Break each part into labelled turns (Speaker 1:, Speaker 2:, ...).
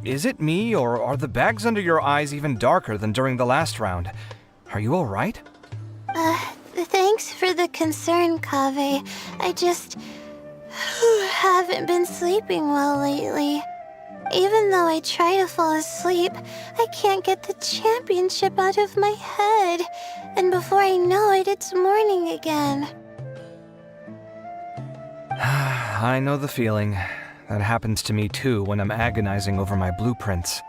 Speaker 1: Is it me, or are the bags under your eyes even darker than during the last round? Are you alright?
Speaker 2: Thanks for the concern, Kaveh. I just haven't been sleeping well lately. Even though I try to fall asleep, I can't get the championship out of my head. And before I know it, it's morning again.
Speaker 1: I know the feeling. That happens to me too when I'm agonizing over my blueprints.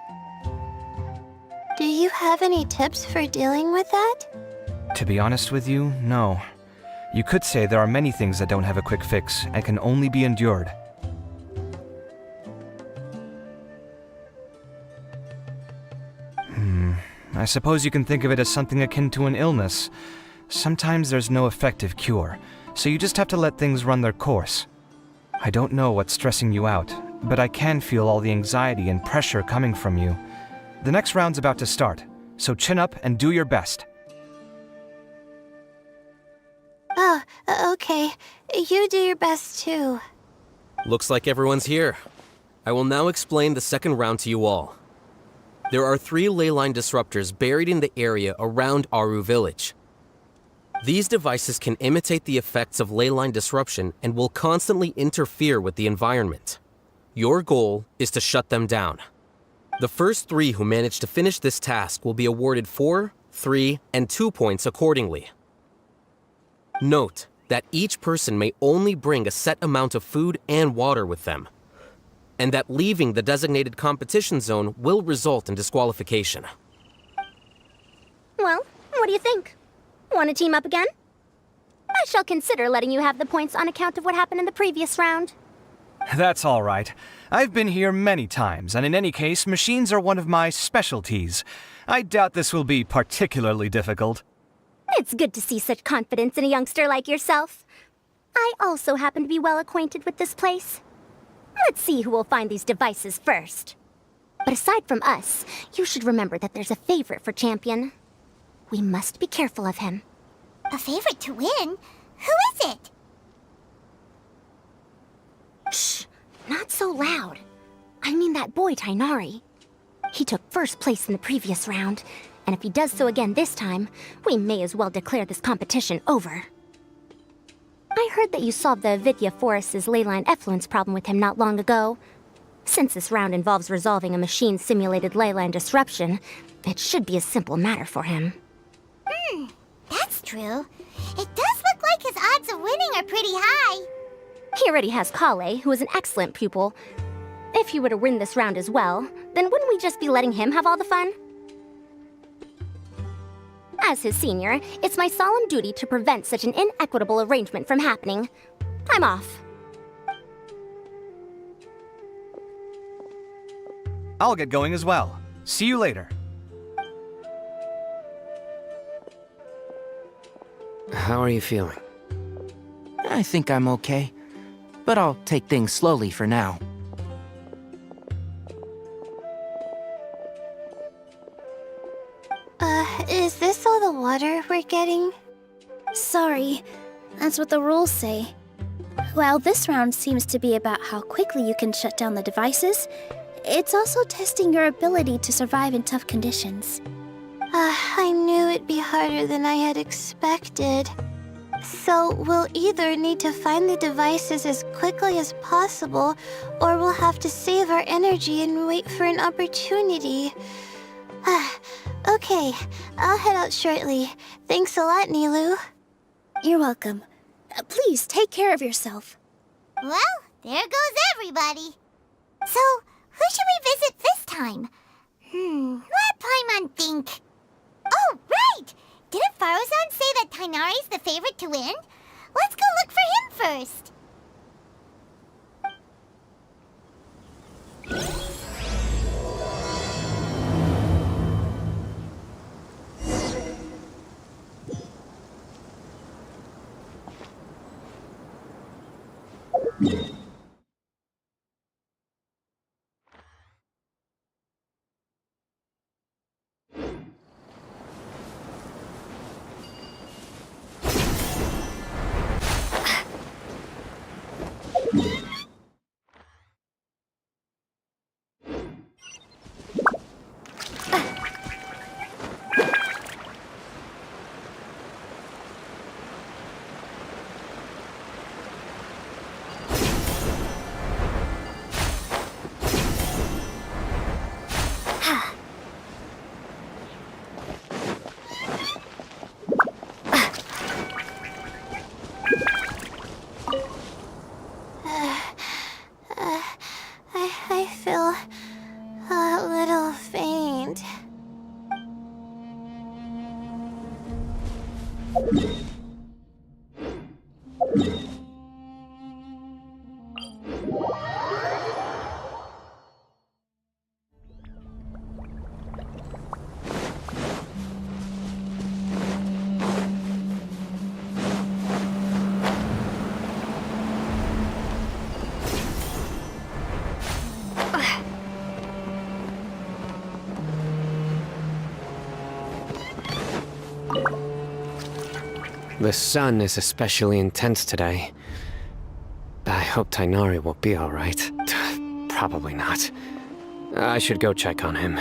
Speaker 2: Do you have any tips for dealing with that?
Speaker 1: To be honest with you, no. You could say there are many things that don't have a quick fix and can only be endured. I suppose you can think of it as something akin to an illness. Sometimes there's no effective cure, so you just have to let things run their course. I don't know what's stressing you out, but I can feel all the anxiety and pressure coming from you. The next round's about to start, so chin up and do your best.
Speaker 2: Oh, okay. You do your best too.
Speaker 3: Looks like everyone's here. I will now explain the second round to you all. There are 3 leyline disruptors buried in the area around Aru Village. These devices can imitate the effects of leyline disruption and will constantly interfere with the environment. Your goal is to shut them down. The first 3 who manage to finish this task will be awarded 4, 3, and 2 points accordingly. Note that each person may only bring a set amount of food and water with them, and that leaving the designated competition zone will result in disqualification.
Speaker 4: Well, what do you think? Want to team up again? I shall consider letting you have the points on account of what happened in the previous round.
Speaker 1: That's all right. I've been here many times, and in any case, machines are one of my specialties. I doubt this will be particularly difficult.
Speaker 4: It's good to see such confidence in a youngster like yourself. I also happen to be well acquainted with this place. Let's see who will find these devices first. But aside from us, you should remember that there's a favorite for champion. We must be careful of him.
Speaker 5: A favorite to win? Who is it?
Speaker 4: Shh! Not so loud. I mean that boy, Tainari. He took first place in the previous round, and if he does so again this time, we may as well declare this competition over. I heard that you solved the Avidya Forest's leyline effluence problem with him not long ago. Since this round involves resolving a machine-simulated leyline disruption, it should be a simple matter for him.
Speaker 5: That's true. It does look like his odds of winning are pretty high.
Speaker 4: He already has Kale, who is an excellent pupil. If he were to win this round as well, then wouldn't we just be letting him have all the fun? As his senior, it's my solemn duty to prevent such an inequitable arrangement from happening. I'm off.
Speaker 1: I'll get going as well. See you later.
Speaker 6: How are you feeling? I think I'm okay, but I'll take things slowly for now.
Speaker 2: Is this all the water we're getting?
Speaker 7: Sorry, that's what the rules say. While this round seems to be about how quickly you can shut down the devices, it's also testing your ability to survive in tough conditions.
Speaker 2: I knew it'd be harder than I had expected. So we'll either need to find the devices as quickly as possible, or we'll have to save our energy and wait for an opportunity. Okay, I'll head out shortly. Thanks a lot, Nilu.
Speaker 7: You're welcome. Please take care of yourself.
Speaker 5: Well, there goes everybody. So, who should we visit this time? Let Paimon think. Oh, right! Didn't Faruzan say that Tainari's the favorite to win? Let's go look for him first.
Speaker 6: The sun is especially intense today. I hope Tainari will be alright. Probably not. I should go check on him.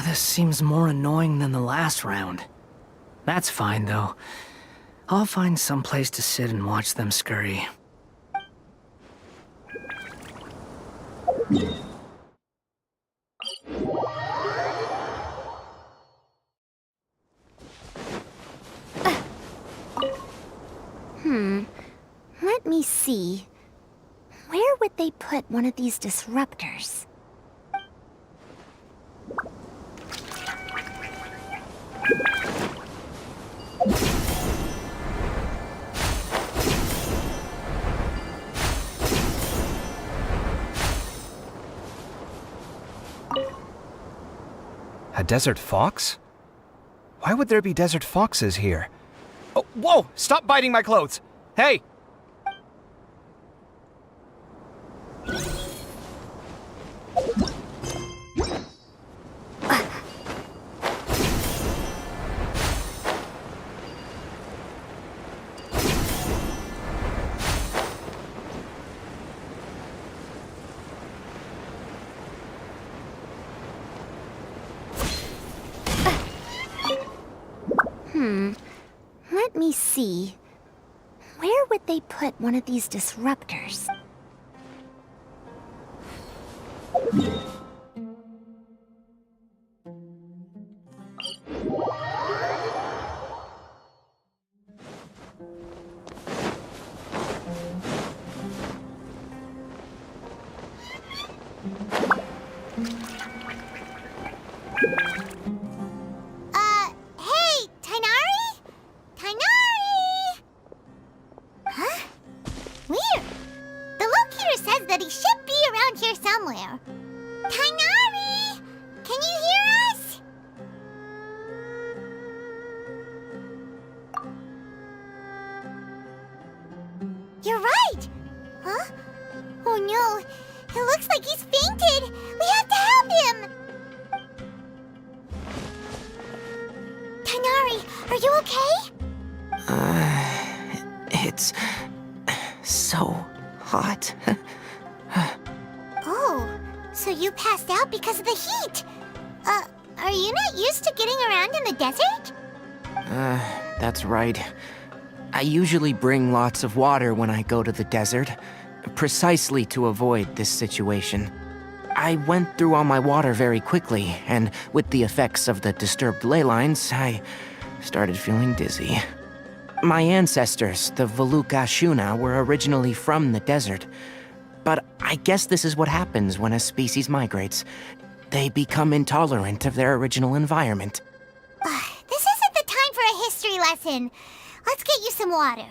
Speaker 8: This seems more annoying than the last round. That's fine, though. I'll find some place to sit and watch them scurry.
Speaker 4: Let me see. Where would they put one of these disruptors?
Speaker 1: A desert fox? Why would there be desert foxes here? Oh, whoa! Stop biting my clothes! Hey!
Speaker 4: Let me see. Where would they put one of these disruptors?
Speaker 5: Hey, Tainari? Tainari! Huh? Weird. The locator says that he should be around here somewhere. Tainari! Can you hear us? You're right! Huh? Oh no, it looks like he's fainted! We have to help him! Tainari, are you okay?
Speaker 6: It's so hot.
Speaker 5: Oh, so you passed out because of the heat. Are you not used to getting around in the desert?
Speaker 6: That's right. I usually bring lots of water when I go to the desert, precisely to avoid this situation. I went through all my water very quickly, and with the effects of the disturbed ley lines, I started feeling dizzy. My ancestors, the Veluca Shuna, were originally from the desert. But I guess this is what happens when a species migrates. They become intolerant of their original environment.
Speaker 5: This isn't the time for a history lesson. Let's get you some water.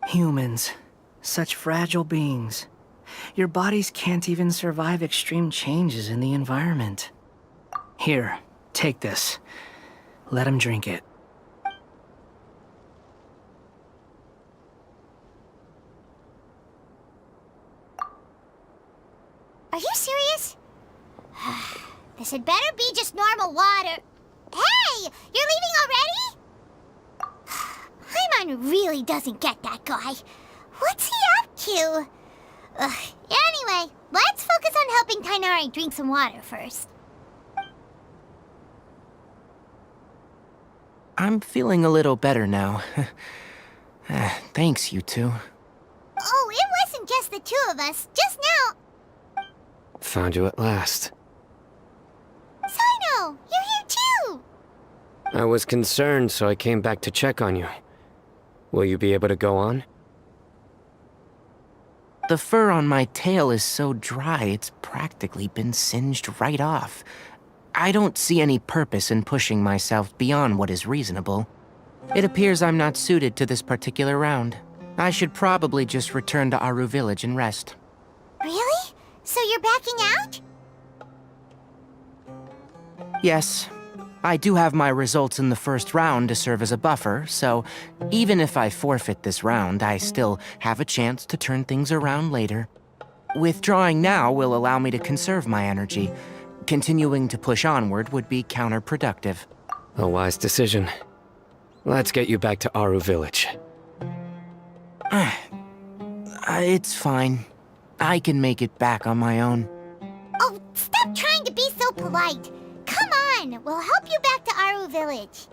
Speaker 8: Humans. Such fragile beings. Your bodies can't even survive extreme changes in the environment. Here, take this. Let him drink it.
Speaker 5: Are you serious? This had better be just normal water. Hey! You're leaving already? Paimon really doesn't get that guy. What's he up to? Anyway, let's focus on helping Tainari drink some water first.
Speaker 6: I'm feeling a little better now. Thanks, you two.
Speaker 5: Oh, it wasn't just the two of us. Just now.
Speaker 9: Found you at last.
Speaker 5: Sino, you're here too!
Speaker 9: I was concerned, so I came back to check on you. Will you be able to go on?
Speaker 6: The fur on my tail is so dry, it's practically been singed right off. I don't see any purpose in pushing myself beyond what is reasonable. It appears I'm not suited to this particular round. I should probably just return to Aru Village and rest.
Speaker 5: Really? So you're backing out?
Speaker 6: Yes. I do have my results in the first round to serve as a buffer, so even if I forfeit this round, I still have a chance to turn things around later. Withdrawing now will allow me to conserve my energy. Continuing to push onward would be counterproductive.
Speaker 9: A wise decision. Let's get you back to Aru Village.
Speaker 6: It's fine. I can make it back on my own.
Speaker 5: Oh, stop trying to be so polite. Come on, we'll help you back to Aru Village.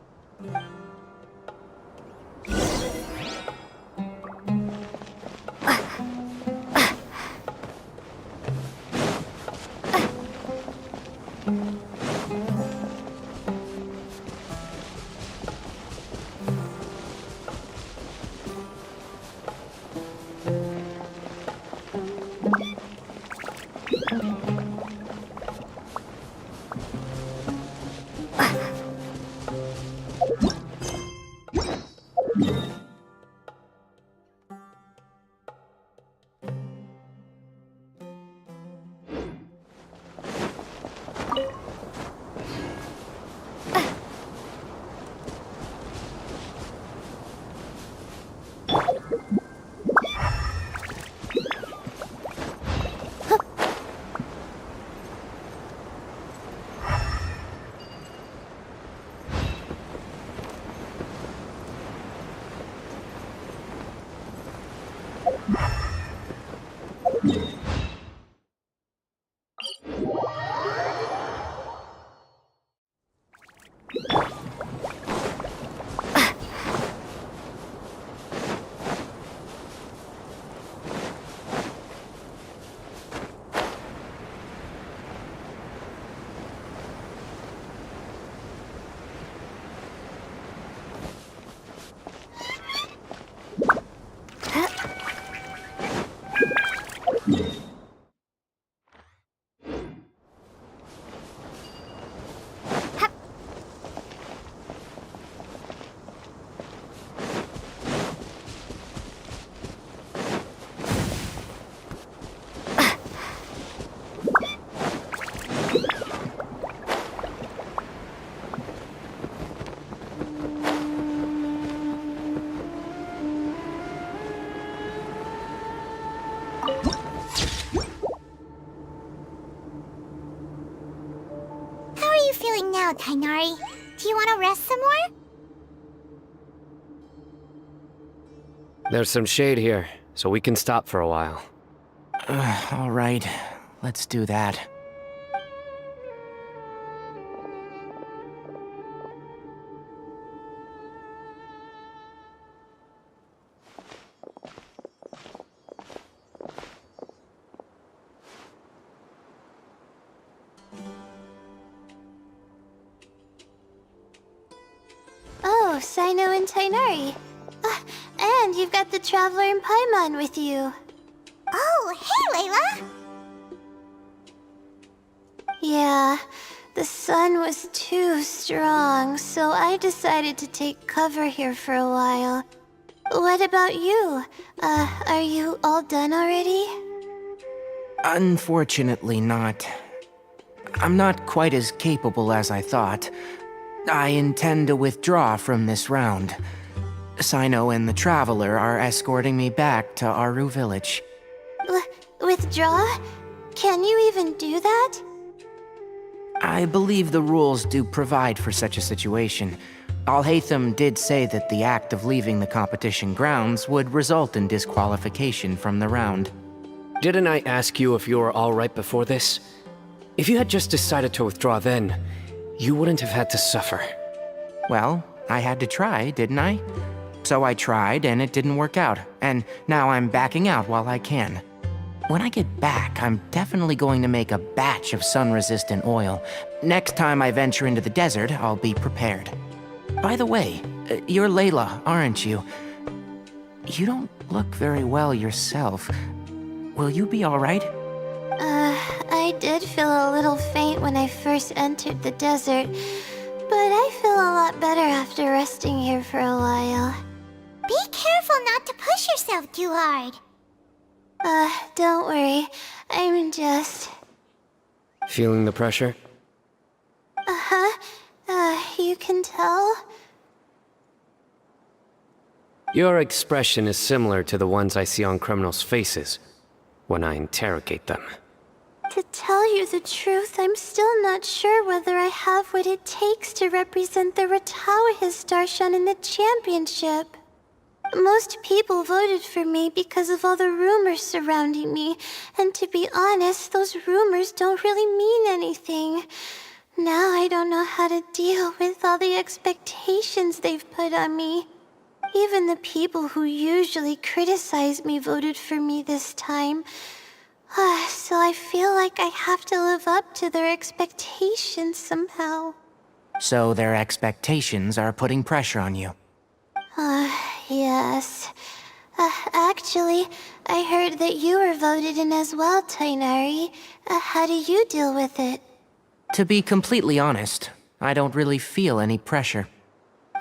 Speaker 5: Now, Tainari, do you want to rest some more?
Speaker 9: There's some shade here, so we can stop for a while.
Speaker 6: All right, let's do that.
Speaker 2: Oh, Sino and Tainari. And you've got the Traveler and Paimon with you.
Speaker 5: Oh, hey, Layla!
Speaker 2: Yeah, the sun was too strong, so I decided to take cover here for a while. What about you? Are you all done already?
Speaker 6: Unfortunately not. I'm not quite as capable as I thought. I intend to withdraw from this round. Sino and the Traveler are escorting me back to Aru Village.
Speaker 2: Withdraw? Can you even do that?
Speaker 6: I believe the rules do provide for such a situation. Alhaitham did say that the act of leaving the competition grounds would result in disqualification from the round.
Speaker 9: Didn't I ask you if you were alright before this? If you had just decided to withdraw then, you wouldn't have had to suffer.
Speaker 6: Well, I had to try, didn't I? So I tried, and it didn't work out, and now I'm backing out while I can. When I get back, I'm definitely going to make a batch of sun-resistant oil. Next time I venture into the desert, I'll be prepared. By the way, you're Layla, aren't you? You don't look very well yourself. Will you be alright?
Speaker 2: I did feel a little faint when I first entered the desert, but I feel a lot better after resting here for a while.
Speaker 5: Be careful not to push yourself too hard.
Speaker 2: Don't worry. I'm just...
Speaker 9: Feeling the pressure?
Speaker 2: You can tell?
Speaker 9: Your expression is similar to the ones I see on criminals' faces when I interrogate them.
Speaker 2: To tell you the truth, I'm still not sure whether I have what it takes to represent the Ratawa Darshan in the championship. Most people voted for me because of all the rumors surrounding me, and to be honest, those rumors don't really mean anything. Now I don't know how to deal with all the expectations they've put on me. Even the people who usually criticize me voted for me this time. So I feel like I have to live up to their expectations somehow.
Speaker 6: So their expectations are putting pressure on you.
Speaker 2: Yes. Actually, I heard that you were voted in as well, Tainari. How do you deal with it?
Speaker 6: To be completely honest, I don't really feel any pressure.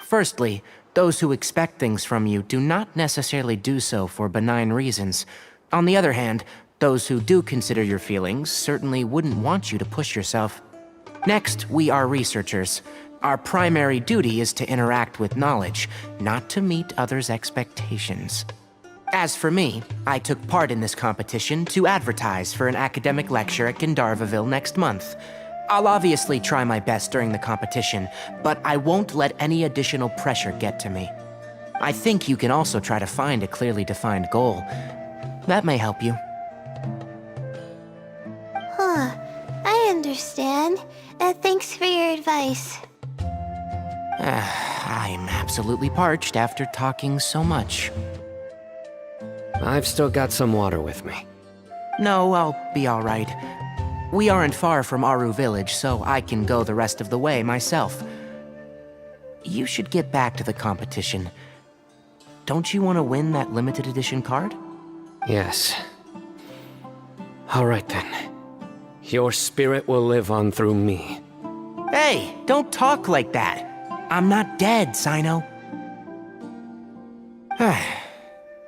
Speaker 6: Firstly, those who expect things from you do not necessarily do so for benign reasons. On the other hand, those who do consider your feelings certainly wouldn't want you to push yourself. Next, we are researchers. Our primary duty is to interact with knowledge, not to meet others' expectations. As for me, I took part in this competition to advertise for an academic lecture at Gandharvaville next month. I'll obviously try my best during the competition, but I won't let any additional pressure get to me. I think you can also try to find a clearly defined goal. That may help you.
Speaker 2: I understand. Thanks for your advice.
Speaker 6: I'm absolutely parched after talking so much.
Speaker 9: I've still got some water with me.
Speaker 6: No, I'll be alright. We aren't far from Aru Village, so I can go the rest of the way myself. You should get back to the competition. Don't you want to win that limited edition card?
Speaker 9: Yes. Alright then. Your spirit will live on through me.
Speaker 6: Hey, don't talk like that. I'm not dead, Sino.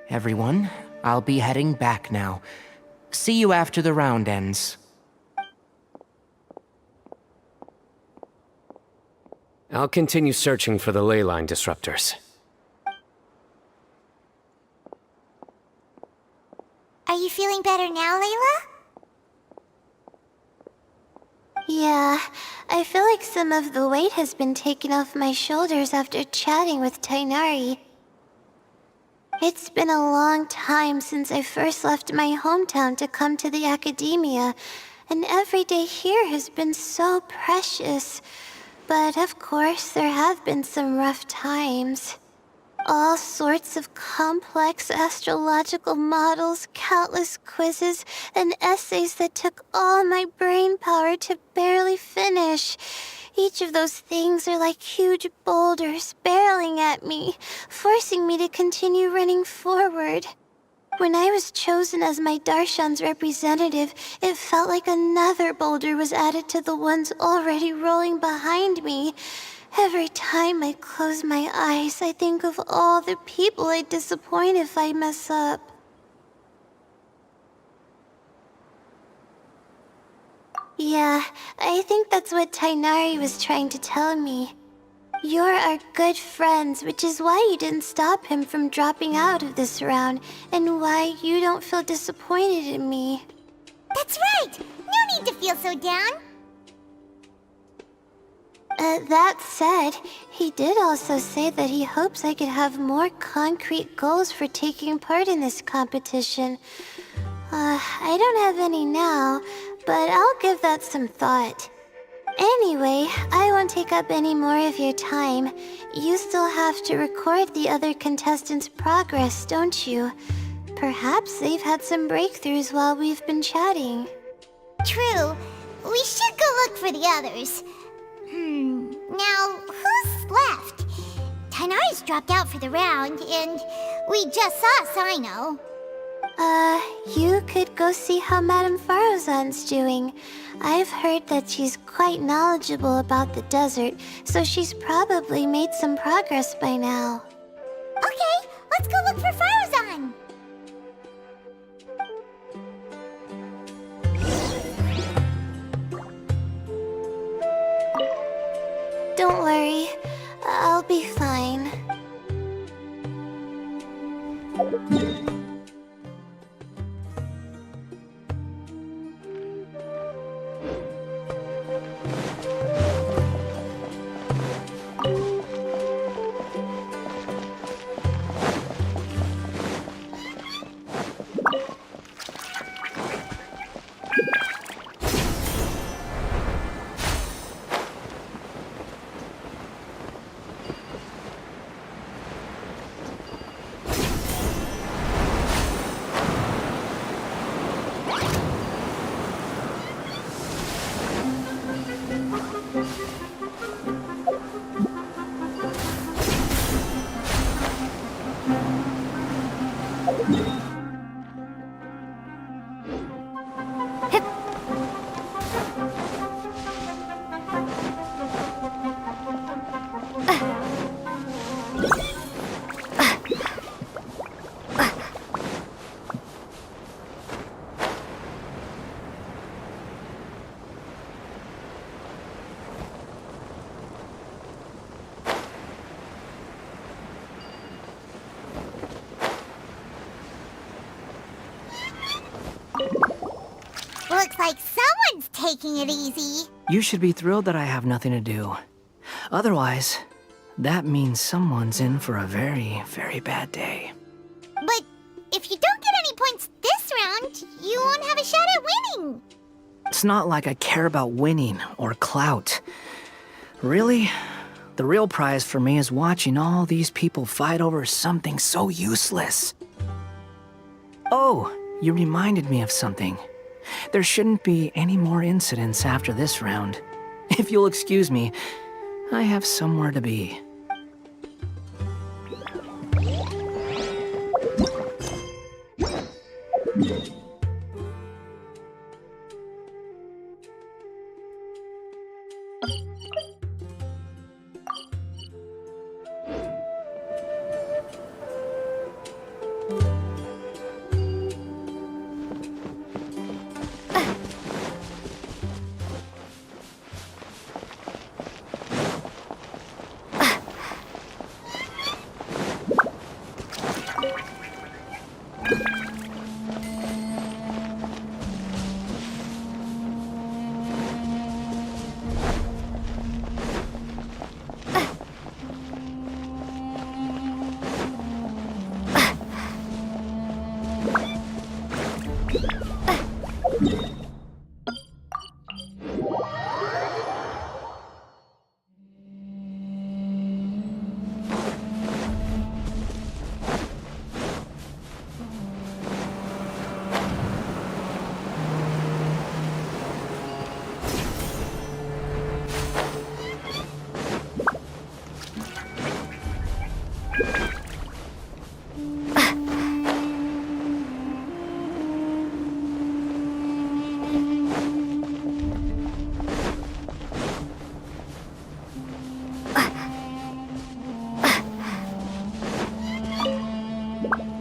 Speaker 6: Everyone, I'll be heading back now. See you after the round ends.
Speaker 9: I'll continue searching for the ley line disruptors.
Speaker 5: Are you feeling better now, Layla?
Speaker 2: Yeah, I feel like some of the weight has been taken off my shoulders after chatting with Tainari. It's been a long time since I first left my hometown to come to the academia, and every day here has been so precious. But of course, there have been some rough times. All sorts of complex astrological models, countless quizzes, and essays that took all my brain power to barely finish. Each of those things are like huge boulders barreling at me, forcing me to continue running forward. When I was chosen as my Darshan's representative, it felt like another boulder was added to the ones already rolling behind me. Every time I close my eyes, I think of all the people I'd disappoint if I mess up. Yeah, I think that's what Tainari was trying to tell me. You're our good friends, which is why you didn't stop him from dropping out of this round, and why you don't feel disappointed in me.
Speaker 5: That's right! No need to feel so down!
Speaker 2: That said, he did also say that he hopes I could have more concrete goals for taking part in this competition. I don't have any now, but I'll give that some thought. Anyway, I won't take up any more of your time. You still have to record the other contestants' progress, don't you? Perhaps they've had some breakthroughs while we've been chatting.
Speaker 5: True. We should go look for the others. Now, who's left? Tainari's dropped out for the round, and we just saw Sino.
Speaker 2: You could go see how Madame Farozan's doing. I've heard that she's quite knowledgeable about the desert, so she's probably made some progress by now.
Speaker 5: Okay, let's go look for Farozan.
Speaker 2: Don't worry, I'll be fine.
Speaker 5: Looks like someone's taking it easy.
Speaker 8: You should be thrilled that I have nothing to do. Otherwise, that means someone's in for a very, very bad day.
Speaker 5: But if you don't get any points this round, you won't have a shot at winning.
Speaker 8: It's not like I care about winning or clout. Really, the real prize for me is watching all these people fight over something so useless. Oh, you reminded me of something. There shouldn't be any more incidents after this round. If you'll excuse me, I have somewhere to be.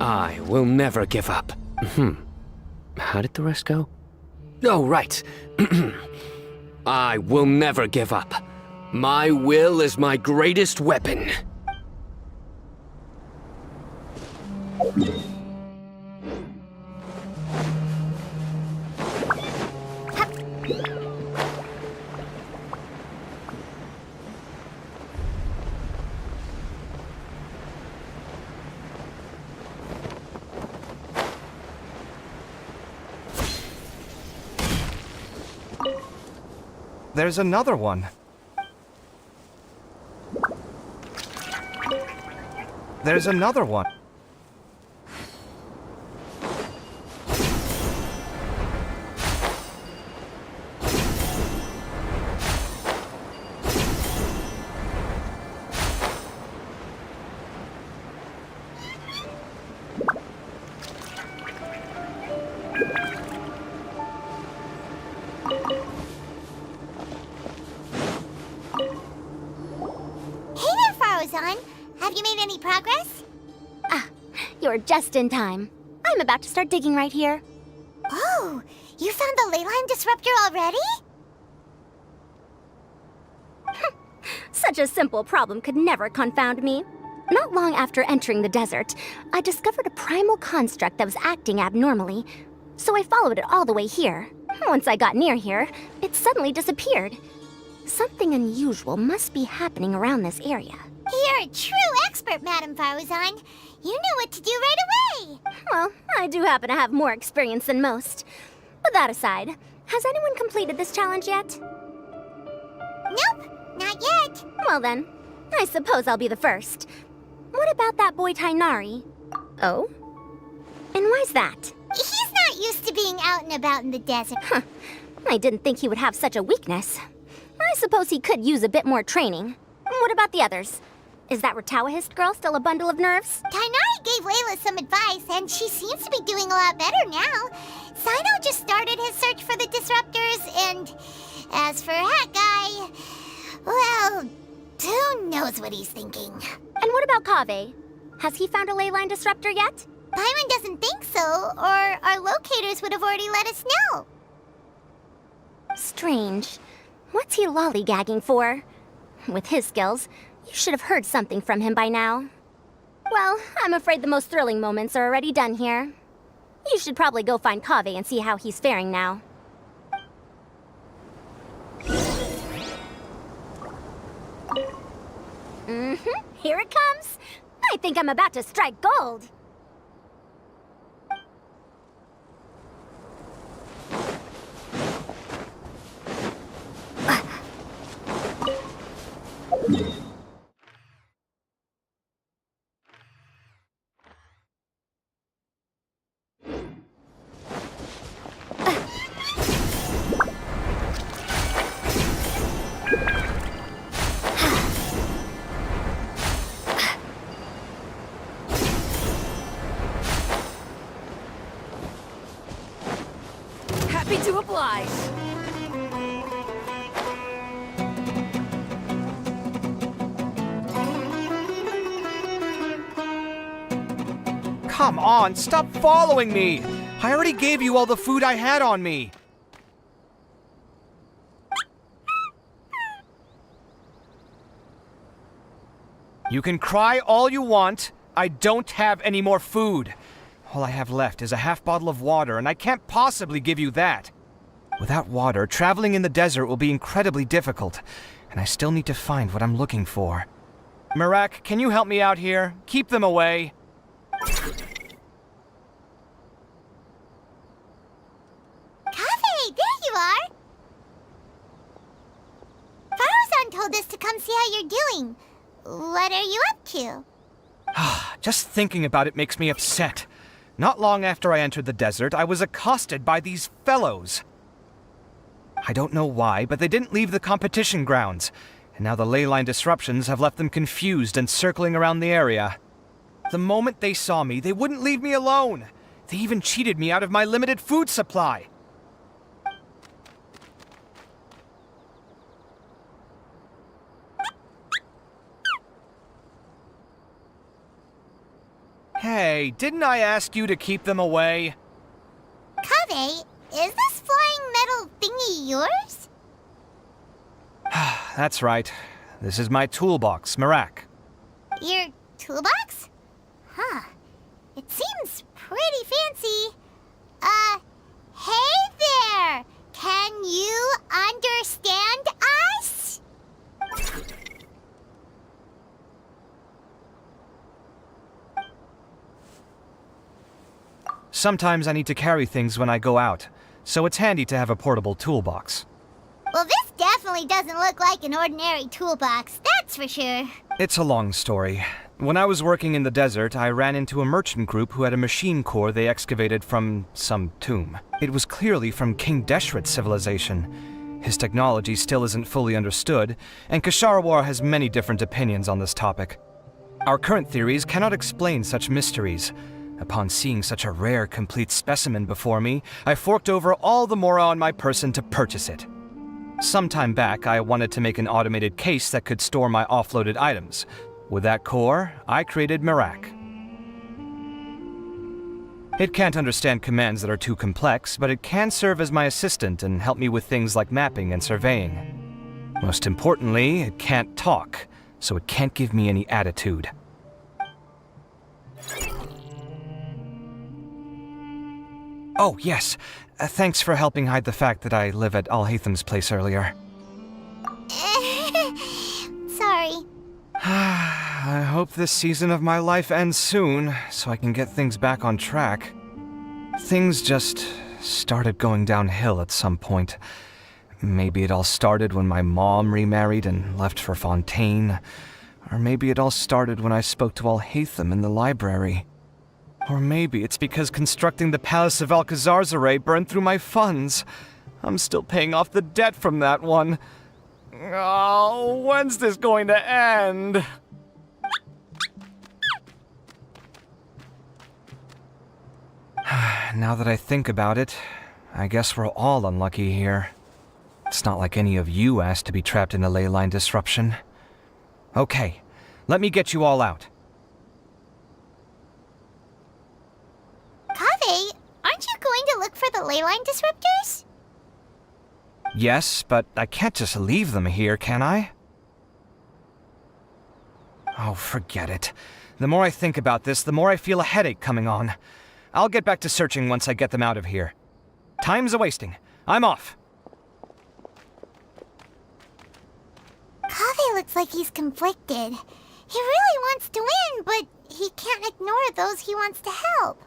Speaker 9: I will never give up. How did the rest go? Oh, right. I will never give up. My will is my greatest weapon.
Speaker 1: there's another one. There's another one.
Speaker 5: Hey there, Farozan. Have you made any progress?
Speaker 4: You're just in time. I'm about to start digging right here.
Speaker 5: Oh, you found the leyline disruptor already?
Speaker 4: Such a simple problem could never confound me. Not long after entering the desert, I discovered a primal construct that was acting abnormally, so I followed it all the way here. Once I got near here, it suddenly disappeared. Something unusual must be happening around this area.
Speaker 5: You're a true expert, Madam Farozan. You knew what to do right away.
Speaker 4: Well, I do happen to have more experience than most. But that aside, has anyone completed this challenge yet?
Speaker 5: Nope, not yet.
Speaker 4: Well then, I suppose I'll be the first. What about that boy Tainari? Oh? And why's that?
Speaker 5: He's not used to being out and about in the desert.
Speaker 4: I didn't think he would have such a weakness. I suppose he could use a bit more training. What about the others? Is that Ratawahist girl still a bundle of nerves?
Speaker 5: Tainari gave Layla some advice, and she seems to be doing a lot better now. Sino just started his search for the disruptors, and as for Hat Guy, well, who knows what he's thinking.
Speaker 4: And what about Kaveh? Has he found a leyline disruptor yet?
Speaker 5: Paimon doesn't think so, or our locators would have already let us know.
Speaker 4: Strange. What's he lollygagging for? With his skills, you should have heard something from him by now. Well, I'm afraid the most thrilling moments are already done here. You should probably go find Kaveh and see how he's faring now. Here it comes. I think I'm about to strike gold.
Speaker 10: Happy to oblige.
Speaker 1: Come on, stop following me! I already gave you all the food I had on me. You can cry all you want. I don't have any more food. All I have left is a half bottle of water, and I can't possibly give you that. Without water, traveling in the desert will be incredibly difficult, and I still need to find what I'm looking for. Mirak, can you help me out here? Keep them away.
Speaker 5: Kaveh, there you are! Farozan told us to come see how you're doing. What are you up to?
Speaker 1: Just thinking about it makes me upset. Not long after I entered the desert, I was accosted by these fellows. I don't know why, but they didn't leave the competition grounds, and now the leyline disruptions have left them confused and circling around the area. The moment they saw me, they wouldn't leave me alone. They even cheated me out of my limited food supply. Hey, didn't I ask you to keep them away?
Speaker 5: Kaveh, is this flying metal thingy yours?
Speaker 1: That's right. This is my toolbox, Mirak.
Speaker 5: Your toolbox? Huh. It seems pretty fancy. Hey there! Can you understand us?
Speaker 1: Sometimes I need to carry things when I go out, so it's handy to have a portable toolbox.
Speaker 5: Well, this definitely definitely doesn't look like an ordinary toolbox, that's for sure.
Speaker 1: It's a long story. When I was working in the desert, I ran into a merchant group who had a machine core they excavated from some tomb. It was clearly from King Deshret's civilization. His technology still isn't fully understood, and Kasharawar has many different opinions on this topic. Our current theories cannot explain such mysteries. Upon seeing such a rare, complete specimen before me, I forked over all the mora on my person to purchase it. Some time back, I wanted to make an automated case that could store my offloaded items. With that core, I created Mirak. It can't understand commands that are too complex, but it can serve as my assistant and help me with things like mapping and surveying. Most importantly, it can't talk, so it can't give me any attitude. Oh, yes. Thanks for helping hide the fact that I live at Alhatham's place earlier.
Speaker 5: Sorry.
Speaker 1: I hope this season of my life ends soon, so I can get things back on track. Things just started going downhill at some point. Maybe it all started when my mom remarried and left for Fontaine. Or maybe it all started when I spoke to Alhatham in the library. Or maybe it's because constructing the Palace of Alcazar's burned through my funds. I'm still paying off the debt from that one. Oh, when's this going to end? Now that I think about it, I guess we're all unlucky here. It's not like any of you asked to be trapped in a ley line disruption. Okay, let me get you all out.
Speaker 5: Kaveh, aren't you going to look for the ley line disruptors?
Speaker 1: Yes, but I can't just leave them here, can I? Oh, forget it. The more I think about this, the more I feel a headache coming on. I'll get back to searching once I get them out of here. Time's a-wasting. I'm off.
Speaker 5: Kaveh looks like he's conflicted. He really wants to win, but he can't ignore those he wants to help.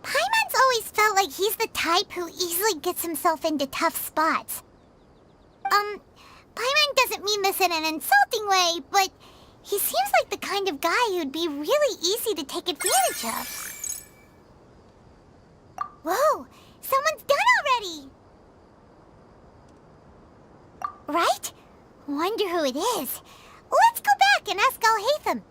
Speaker 5: Paimon's always felt like he's the type who easily gets himself into tough spots. Paimon doesn't mean this in an insulting way, but he seems like the kind of guy who'd be really easy to take advantage of. Whoa! Someone's done already! Right? Wonder who it is. Let's go back and ask Alhatham.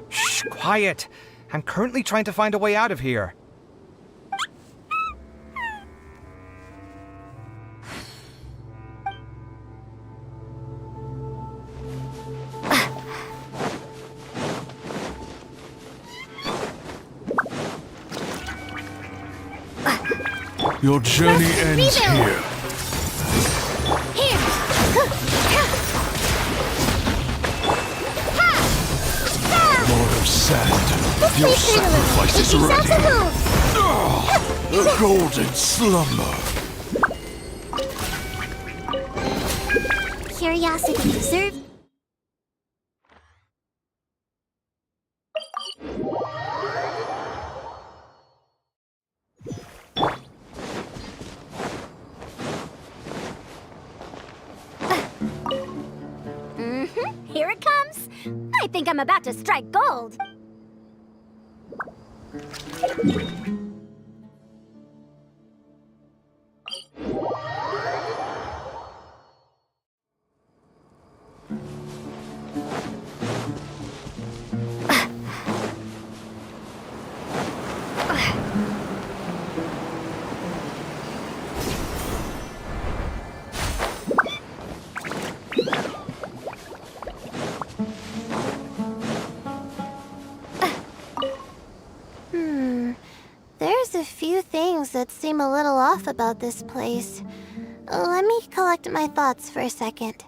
Speaker 1: Shh, quiet! I'm currently trying to find a way out of here.
Speaker 11: Your journey ends here. Lord of Sand, your sacrifice is ready. A golden slumber.
Speaker 5: Curiosity deserves.
Speaker 4: Here it comes. I think I'm about to strike gold.
Speaker 2: There's a few things that seem a little off about this place. Let me collect my thoughts for a second.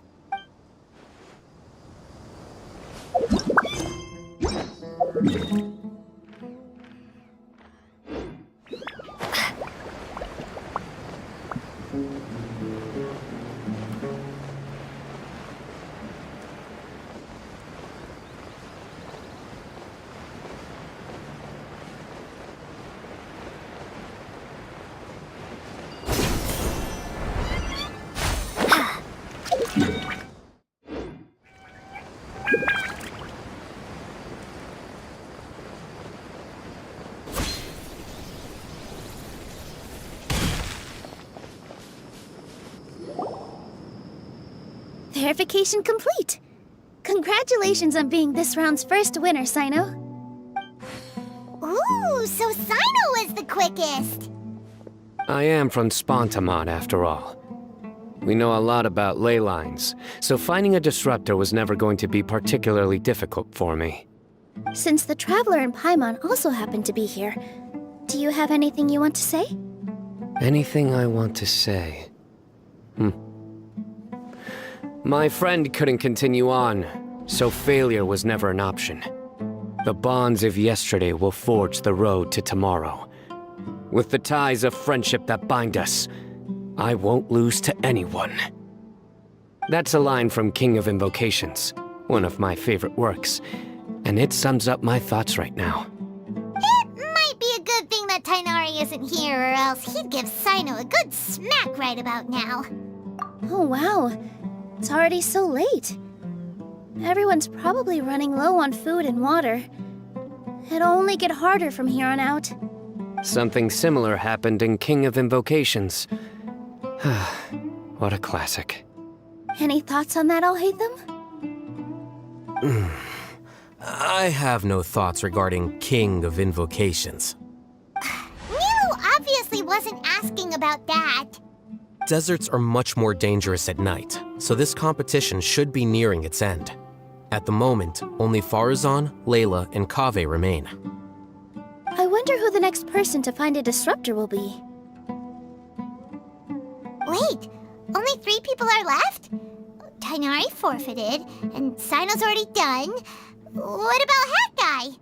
Speaker 7: Verification complete! Congratulations on being this round's first winner, Sino.
Speaker 5: Ooh, so Sino was the quickest.
Speaker 9: I am from Spontamod, after all. We know a lot about ley lines, so finding a disruptor was never going to be particularly difficult for me.
Speaker 7: Since the Traveler and Paimon also happen to be here, do you have anything you want to say?
Speaker 9: Anything I want to say? My friend couldn't continue on, so failure was never an option. The bonds of yesterday will forge the road to tomorrow. With the ties of friendship that bind us, I won't lose to anyone. That's a line from King of Invocations, one of my favorite works, and it sums up my thoughts right now.
Speaker 5: It might be a good thing that Tainari isn't here, or else he'd give Sino a good smack right about now.
Speaker 7: Oh wow, it's already so late. Everyone's probably running low on food and water. It'll only get harder from here on out.
Speaker 9: Something similar happened in King of Invocations. What a classic.
Speaker 7: Any thoughts on that, Alhaitham?
Speaker 3: I have no thoughts regarding King of Invocations.
Speaker 5: Milu obviously wasn't asking about that.
Speaker 3: Deserts are much more dangerous at night, so this competition should be nearing its end. At the moment, only Farazan, Layla, and Kaveh remain.
Speaker 7: I wonder who the next person to find a disruptor will be.
Speaker 5: Wait, only 3 people are left? Tainari forfeited, and Sino's already done. What about Hat Guy?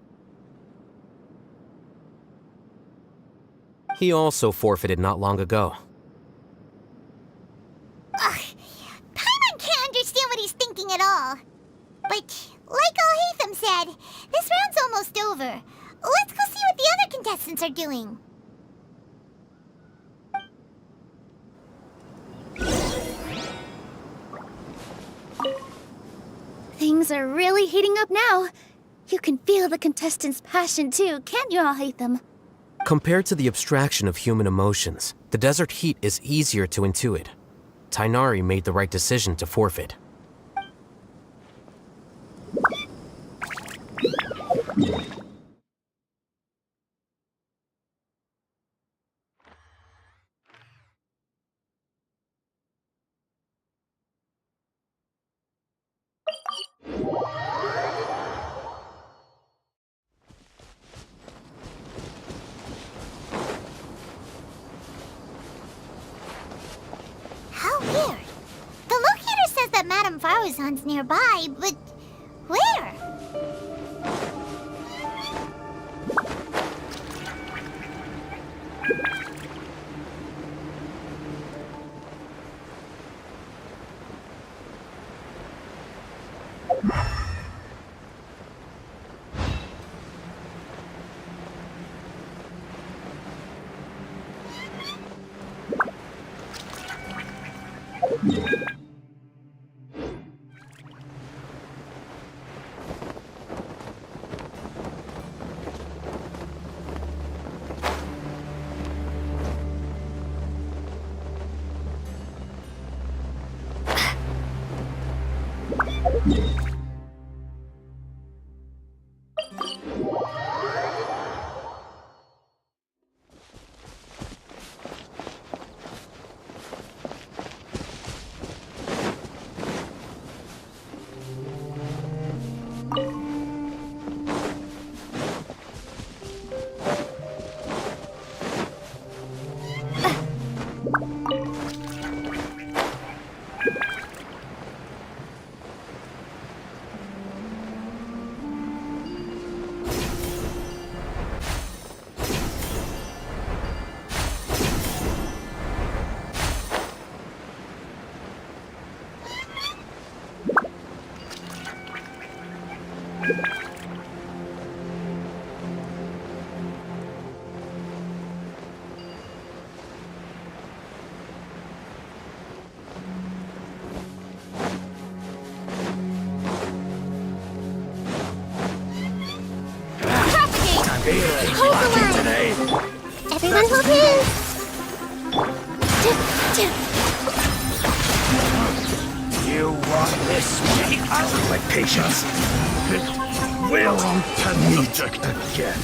Speaker 3: He also forfeited not long ago.
Speaker 5: Ugh, Paimon can't understand what he's thinking at all. But, like Alhaitham said, this round's almost over. Let's go see what the other contestants are doing.
Speaker 7: Things are really heating up now. You can feel the contestants' passion too, can't you, Alhaitham?
Speaker 3: Compared to the abstraction of human emotions, the desert heat is easier to intuit. Tainari made the right decision to forfeit.
Speaker 5: How weird. The locator says that Madame Farazan's nearby, but where?
Speaker 11: Feeling lucky today?
Speaker 5: Everyone hold hands.
Speaker 11: You want this many out of my patience? It will meet again.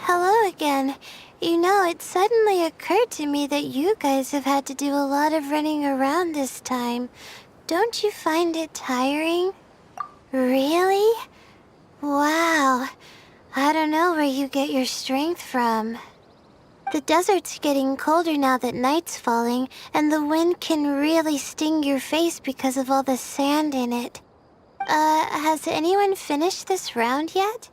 Speaker 2: Hello again. You know, it suddenly occurred to me that you guys have had to do a lot of running around this time. Don't you find it tiring? Really? Wow. I don't know where you get your strength from. The desert's getting colder now that night's falling, and the wind can really sting your face because of all the sand in it. Has anyone finished this round yet?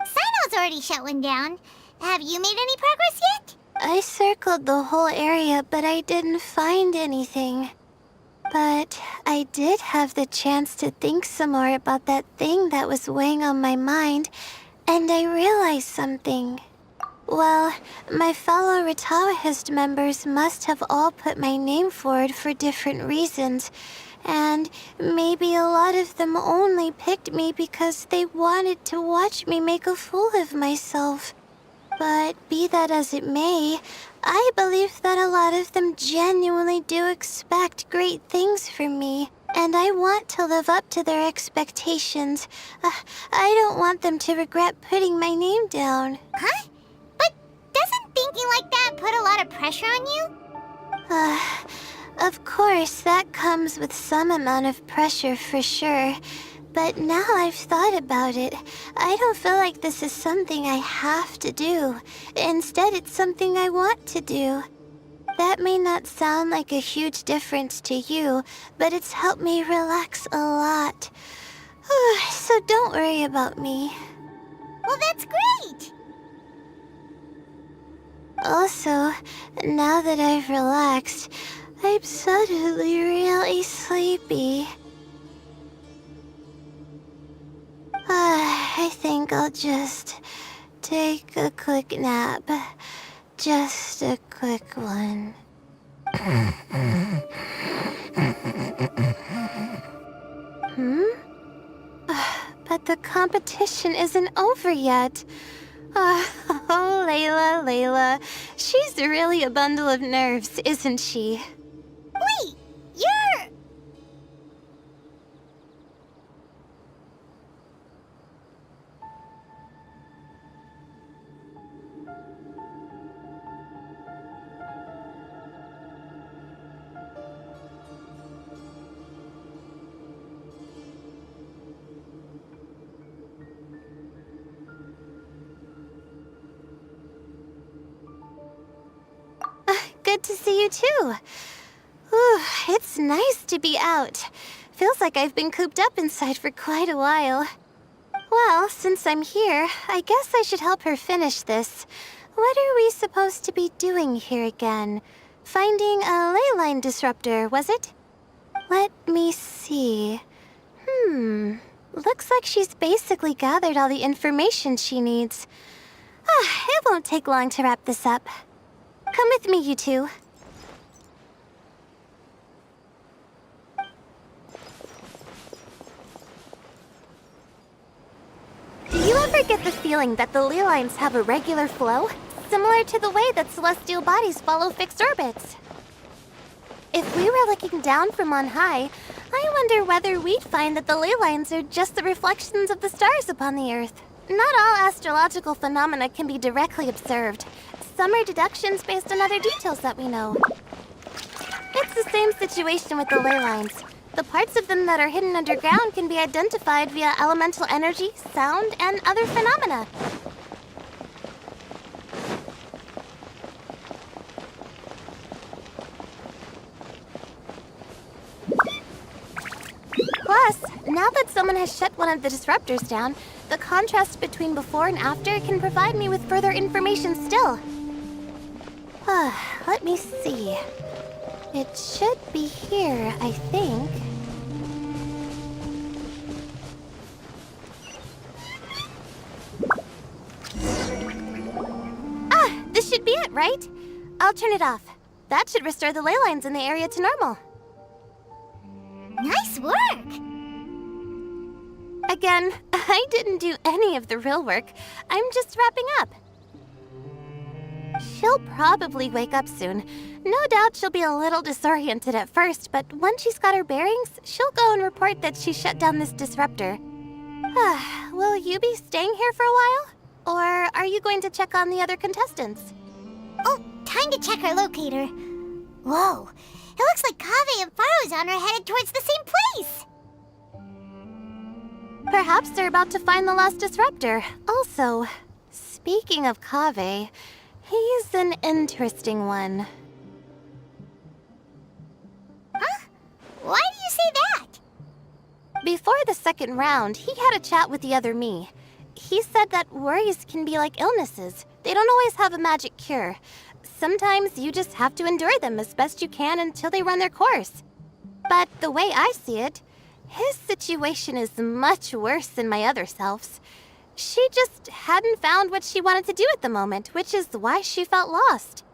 Speaker 5: Sino's already shut one down. Have you made any progress yet?
Speaker 2: I circled the whole area, but I didn't find anything. But I did have the chance to think some more about that thing that was weighing on my mind, and I realized something. Well, my fellow Retawahist members must have all put my name forward for different reasons, and maybe a lot of them only picked me because they wanted to watch me make a fool of myself. But be that as it may, I believe that a lot of them genuinely do expect great things from me, and I want to live up to their expectations. I don't want them to regret putting my name down.
Speaker 5: Huh? But doesn't thinking like that put a lot of pressure on you?
Speaker 2: Of course, that comes with some amount of pressure for sure. But now I've thought about it, I don't feel like this is something I have to do. Instead, it's something I want to do. That may not sound like a huge difference to you, but it's helped me relax a lot. So don't worry about me.
Speaker 5: Well, that's great!
Speaker 2: Also, now that I've relaxed, I'm suddenly really sleepy. I think I'll just take a quick nap. Just a quick one. But the competition isn't over yet. Oh, Layla. She's really a bundle of nerves, isn't she?
Speaker 5: Wait, you're...
Speaker 2: Good to see you too. Ooh, it's nice to be out. Feels like I've been cooped up inside for quite a while. Well, since I'm here, I guess I should help her finish this. What are we supposed to be doing here again? Finding a ley line disruptor, was it? Let me see. Looks like she's basically gathered all the information she needs. It won't take long to wrap this up. Come with me, you two. Do you ever get the feeling that the ley lines have a regular flow? Similar to the way that celestial bodies follow fixed orbits. If we were looking down from on high, I wonder whether we'd find that the ley lines are just the reflections of the stars upon the Earth. Not all astrological phenomena can be directly observed. Some are deductions based on other details that we know. It's the same situation with the ley lines. The parts of them that are hidden underground can be identified via elemental energy, sound, and other phenomena. Plus, now that someone has shut one of the disruptors down, the contrast between before and after can provide me with further information still. Let me see. It should be here, I think. This should be it, right? I'll turn it off. That should restore the ley lines in the area to normal.
Speaker 5: Nice work!
Speaker 2: Again, I didn't do any of the real work. I'm just wrapping up. She'll probably wake up soon. No doubt she'll be a little disoriented at first, but once she's got her bearings, she'll go and report that she shut down this disruptor. Will you be staying here for a while? Or are you going to check on the other contestants?
Speaker 5: Oh, time to check our locator. Whoa, it looks like Kaveh and Faruzan are headed towards the same place.
Speaker 2: Perhaps they're about to find the lost disruptor. Also, speaking of Kaveh, he's an interesting one.
Speaker 5: Huh? Why do you say that?
Speaker 2: Before the second round, he had a chat with the other me. He said that worries can be like illnesses. They don't always have a magic cure. Sometimes you just have to endure them as best you can until they run their course. But the way I see it, his situation is much worse than my other self's. She just hadn't found what she wanted to do at the moment, which is why she felt lost.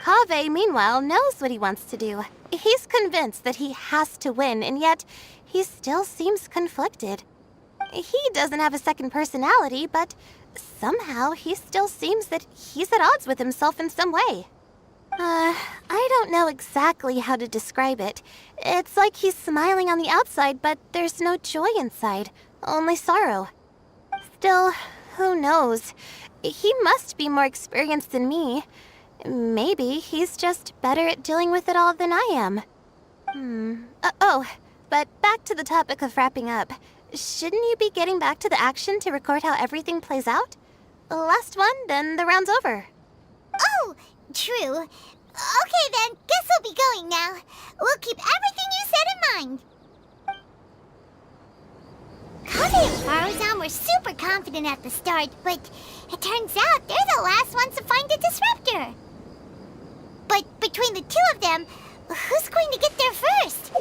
Speaker 2: Kaveh, meanwhile, knows what he wants to do. He's convinced that he has to win, and yet he still seems conflicted. He doesn't have a second personality, but somehow he still seems that he's at odds with himself in some way. I don't know exactly how to describe it. It's like he's smiling on the outside, but there's no joy inside, only sorrow. Still, who knows? He must be more experienced than me. Maybe he's just better at dealing with it all than I am. But back to the topic of wrapping up. Shouldn't you be getting back to the action to record how everything plays out? Last one, then the round's over.
Speaker 5: Oh, true. Okay then, guess we'll be going now. We'll keep everything you said in mind. Kaveh and Faruzan were super confident at the start, but it turns out they're the last ones to find the disruptor. But between the two of them, who's going to get there first?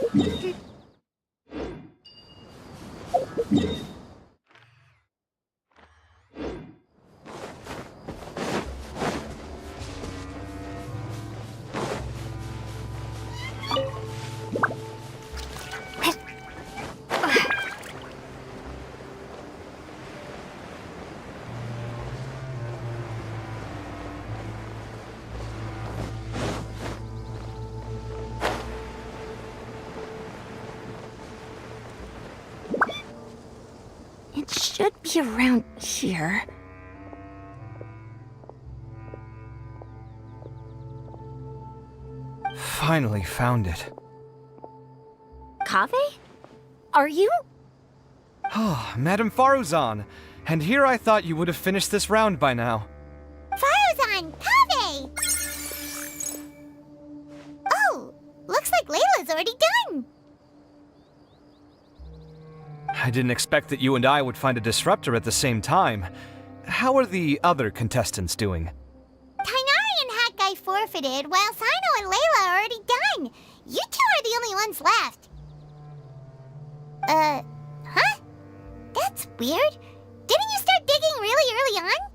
Speaker 4: It should be around here.
Speaker 1: Finally found it.
Speaker 4: Kaveh? Are you?
Speaker 1: Oh, Madame Faruzan. And here I thought you would have finished this round by now.
Speaker 5: Faruzan! Kaveh! Oh, looks like Layla's already done.
Speaker 1: I didn't expect that you and I would find a disruptor at the same time. How are the other contestants doing?
Speaker 5: Tainari and Hat Guy forfeited, while Sino and Layla are already done. You two are the only ones left. Huh? That's weird. Didn't you start digging really early on?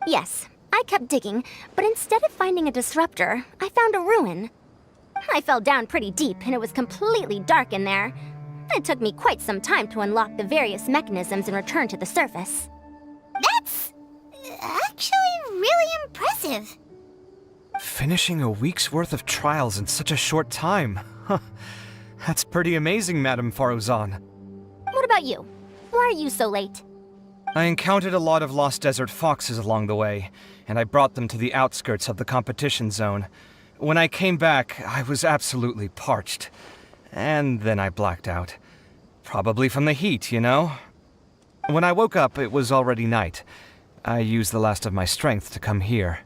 Speaker 4: Yes, I kept digging, but instead of finding a disruptor, I found a ruin. I fell down pretty deep, and it was completely dark in there. It took me quite some time to unlock the various mechanisms and return to the surface.
Speaker 5: That's actually really impressive.
Speaker 1: Finishing a week's worth of trials in such a short time. Huh. That's pretty amazing, Madame Faruzan.
Speaker 4: What about you? Why are you so late?
Speaker 1: I encountered a lot of lost desert foxes along the way, and I brought them to the outskirts of the competition zone. When I came back, I was absolutely parched. And then I blacked out. Probably from the heat, you know? When I woke up, it was already night. I used the last of my strength to come here.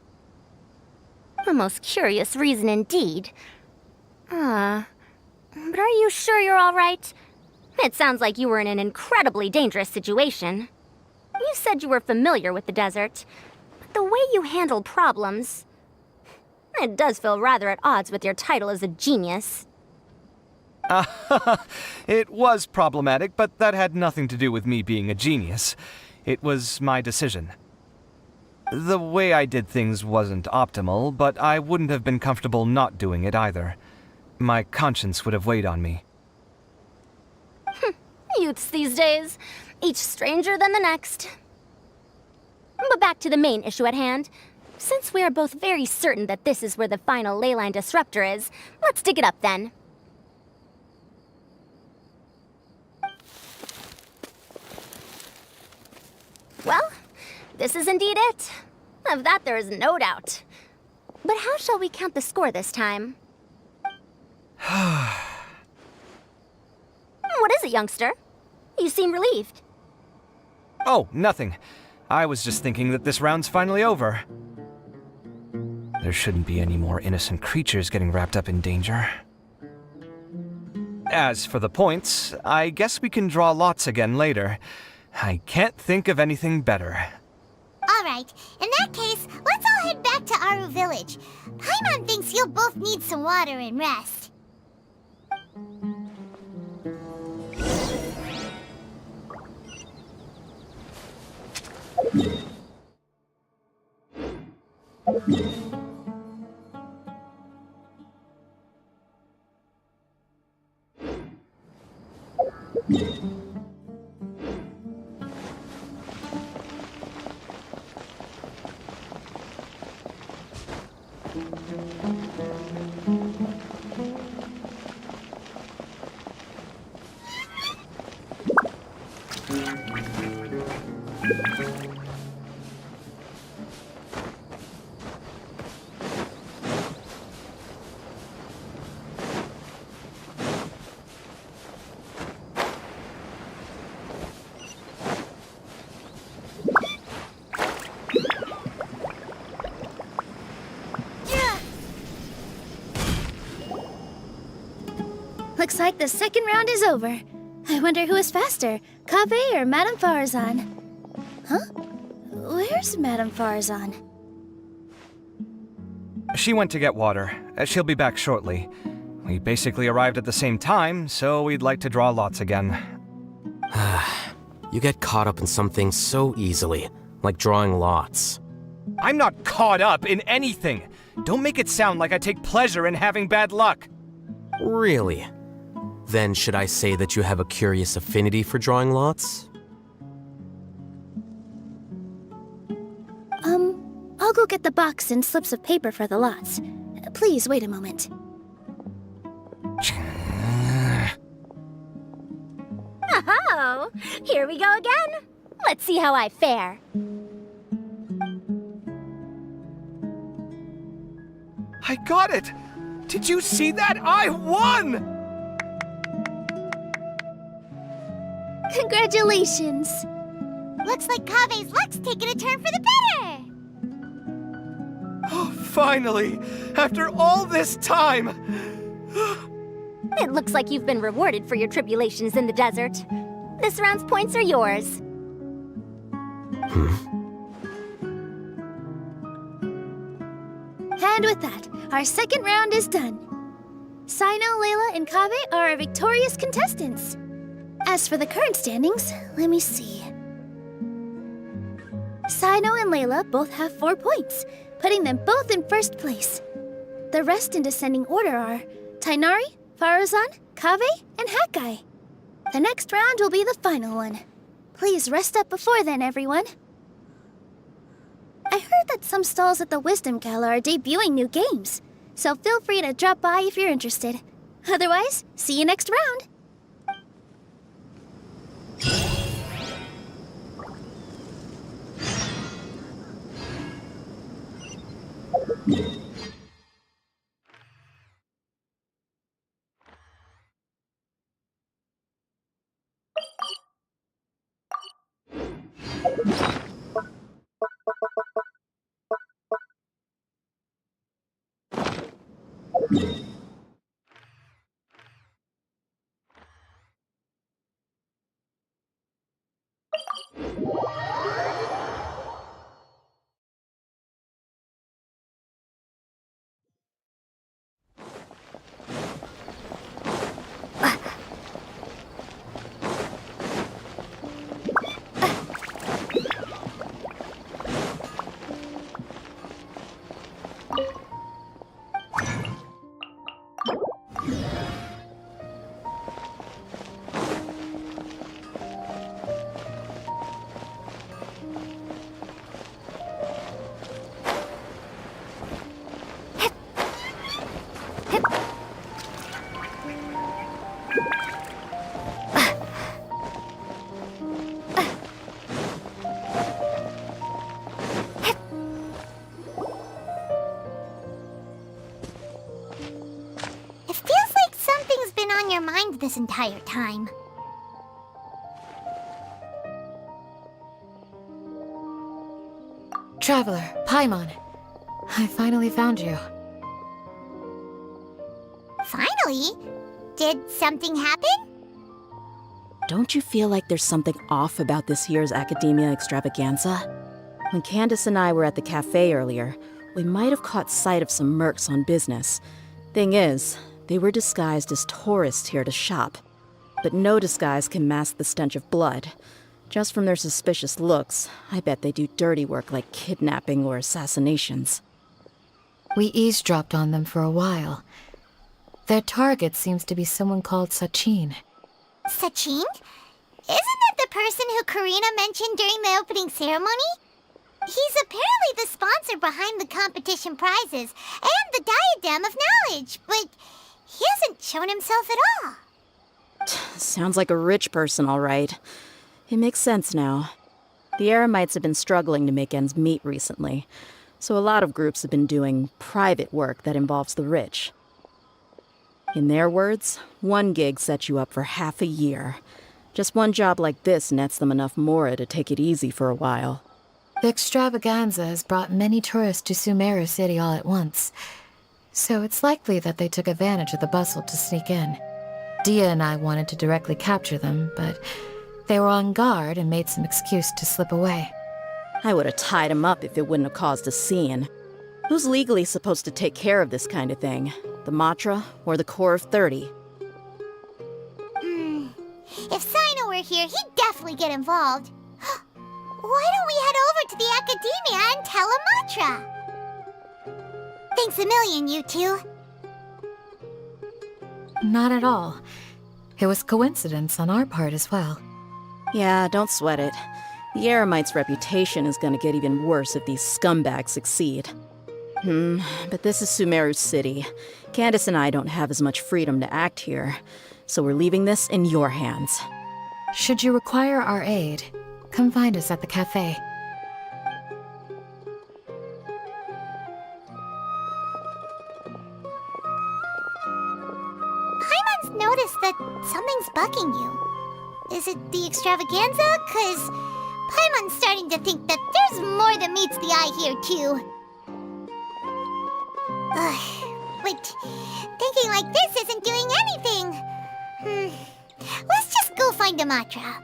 Speaker 4: A most curious reason indeed. But are you sure you're all right? It sounds like you were in an incredibly dangerous situation. You said you were familiar with the desert, but the way you handle problems... It does feel rather at odds with your title as a genius.
Speaker 1: It was problematic, but that had nothing to do with me being a genius. It was my decision. The way I did things wasn't optimal, but I wouldn't have been comfortable not doing it either. My conscience would have weighed on me.
Speaker 4: Youths these days, each stranger than the next. But back to the main issue at hand. Since we are both very certain that this is where the final leyline disruptor is, let's dig it up then. Well, this is indeed it. Of that there is no doubt. But how shall we count the score this time? What is it, youngster? You seem relieved.
Speaker 1: Oh, nothing. I was just thinking that this round's finally over. There shouldn't be any more innocent creatures getting wrapped up in danger. As for the points, I guess we can draw lots again later. I can't think of anything better.
Speaker 5: Alright, in that case, let's all head back to Aru Village. Paimon thinks you'll both need some water and rest.
Speaker 7: Looks like the second round is over. I wonder who is faster, Kaveh or Madame Farazan? Huh? Where's Madame Farazan?
Speaker 1: She went to get water. She'll be back shortly. We basically arrived at the same time, so we'd like to draw lots again.
Speaker 3: You get caught up in some things so easily, like drawing lots.
Speaker 1: I'm not caught up in anything! Don't make it sound like I take pleasure in having bad luck!
Speaker 3: Really? Then should I say that you have a curious affinity for drawing lots?
Speaker 7: I'll go get the box and slips of paper for the lots. Please wait a moment.
Speaker 4: Oh, here we go again. Let's see how I fare.
Speaker 1: I got it! Did you see that? I won!
Speaker 7: Congratulations!
Speaker 5: Looks like Kaveh's luck's taking a turn for the better!
Speaker 1: Oh, finally! After all this time!
Speaker 4: It looks like you've been rewarded for your tribulations in the desert. This round's points are yours.
Speaker 7: And with that, our second round is done. Sino, Layla, and Kaveh are our victorious contestants. As for the current standings, let me see. Sino and Layla both have 4 points, putting them both in first place. The rest in descending order are Tighnari, Farazan, Kaveh, and Hakai. The next round will be the final one. Please rest up before then, everyone. I heard that some stalls at the Wisdom Gala are debuting new games, so feel free to drop by if you're interested. Otherwise, see you next round!
Speaker 5: on your mind this entire time?
Speaker 10: Traveler, Paimon. I finally found you.
Speaker 5: Finally? Did something happen?
Speaker 12: Don't you feel like there's something off about this year's Academia Extravaganza? When Candace and I were at the cafe earlier, we might have caught sight of some mercs on business. Thing is, they were disguised as tourists here to shop. But no disguise can mask the stench of blood. Just from their suspicious looks, I bet they do dirty work like kidnapping or assassinations.
Speaker 10: We eavesdropped on them for a while. Their target seems to be someone called Sachin.
Speaker 5: Sachin? Isn't that the person who Karina mentioned during the opening ceremony? He's apparently the sponsor behind the competition prizes and the Diadem of Knowledge, but he hasn't shown himself at all.
Speaker 12: Sounds like a rich person, all right. It makes sense now. The Eremites have been struggling to make ends meet recently, so a lot of groups have been doing private work that involves the rich. In their words, one gig sets you up for half a year. Just one job like this nets them enough mora to take it easy for a while.
Speaker 10: The extravaganza has brought many tourists to Sumeru City all at once, so it's likely that they took advantage of the bustle to sneak in. Dia and I wanted to directly capture them, but they were on guard and made some excuse to slip away.
Speaker 12: I would have tied him up if it wouldn't have caused a scene. Who's legally supposed to take care of this kind of thing? The Matra or the Core of 30?
Speaker 5: If Sino were here, he'd definitely get involved. Why don't we head over to the Academia and tell Matra? Thanks a million, you two.
Speaker 10: Not at all. It was coincidence on our part as well.
Speaker 12: Yeah, don't sweat it. The Eremites' reputation is gonna get even worse if these scumbags succeed. But this is Sumeru City. Candace and I don't have as much freedom to act here, so we're leaving this in your hands.
Speaker 10: Should you require our aid, come find us at the cafe.
Speaker 5: Paimon's noticed that something's bugging you. Is it the extravaganza? 'Cause Paimon's starting to think that there's more than meets the eye here, too. But thinking like this isn't doing anything. Let's just go find Amatra.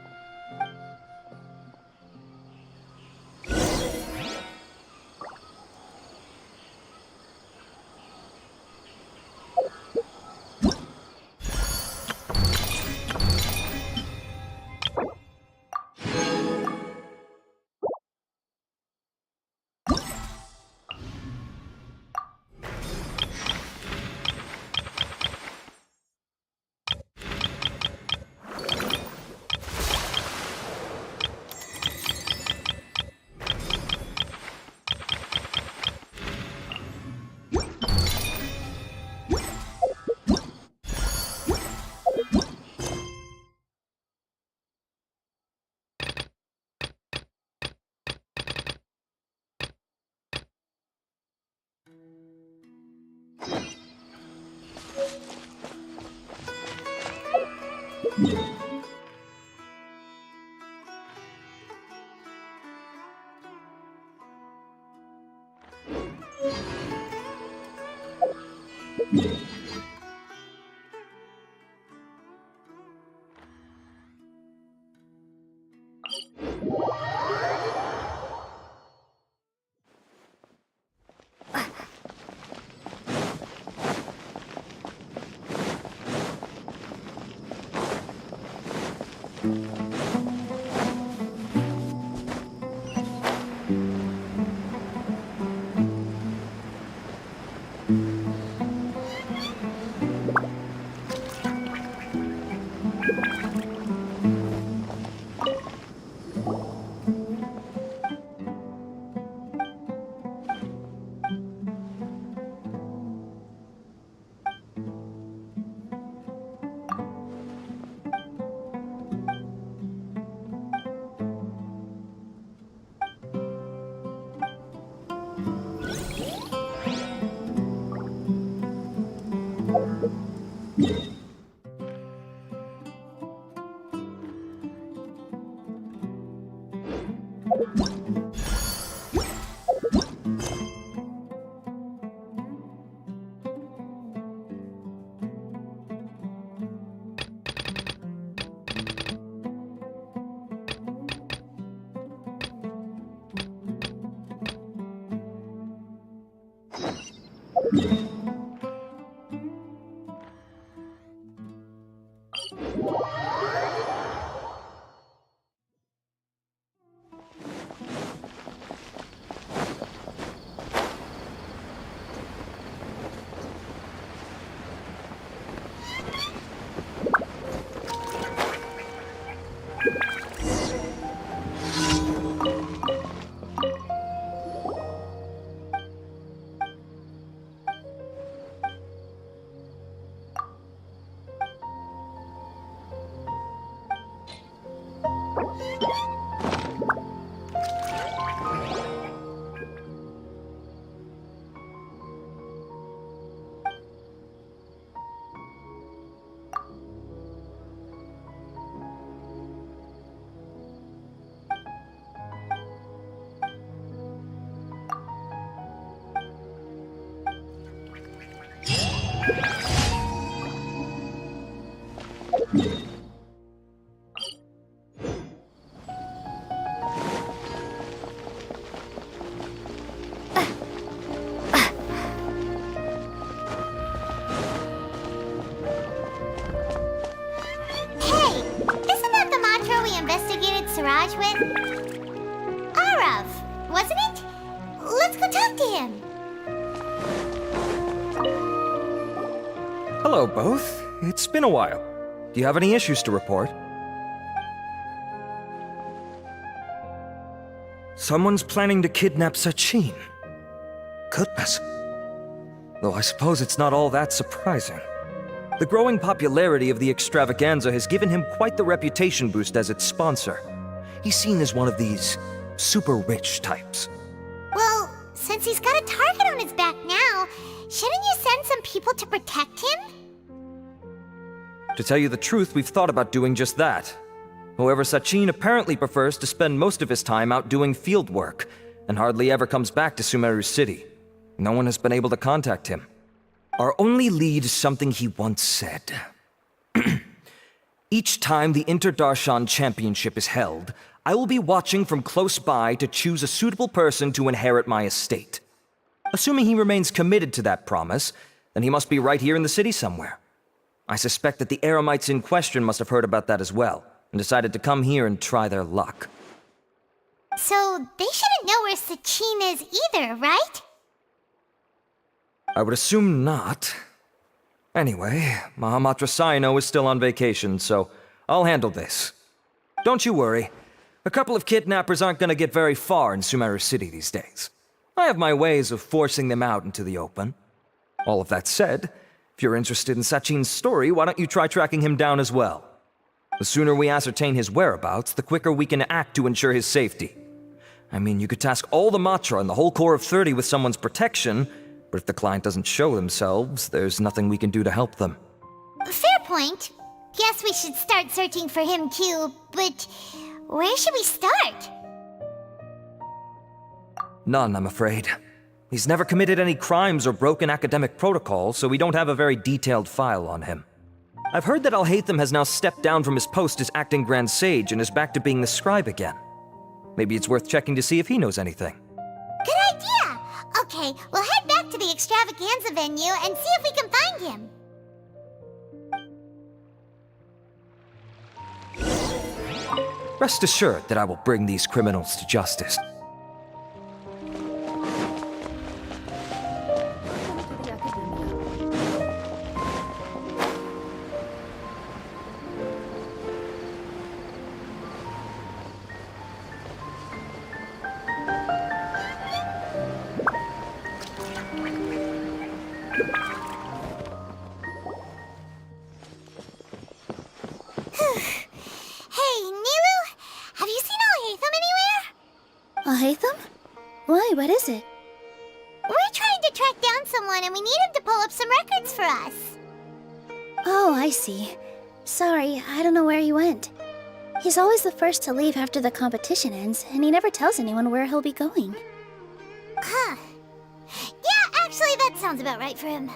Speaker 5: Hey, isn't that the mantra we investigated Siraj with? Arav, wasn't it? Let's go talk to him.
Speaker 13: Hello, both. It's been a while. Do you have any issues to report? Someone's planning to kidnap Sachin. Goodness. Though I suppose it's not all that surprising. The growing popularity of the extravaganza has given him quite the reputation boost as its sponsor. He's seen as one of these super rich types.
Speaker 5: Well, since he's got a target on his back now, shouldn't you send some people to protect him?
Speaker 13: To tell you the truth, we've thought about doing just that. However, Sachin apparently prefers to spend most of his time out doing field work, and hardly ever comes back to Sumeru City. No one has been able to contact him. Our only lead is something he once said. Each time the Inter-Darshan Championship is held, I will be watching from close by to choose a suitable person to inherit my estate. Assuming he remains committed to that promise, then he must be right here in the city somewhere. I suspect that the Eremites in question must have heard about that as well, and decided to come here and try their luck.
Speaker 5: So they shouldn't know where Sachin is either, right?
Speaker 13: I would assume not. Anyway, Mahamatra Saino is still on vacation, so I'll handle this. Don't you worry. A couple of kidnappers aren't going to get very far in Sumeru City these days. I have my ways of forcing them out into the open. All of that said, if you're interested in Sachin's story, why don't you try tracking him down as well? The sooner we ascertain his whereabouts, the quicker we can act to ensure his safety. I mean, you could task all the Matra and the whole Corps of 30 with someone's protection, but if the client doesn't show themselves, there's nothing we can do to help them.
Speaker 5: Fair point. Guess we should start searching for him too, but where should we start?
Speaker 13: None, I'm afraid. He's never committed any crimes or broken academic protocol, so we don't have a very detailed file on him. I've heard that Alhaitham has now stepped down from his post as acting Grand Sage and is back to being the scribe again. Maybe it's worth checking to see if he knows anything.
Speaker 5: Good idea! Okay, we'll head back to the extravaganza venue and see if we can find him.
Speaker 13: Rest assured that I will bring these criminals to justice.
Speaker 5: Hey, Nilu, have you seen Alhaitham anywhere?
Speaker 7: Alhaitham? Why, what is it?
Speaker 5: We're trying to track down someone and we need him to pull up some records for us.
Speaker 7: Oh, I see. Sorry, I don't know where he went. He's always the first to leave after the competition ends, and he never tells anyone where he'll be going.
Speaker 5: Huh. Yeah, actually, that sounds about right for him.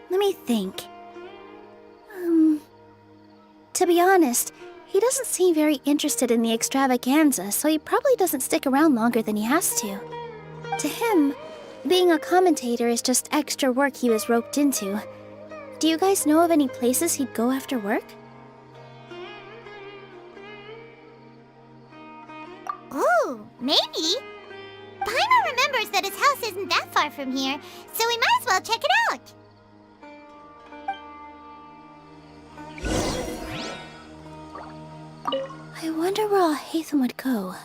Speaker 7: Let me think. To be honest, he doesn't seem very interested in the extravaganza, so he probably doesn't stick around longer than he has to. To him, being a commentator is just extra work he was roped into. Do you guys know of any places he'd go after work?
Speaker 5: Ooh, maybe. Paimon remembers that his house isn't that far from here, so we might as well check it out.
Speaker 7: I wonder where Alhaitham would go.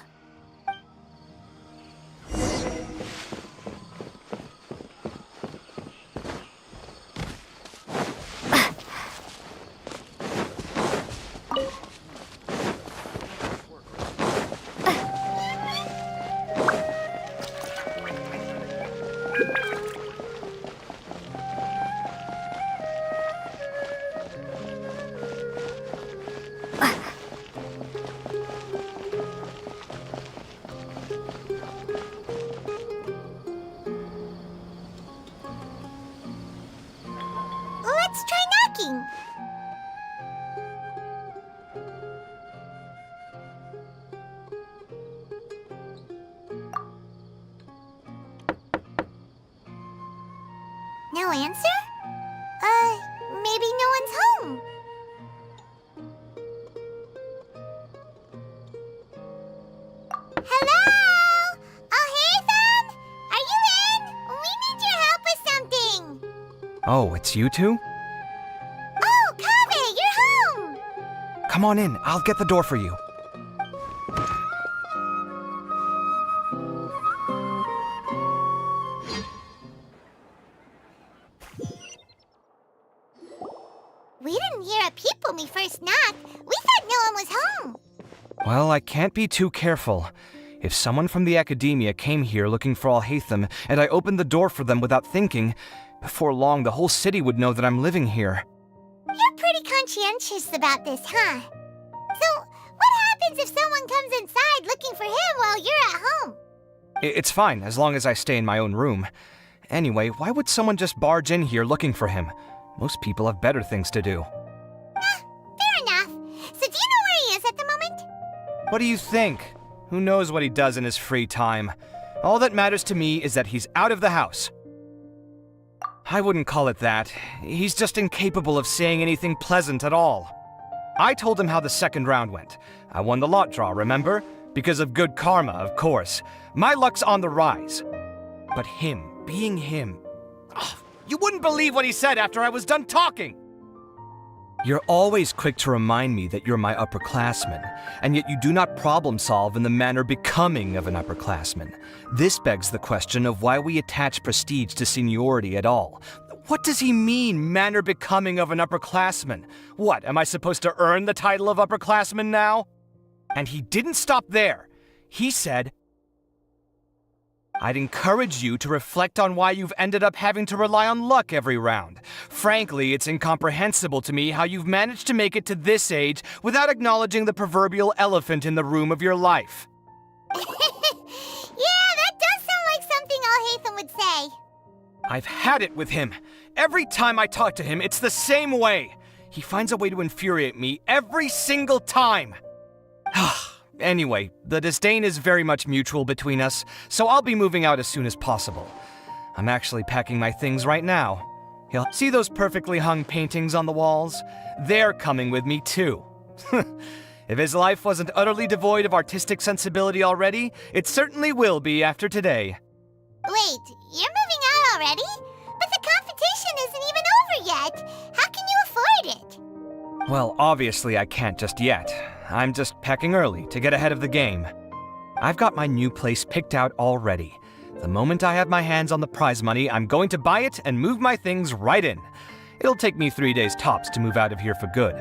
Speaker 5: thinking? No answer? Maybe no one's home. Hello? Oh, Ethan? Are you in? We need your help with something.
Speaker 1: Oh, it's you two?
Speaker 5: Oh, Kaveh, you're home.
Speaker 1: Come on in, I'll get the door for you.
Speaker 5: We didn't hear a peep when we first knocked. We thought no one was home.
Speaker 1: Well, I can't be too careful. If someone from the academia came here looking for Alhaitham, and I opened the door for them without thinking, before long the whole city would know that I'm living here.
Speaker 5: You're pretty conscientious about this, huh? So, what happens if someone comes inside looking for him while you're at home?
Speaker 1: It's fine, as long as I stay in my own room. Anyway, why would someone just barge in here looking for him? Most people have better things to do.
Speaker 5: Fair enough. So do you know where he is at the moment?
Speaker 1: What do you think? Who knows what he does in his free time? All that matters to me is that he's out of the house. I wouldn't call it that. He's just incapable of saying anything pleasant at all. I told him how the second round went. I won the lot draw, remember? Because of good karma, of course. My luck's on the rise. But him, being him... you wouldn't believe what he said after I was done talking! You're always quick to remind me that you're my upperclassman, and yet you do not problem solve in the manner becoming of an upperclassman. This begs the question of why we attach prestige to seniority at all. What does he mean, manner becoming of an upperclassman? What, am I supposed to earn the title of upperclassman now? And he didn't stop there. He said, I'd encourage you to reflect on why you've ended up having to rely on luck every round. Frankly, it's incomprehensible to me how you've managed to make it to this age without acknowledging the proverbial elephant in the room of your life.
Speaker 5: Yeah, that does sound like something Alhaitham would say.
Speaker 1: I've had it with him. Every time I talk to him, it's the same way. He finds a way to infuriate me every single time. Anyway, the disdain is very much mutual between us, so I'll be moving out as soon as possible. I'm actually packing my things right now. You'll see those perfectly hung paintings on the walls? They're coming with me too. If his life wasn't utterly devoid of artistic sensibility already, it certainly will be after today.
Speaker 5: Wait, you're moving out already? But the competition isn't even over yet. How can you afford it?
Speaker 1: Well, obviously I can't just yet. I'm just packing early to get ahead of the game. I've got my new place picked out already. The moment I have my hands on the prize money, I'm going to buy it and move my things right in. It'll take me 3 days tops to move out of here for good.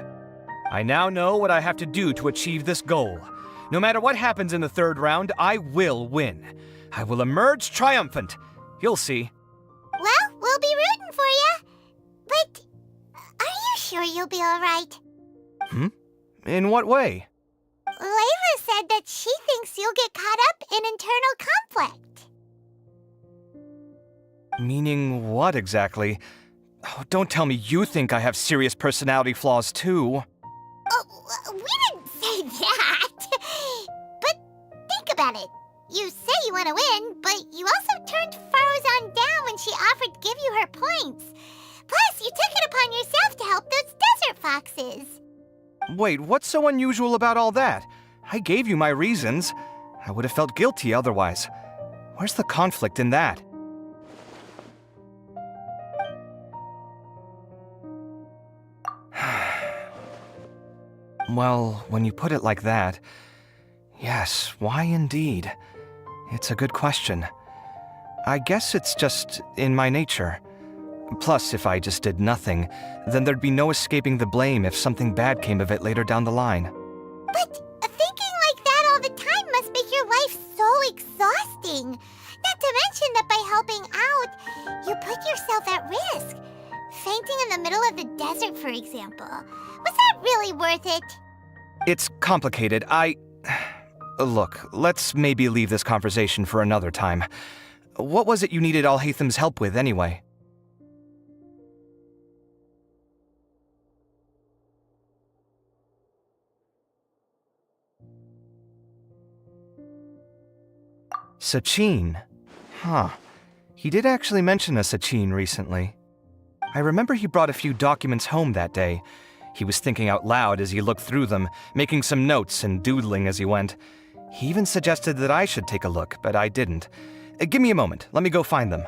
Speaker 1: I now know what I have to do to achieve this goal. No matter what happens in the third round, I will win. I will emerge triumphant. You'll see.
Speaker 5: Well, we'll be rooting for you. But are you sure you'll be all right?
Speaker 1: In what way?
Speaker 5: Layla said that she thinks you'll get caught up in internal conflict.
Speaker 1: Meaning what exactly? Oh, don't tell me you think I have serious personality flaws too.
Speaker 5: Oh, we didn't say that. But think about it. You say you want to win, but you also turned Faruzan down when she offered to give you her points. Plus, you took it upon yourself to help those desert foxes.
Speaker 1: Wait, what's so unusual about all that? I gave you my reasons. I would have felt guilty otherwise. Where's the conflict in that? Well, when you put it like that, yes, why indeed? It's a good question. I guess it's just in my nature. Plus, if I just did nothing, then there'd be no escaping the blame if something bad came of it later down the line.
Speaker 5: But thinking like that all the time must make your life so exhausting. Not to mention that by helping out, you put yourself at risk. Fainting in the middle of the desert, for example. Was that really worth it?
Speaker 1: It's complicated. Look, let's maybe leave this conversation for another time. What was it you needed Alhaitham's help with, anyway? Sachin? Huh. He did actually mention a Sachin recently. I remember he brought a few documents home that day. He was thinking out loud as he looked through them, making some notes and doodling as he went. He even suggested that I should take a look, but I didn't. Give me a moment. Let me go find them.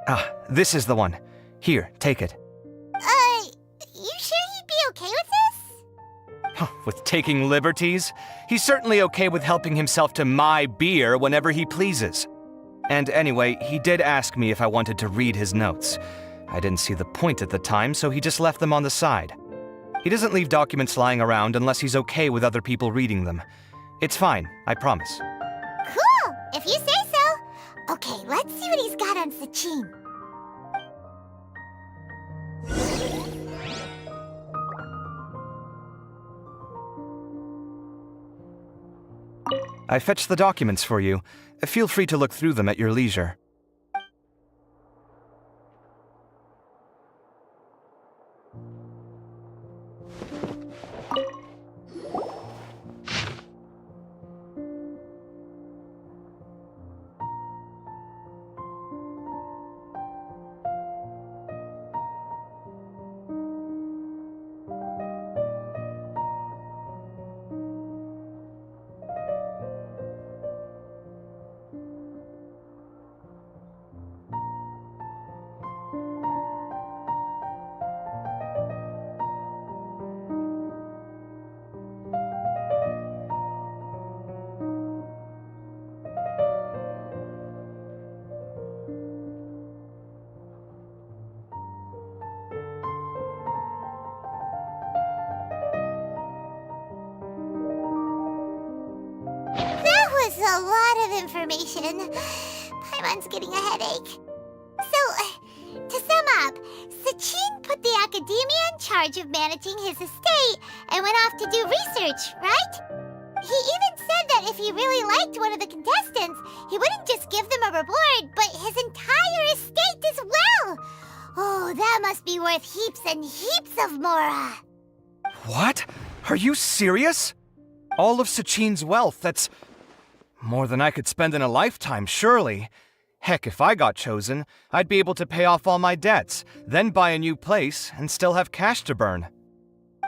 Speaker 1: Ah, this is the one. Here, take it.
Speaker 5: You sure he'd be okay with this?
Speaker 1: With taking liberties? He's certainly okay with helping himself to my beer whenever he pleases. And anyway, he did ask me if I wanted to read his notes. I didn't see the point at the time, so he just left them on the side. He doesn't leave documents lying around unless he's okay with other people reading them. It's fine, I promise.
Speaker 5: Cool, if you say so. Okay, let's see what he's got on Sachin.
Speaker 1: I fetched the documents for you. Feel free to look through them at your leisure.
Speaker 5: A lot of information. Paimon's getting a headache. So, to sum up, Sachin put the academia in charge of managing his estate and went off to do research, right? He even said that if he really liked one of the contestants, he wouldn't just give them a reward, but his entire estate as well. Oh, that must be worth heaps and heaps of mora.
Speaker 1: What? Are you serious? All of Sachin's wealth, that's more than I could spend in a lifetime, surely. Heck, if I got chosen, I'd be able to pay off all my debts, then buy a new place, and still have cash to burn.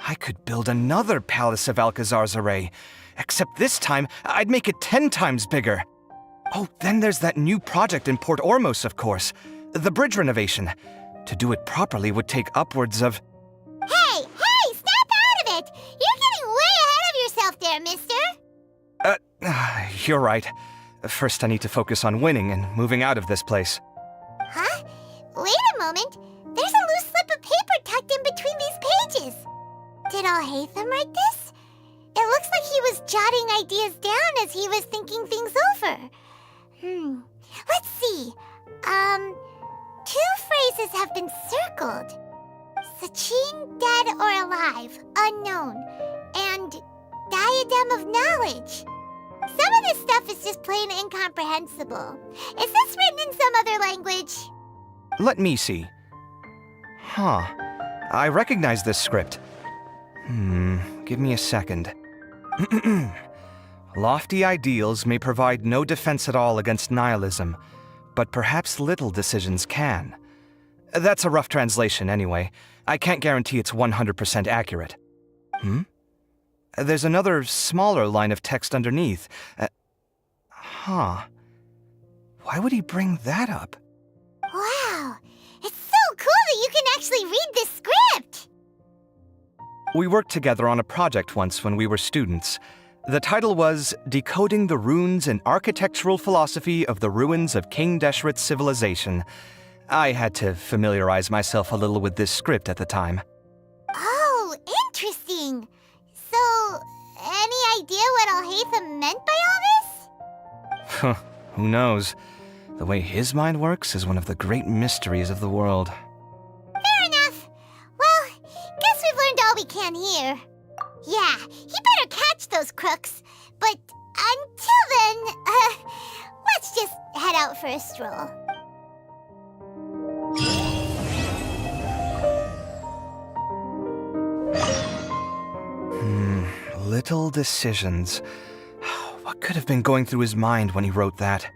Speaker 1: I could build another Palace of Alcazar's array, except this time, I'd make it 10 times bigger. Oh, then there's that new project in Port Ormos, of course. The bridge renovation. To do it properly would take upwards of...
Speaker 5: Hey, snap out of it! You're getting way ahead of yourself there, mister!
Speaker 1: You're right. First, I need to focus on winning and moving out of this place.
Speaker 5: Huh? Wait a moment. There's a loose slip of paper tucked in between these pages. Did Alhaitham write this? It looks like he was jotting ideas down as he was thinking things over. Let's see. 2 phrases have been circled. Sachin, dead or alive, unknown, and diadem of knowledge. Some of this stuff is just plain incomprehensible. Is this written in some other language?
Speaker 1: Let me see. Huh. I recognize this script. Give me a second. Lofty ideals may provide no defense at all against nihilism, but perhaps little decisions can. That's a rough translation anyway. I can't guarantee it's 100% accurate. There's another smaller line of text underneath. Why would he bring that up?
Speaker 5: Wow, it's so cool that you can actually read this script!
Speaker 1: We worked together on a project once when we were students. The title was Decoding the Runes and Architectural Philosophy of the Ruins of King Deshret's Civilization. I had to familiarize myself a little with this script at the time.
Speaker 5: Oh, interesting. So, any idea what Alhaitham meant by all this?
Speaker 1: Who knows? The way his mind works is one of the great mysteries of the world.
Speaker 5: Fair enough. Well, guess we've learned all we can here. Yeah, he better catch those crooks. But Until then, let's just head out for a stroll.
Speaker 1: Little decisions. What could have been going through his mind when he wrote that?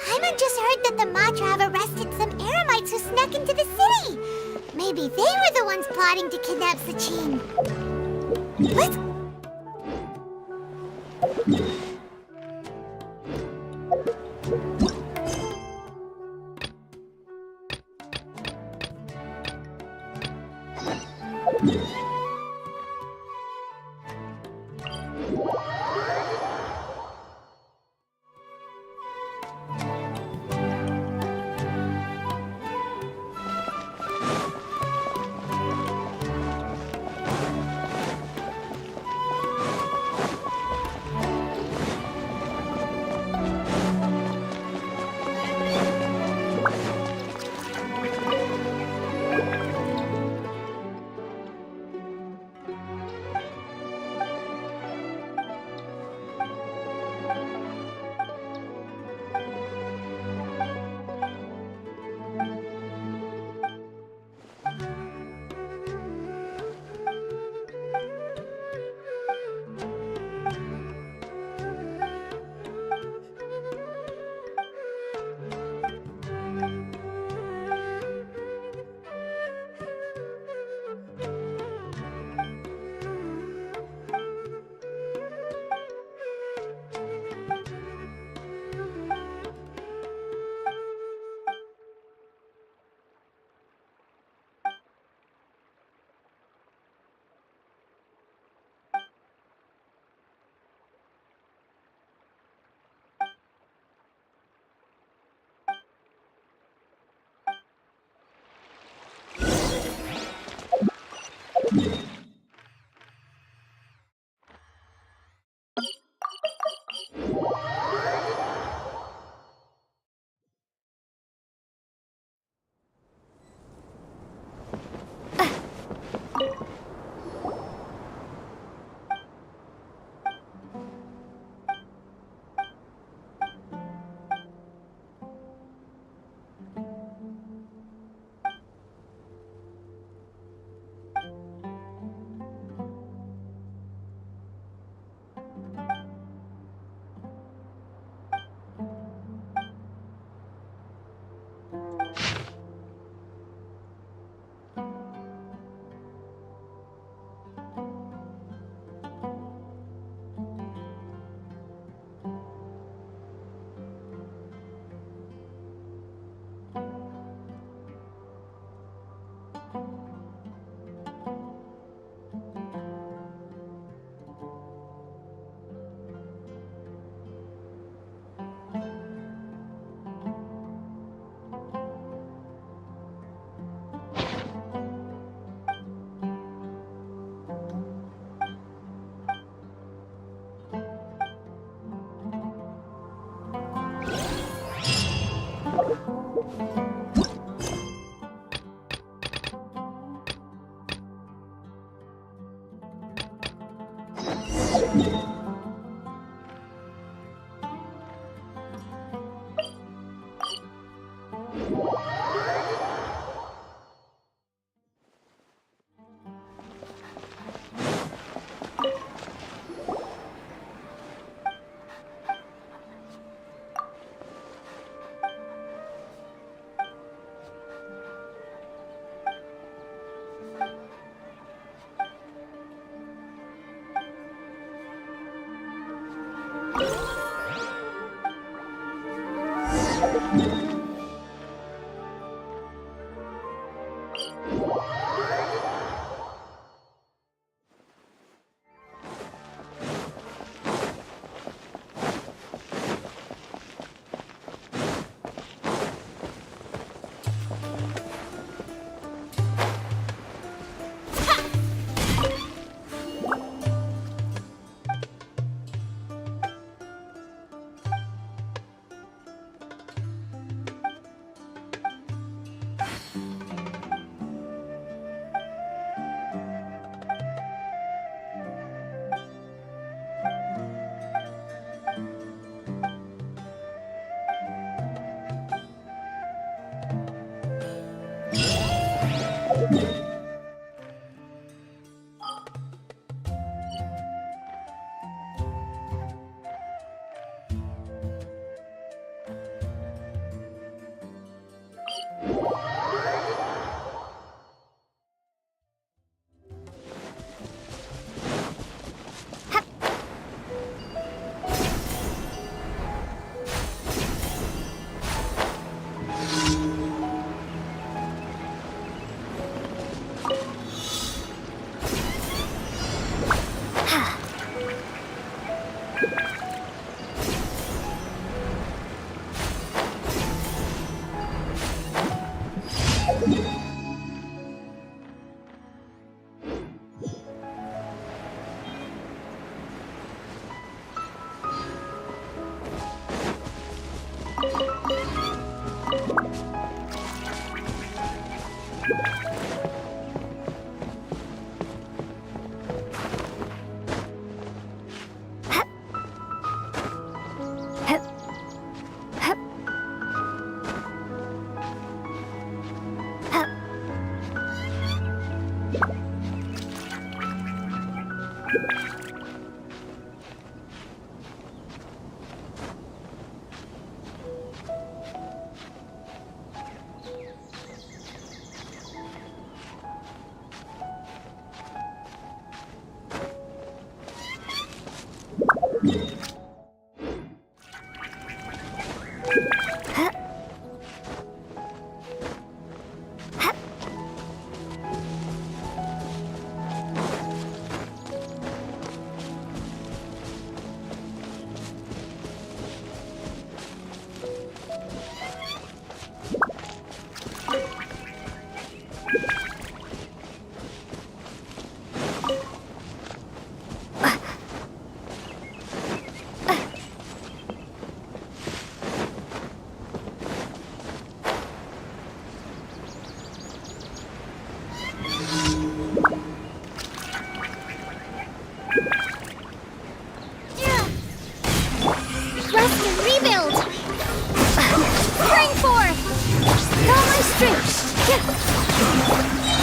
Speaker 5: Paimon just heard that the Matra have arrested some Eremites who snuck into the city. Maybe they were the ones plotting to kidnap Sachin. Let's...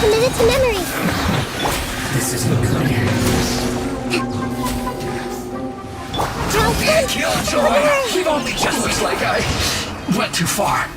Speaker 5: Committed to memory.
Speaker 11: This isn't good. Killjoy! He only just looks like I went too far.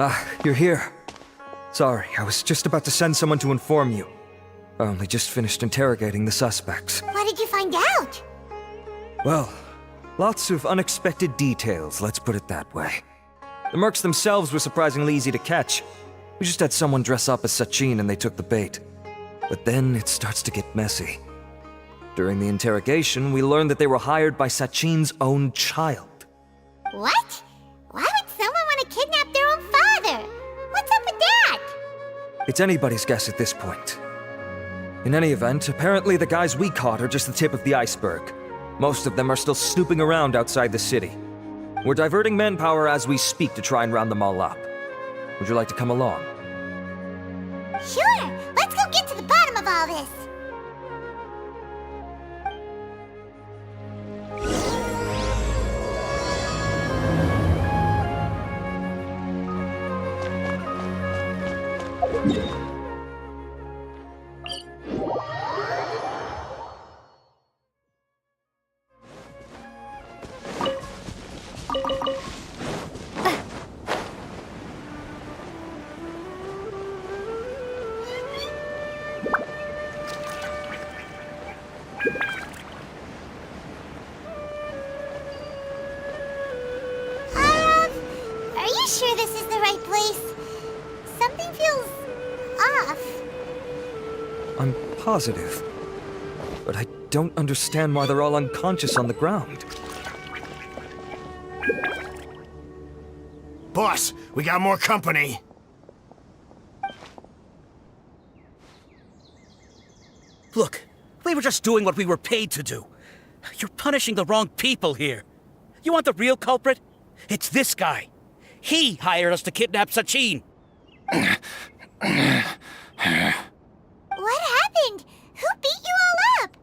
Speaker 13: Ah, you're here. Sorry, I was just about to send someone to inform you. I only just finished interrogating the suspects.
Speaker 5: What did you find out?
Speaker 13: Well, lots of unexpected details, let's put it that way. The mercs themselves were surprisingly easy to catch. We just had someone dress up as Sachin and they took the bait. But then it starts to get messy. During the interrogation, we learned that they were hired by Sachin's own child.
Speaker 5: What? Why would someone want to kidnap their own father? What's up with that?
Speaker 13: It's anybody's guess at this point. In any event, apparently the guys we caught are just the tip of the iceberg. Most of them are still snooping around outside the city. We're diverting manpower as we speak to try and round them all up. Would you like to come along?
Speaker 5: Sure, let's go get to the bottom of all this. Are you sure this is the right place? Something feels off.
Speaker 13: I'm positive. But I don't understand why they're all unconscious on the ground.
Speaker 11: Boss, we got more company.
Speaker 14: Look, we were just doing what we were paid to do. You're punishing the wrong people here. You want the real culprit? It's this guy. He hired us to kidnap Sachin.
Speaker 5: What happened? Who beat you all up?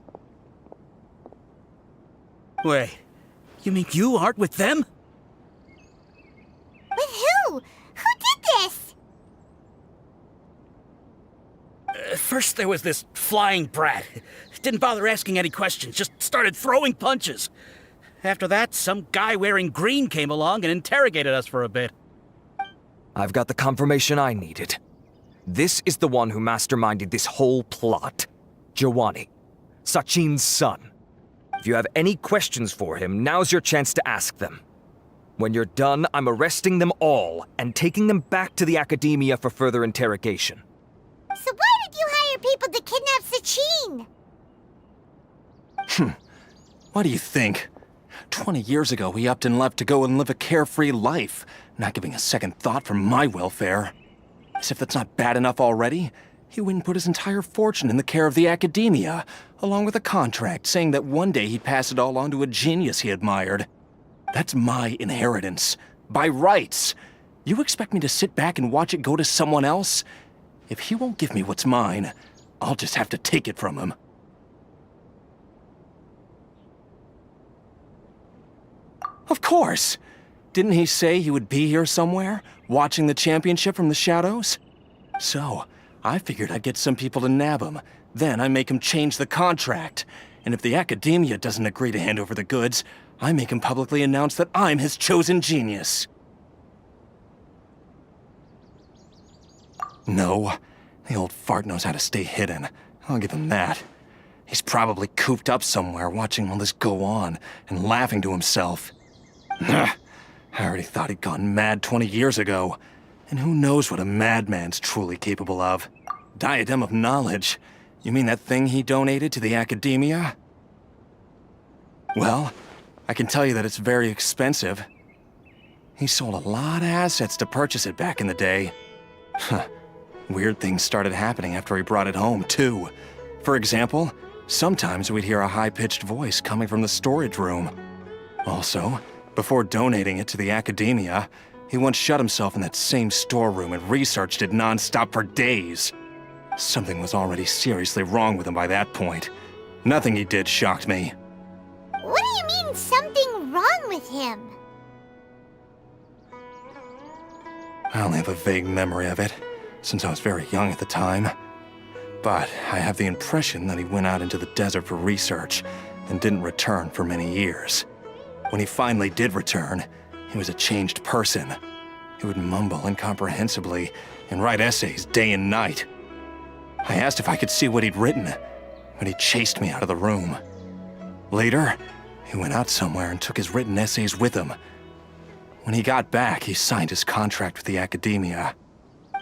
Speaker 14: Wait, you mean you aren't with them?
Speaker 5: With who? Who did this?
Speaker 14: First there was this flying brat. Didn't bother asking any questions, just started throwing punches. After that, some guy wearing green came along and interrogated us for a bit.
Speaker 13: I've got the confirmation I needed. This is the one who masterminded this whole plot. Jawani, Sachin's son. If you have any questions for him, now's your chance to ask them. When you're done, I'm arresting them all and taking them back to the academia for further interrogation.
Speaker 5: So why did you hire people to kidnap Sachin?
Speaker 15: What do you think? 20 years ago, he upped and left to go and live a carefree life, not giving a second thought for my welfare. As if that's not bad enough already, he went and put his entire fortune in the care of the academia, along with a contract saying that one day he'd pass it all on to a genius he admired. That's my inheritance, by rights. You expect me to sit back and watch it go to someone else? If he won't give me what's mine, I'll just have to take it from him. Of course! Didn't he say he would be here somewhere, watching the championship from the shadows? So, I figured I'd get some people to nab him. Then I make him change the contract. And if the academia doesn't agree to hand over the goods, I make him publicly announce that I'm his chosen genius. No, the old fart knows how to stay hidden. I'll give him that. He's probably cooped up somewhere watching all this go on and laughing to himself. I already thought he'd gone mad 20 years ago. And who knows what a madman's truly capable of? Diadem of knowledge. You mean that thing he donated to the academia? Well, I can tell you that it's very expensive. He sold a lot of assets to purchase it back in the day. Weird things started happening after he brought it home, too. For example, sometimes we'd hear a high-pitched voice coming from the storage room. Also, before donating it to the academia, he once shut himself in that same storeroom and researched it non-stop for days. Something was already seriously wrong with him by that point. Nothing he did shocked me.
Speaker 5: What do you mean, something wrong with him?
Speaker 15: I only have a vague memory of it, since I was very young at the time. But I have the impression that he went out into the desert for research and didn't return for many years. When he finally did return, he was a changed person. He would mumble incomprehensibly and write essays day and night. I asked if I could see what he'd written, but he chased me out of the room. Later, he went out somewhere and took his written essays with him. When he got back, he signed his contract with the academia.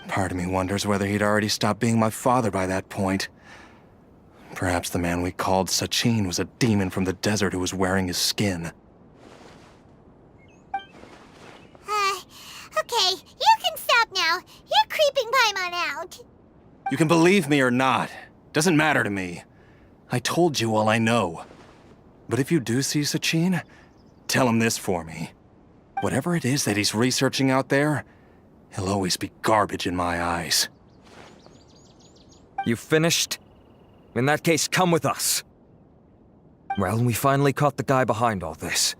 Speaker 15: Part of me wonders whether he'd already stopped being my father by that point. Perhaps the man we called Sachin was a demon from the desert who was wearing his skin.
Speaker 5: Okay, you can stop now. You're creeping Paimon out.
Speaker 15: You can believe me or not. Doesn't matter to me. I told you all I know. But if you do see Sachin, tell him this for me. Whatever it is that he's researching out there, he'll always be garbage in my eyes.
Speaker 13: You finished? In that case, come with us. Well, we finally caught the guy behind all this.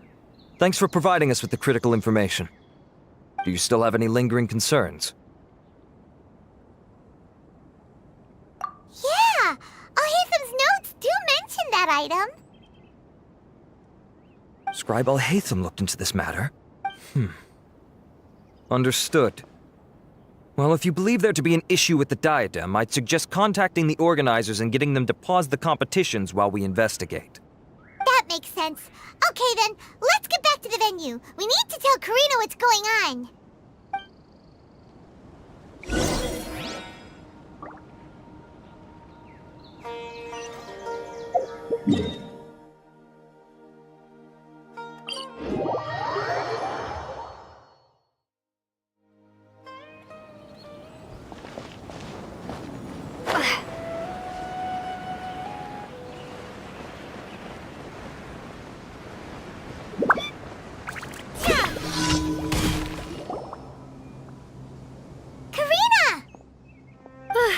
Speaker 13: Thanks for providing us with the critical information. Do you still have any lingering concerns?
Speaker 5: Yeah! Al-Haytham's notes do mention that item.
Speaker 13: Scribe Al-Haytham looked into this matter. Understood. Well, if you believe there to be an issue with the diadem, I'd suggest contacting the organizers and getting them to pause the competitions while we investigate.
Speaker 5: That makes sense. Okay then, let's get back to the venue. We need to tell Karina what's going on.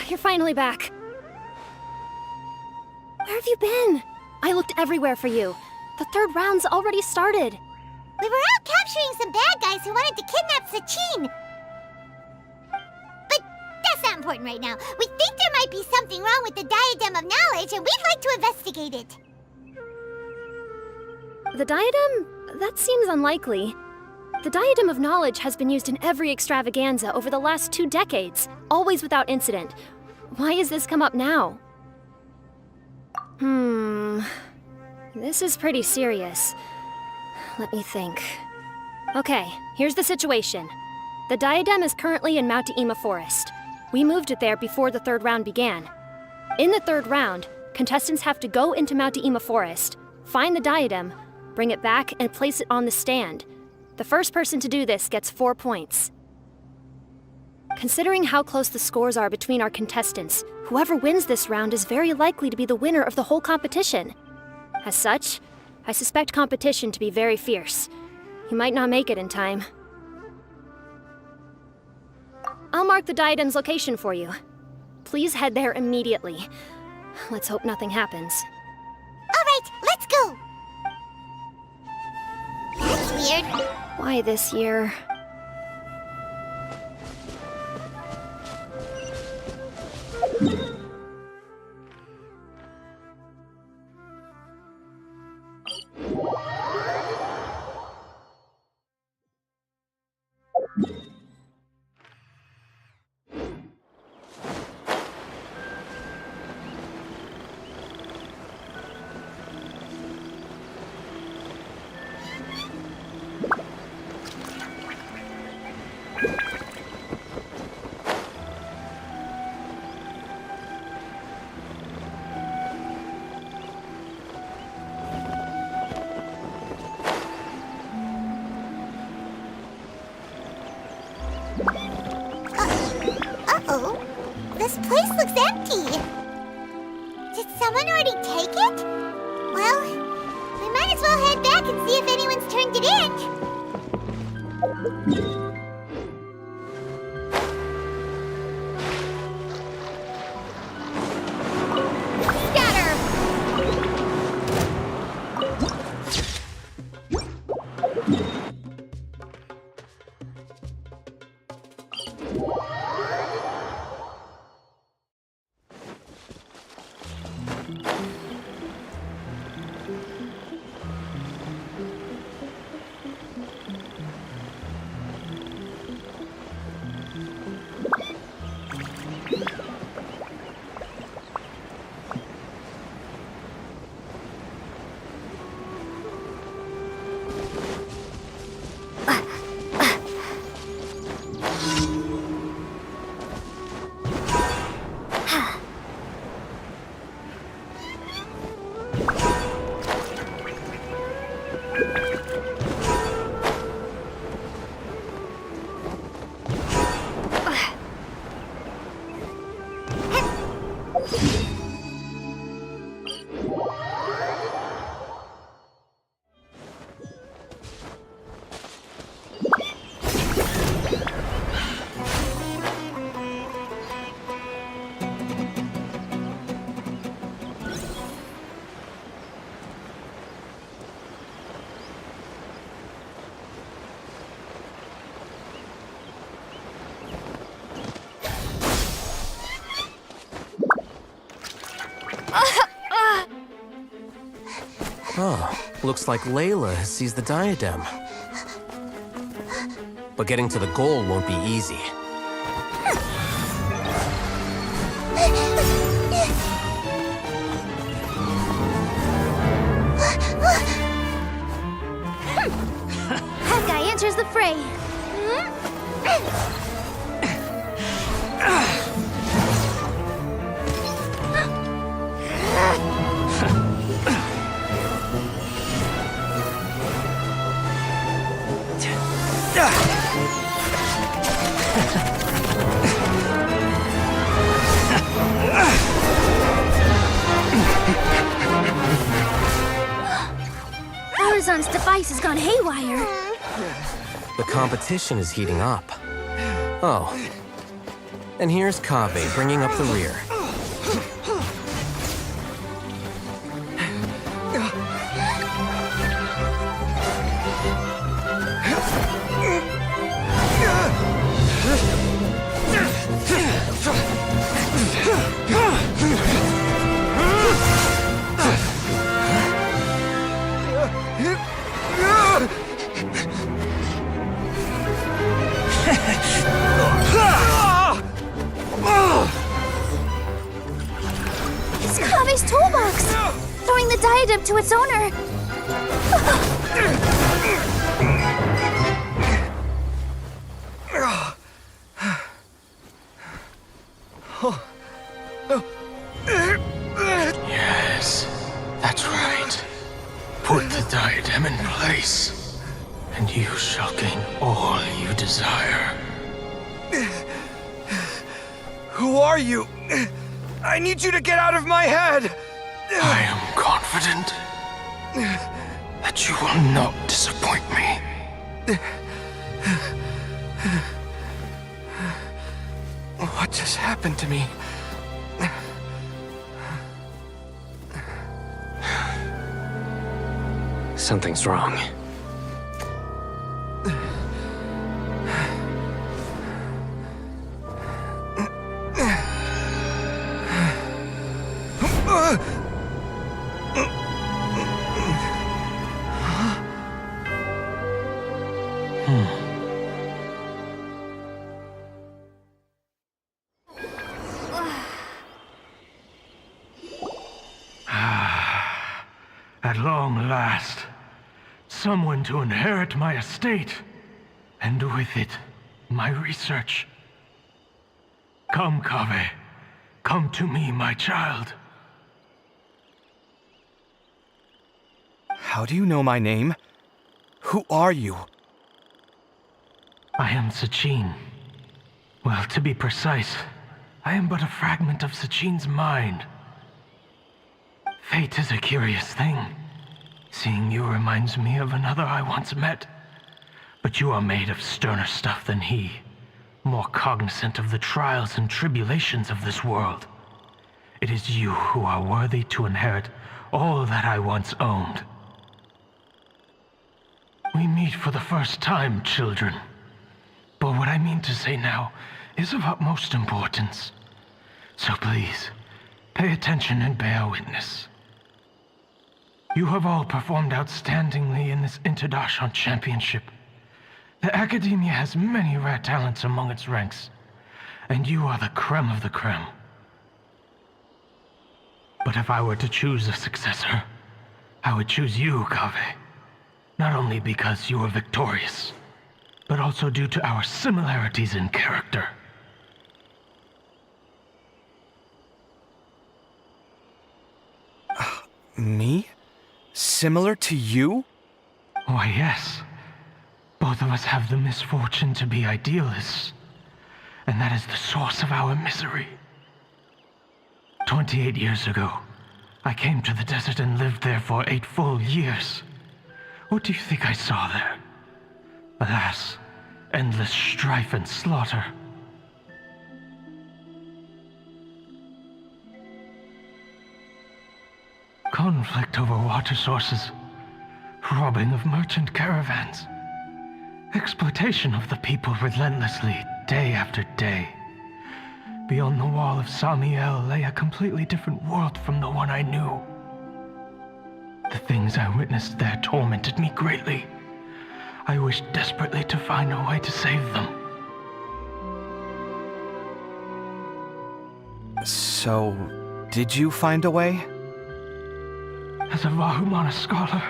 Speaker 16: You're finally back. Where have you been? I looked everywhere for you. The third round's already started.
Speaker 5: We were out capturing some bad guys who wanted to kidnap Sachin. But that's not important right now. We think there might be something wrong with the Diadem of Knowledge, and we'd like to investigate it.
Speaker 16: The diadem? That seems unlikely. The Diadem of Knowledge has been used in every extravaganza over the last 2 decades, always without incident. Why has this come up now? This is pretty serious. Let me think. Okay, here's the situation. The diadem is currently in Mount Ima Forest. We moved it there before the third round began. In the third round, contestants have to go into Mount Ima Forest, find the diadem, bring it back, and place it on the stand. The first person to do this gets 4 points. Considering how close the scores are between our contestants, whoever wins this round is very likely to be the winner of the whole competition. As such, I suspect competition to be very fierce. You might not make it in time. I'll mark the diadem's location for you. Please head there immediately. Let's hope nothing happens.
Speaker 5: All right, let's go! That's weird.
Speaker 16: Why this year?
Speaker 5: Uh-oh. This place looks empty. Did someone already take it? Well, we might as well head back and see if anyone's turned it in.
Speaker 3: Oh, looks like Layla has seized the diadem. But getting to the goal won't be easy.
Speaker 7: That guy enters the fray. Arizon's device has gone haywire.
Speaker 3: The competition is heating up. Oh. And here's Kaveh bringing up the rear.
Speaker 7: It's Kaveh's toolbox! Throwing the diadem to its owner!
Speaker 11: Yes, that's right. Put the diadem in place, and you shall gain all you desire.
Speaker 17: Who are you? I need you to get out of my head!
Speaker 11: I am confident that you will not disappoint me.
Speaker 17: What just happened to me?
Speaker 9: Something's wrong.
Speaker 11: At long last, someone to inherit my estate, and with it, my research. Come, Kaveh. Come to me, my child.
Speaker 1: How do you know my name? Who are you?
Speaker 11: I am Sachin. Well, to be precise, I am but a fragment of Sachin's mind. Fate is a curious thing. Seeing you reminds me of another I once met. But you are made of sterner stuff than he, more cognizant of the trials and tribulations of this world. It is you who are worthy to inherit all that I once owned. We meet for the first time, children. But what I mean to say now is of utmost importance. So please, pay attention and bear witness. You have all performed outstandingly in this Interdashon Championship. The Academia has many rare talents among its ranks, and you are the creme of the creme. But if I were to choose a successor, I would choose you, Kaveh. Not only because you were victorious, but also due to our similarities in character.
Speaker 1: Me? Similar to you?
Speaker 11: Why, yes. Both of us have the misfortune to be idealists, and that is the source of our misery. 28 years ago, I came to the desert and lived there for 8 full years. What do you think I saw there? Alas, endless strife and slaughter. Conflict over water sources, robbing of merchant caravans, exploitation of the people relentlessly, day after day. Beyond the wall of Samiel lay a completely different world from the one I knew. The things I witnessed there tormented me greatly. I wished desperately to find a way to save them.
Speaker 1: So, did you find a way?
Speaker 11: As a Vahumana scholar,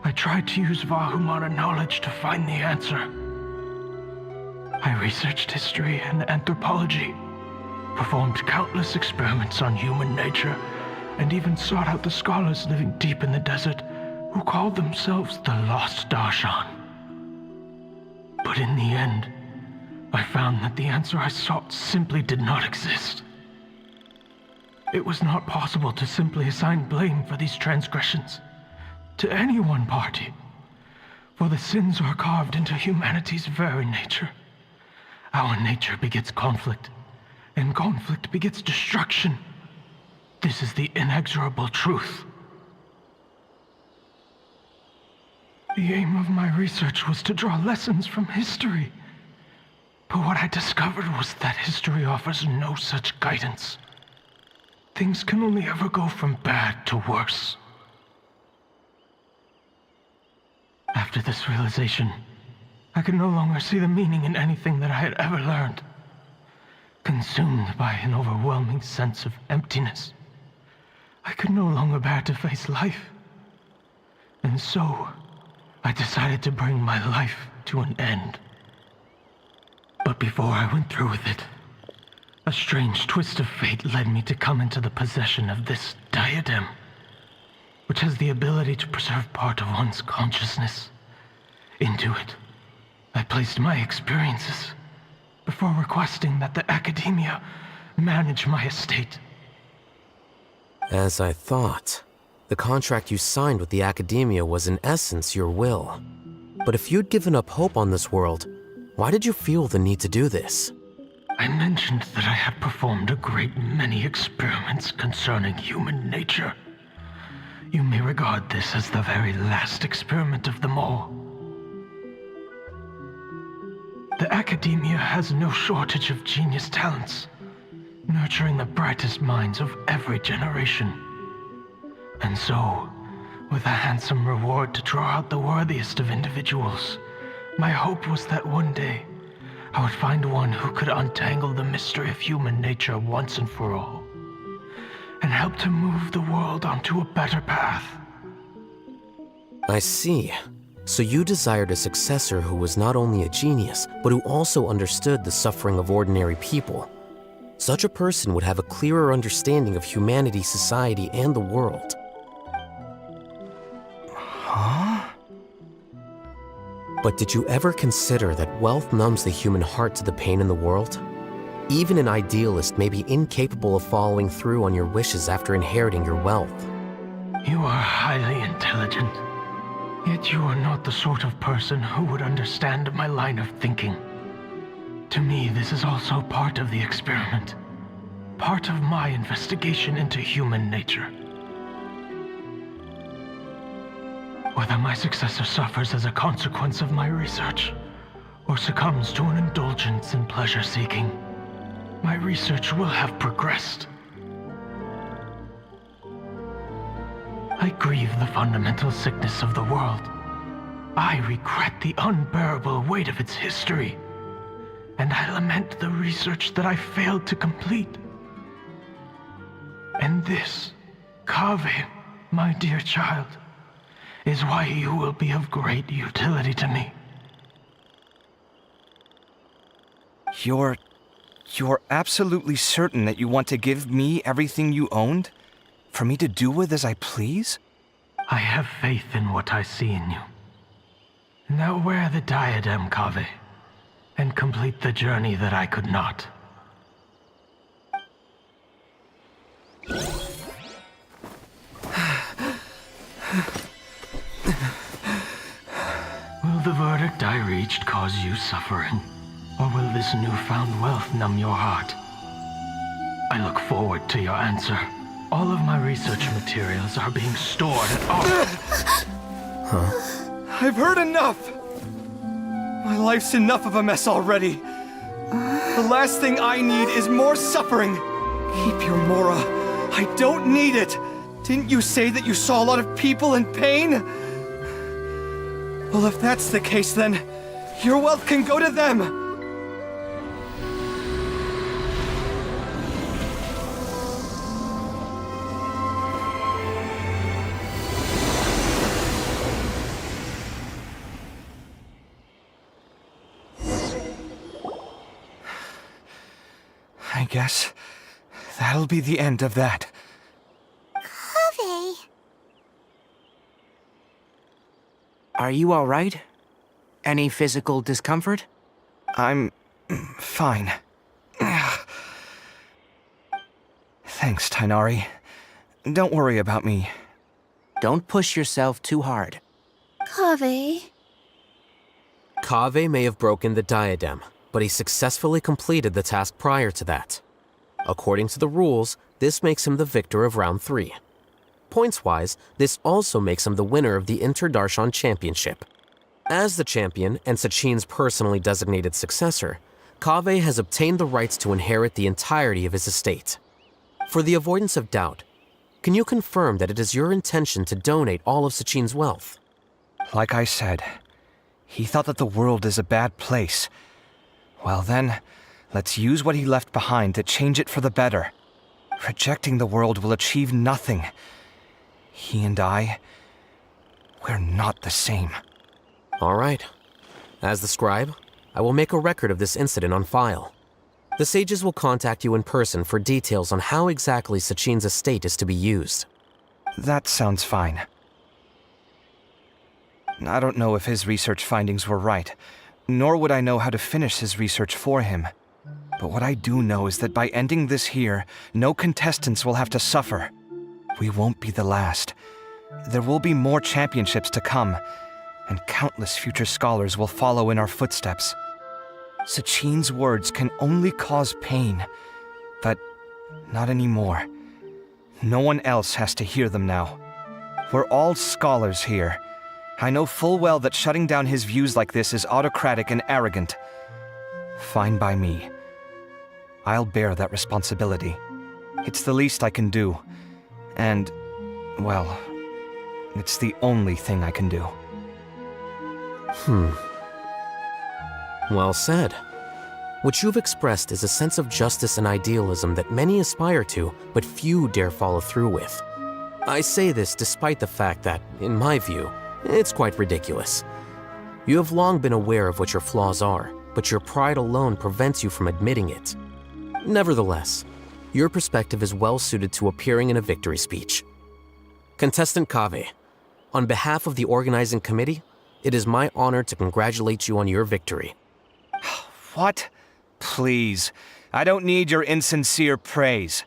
Speaker 11: I tried to use Vahumana knowledge to find the answer. I researched history and anthropology, performed countless experiments on human nature, and even sought out the scholars living deep in the desert who called themselves the Lost Darshan. But in the end, I found that the answer I sought simply did not exist. It was not possible to simply assign blame for these transgressions to any one party, for the sins are carved into humanity's very nature. Our nature begets conflict, and conflict begets destruction. This is the inexorable truth. The aim of my research was to draw lessons from history. But what I discovered was that history offers no such guidance. Things can only ever go from bad to worse. After this realization, I could no longer see the meaning in anything that I had ever learned. Consumed by an overwhelming sense of emptiness, I could no longer bear to face life. And so, I decided to bring my life to an end. But before I went through with it, a strange twist of fate led me to come into the possession of this diadem, which has the ability to preserve part of one's consciousness. Into it, I placed my experiences before requesting that the academia manage my estate.
Speaker 3: As I thought, the contract you signed with the academia was in essence your will. But if you'd given up hope on this world, why did you feel the need to do this?
Speaker 11: I mentioned that I had performed a great many experiments concerning human nature. You may regard this as the very last experiment of them all. The academia has no shortage of genius talents, nurturing the brightest minds of every generation. And so, with a handsome reward to draw out the worthiest of individuals, my hope was that one day, I would find one who could untangle the mystery of human nature once and for all, and help to move the world onto a better path.
Speaker 3: I see. So you desired a successor who was not only a genius, but who also understood the suffering of ordinary people. Such a person would have a clearer understanding of humanity, society, and the world.
Speaker 1: Huh?
Speaker 3: But did you ever consider that wealth numbs the human heart to the pain in the world? Even an idealist may be incapable of following through on your wishes after inheriting your wealth.
Speaker 11: You are highly intelligent, yet you are not the sort of person who would understand my line of thinking. To me, this is also part of the experiment, part of my investigation into human nature. Whether my successor suffers as a consequence of my research, or succumbs to an indulgence in pleasure-seeking, my research will have progressed. I grieve the fundamental sickness of the world. I regret the unbearable weight of its history. And I lament the research that I failed to complete. And this, Kaveh, my dear child, is why you will be of great utility to me.
Speaker 1: You're absolutely certain that you want to give me everything you owned? For me to do with as I please?
Speaker 11: I have faith in what I see in you. Now wear the diadem, Kaveh, and complete the journey that I could not. the verdict I reached cause you suffering? Or will this newfound wealth numb your heart? I look forward to your answer. All of my research materials are being stored at
Speaker 1: I've heard enough! My life's enough of a mess already. The last thing I need is more suffering. Keep your Mora. I don't need it. Didn't you say that you saw a lot of people in pain? Well, if that's the case, then your wealth can go to them. I guess that'll be the end of that.
Speaker 5: Kaveh.
Speaker 6: Are you all right? Any physical discomfort?
Speaker 1: I'm fine. Thanks, Tainari. Don't worry about me.
Speaker 6: Don't push yourself too hard.
Speaker 7: Kaveh.
Speaker 3: Kaveh may have broken the diadem, but he successfully completed the task prior to that. According to the rules, this makes him the victor of round 3. Points-wise, this also makes him the winner of the Inter-Darshan Championship. As the champion and Sachin's personally designated successor, Kaveh has obtained the rights to inherit the entirety of his estate. For the avoidance of doubt, can you confirm that it is your intention to donate all of Sachin's wealth?
Speaker 1: Like I said, he thought that the world is a bad place. Well then, let's use what he left behind to change it for the better. Rejecting the world will achieve nothing. He and I, we're not the same.
Speaker 3: All right. As the scribe, I will make a record of this incident on file. The sages will contact you in person for details on how exactly Sachin's estate is to be used.
Speaker 1: That sounds fine. I don't know if his research findings were right, nor would I know how to finish his research for him. But what I do know is that by ending this here, no contestants will have to suffer. We won't be the last. There will be more championships to come, and countless future scholars will follow in our footsteps. Sachin's words can only cause pain, but not anymore. No one else has to hear them now. We're all scholars here. I know full well that shutting down his views like this is autocratic and arrogant. Fine by me. I'll bear that responsibility. It's the least I can do. And, well, it's the only thing I can do.
Speaker 3: Well said. What you've expressed is a sense of justice and idealism that many aspire to, but few dare follow through with. I say this despite the fact that, in my view, it's quite ridiculous. You have long been aware of what your flaws are, but your pride alone prevents you from admitting it. Nevertheless, your perspective is well suited to appearing in a victory speech. Contestant Kaveh, on behalf of the organizing committee, it is my honor to congratulate you on your victory.
Speaker 1: What? Please. I don't need your insincere praise.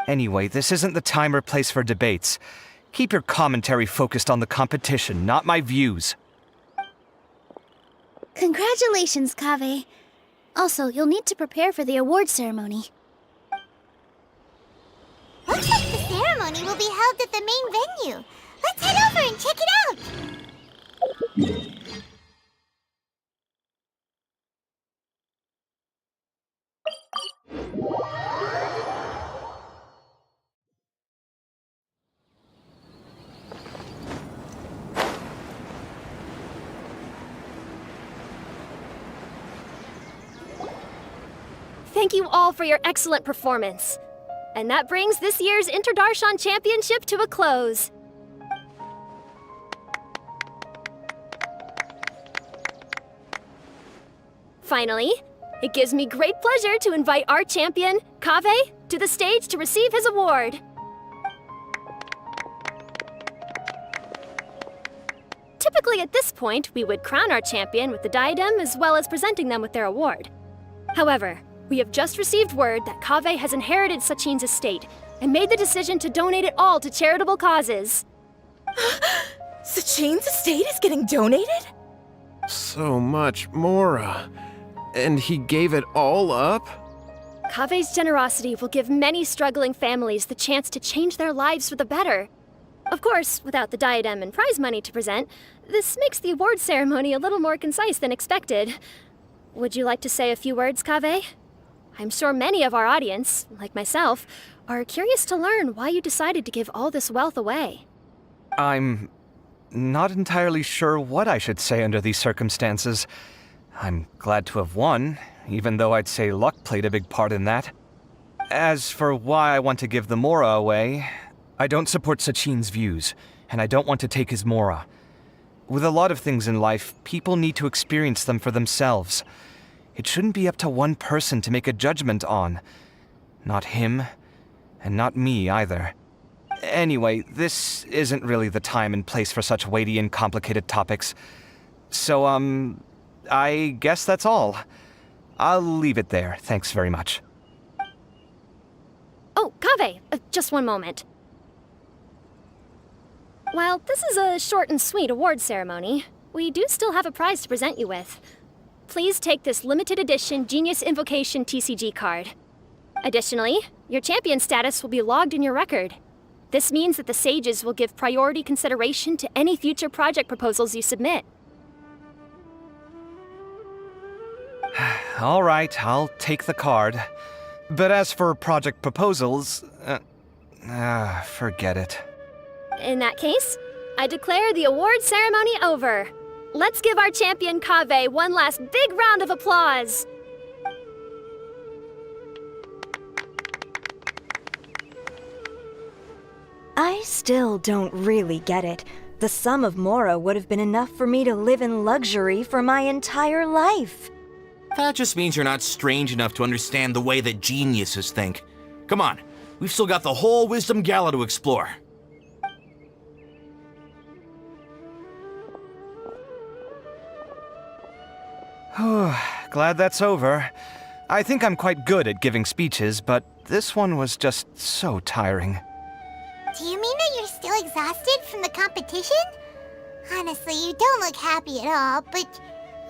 Speaker 1: Anyway, this isn't the time or place for debates. Keep your commentary focused on the competition, not my views.
Speaker 7: Congratulations, Kaveh. Also, you'll need to prepare for the award ceremony.
Speaker 5: Looks like the ceremony will be held at the main venue. Let's head over and check it out.
Speaker 16: Thank you all for your excellent performance. And that brings this year's Inter-Darshan Championship to a close. Finally, it gives me great pleasure to invite our champion, Kaveh, to the stage to receive his award. Typically at this point, we would crown our champion with the diadem as well as presenting them with their award. However, we have just received word that Kaveh has inherited Sachin's estate and made the decision to donate it all to charitable causes.
Speaker 18: Sachin's estate is getting donated? So much Mora. And he gave it all up?
Speaker 16: Kave's generosity will give many struggling families the chance to change their lives for the better. Of course, without the diadem and prize money to present, this makes the award ceremony a little more concise than expected. Would you like to say a few words, Kave? I'm sure many of our audience, like myself, are curious to learn why you decided to give all this wealth away.
Speaker 1: I'm not entirely sure what I should say under these circumstances. I'm glad to have won, even though I'd say luck played a big part in that. As for why I want to give the Mora away, I don't support Sachin's views, and I don't want to take his Mora. With a lot of things in life, people need to experience them for themselves. It shouldn't be up to one person to make a judgment on. Not him, and not me either. Anyway, this isn't really the time and place for such weighty and complicated topics. So, I guess that's all. I'll leave it there, thanks very much.
Speaker 16: Oh, Kave, just one moment. While this is a short and sweet award ceremony, we do still have a prize to present you with. Please take this limited edition Genius Invocation TCG card. Additionally, your champion status will be logged in your record. This means that the Sages will give priority consideration to any future project proposals you submit.
Speaker 1: All right, I'll take the card. But as for project proposals, forget it.
Speaker 16: In that case, I declare the award ceremony over. Let's give our champion Kave one last big round of applause.
Speaker 19: I still don't really get it. The sum of Mora would have been enough for me to live in luxury for my entire life.
Speaker 20: That just means you're not strange enough to understand the way that geniuses think. Come on, we've still got the whole Wisdom Gala to explore.
Speaker 1: Glad that's over. I think I'm quite good at giving speeches, but this one was just so tiring.
Speaker 5: Do you mean that you're still exhausted from the competition? Honestly, you don't look happy at all, but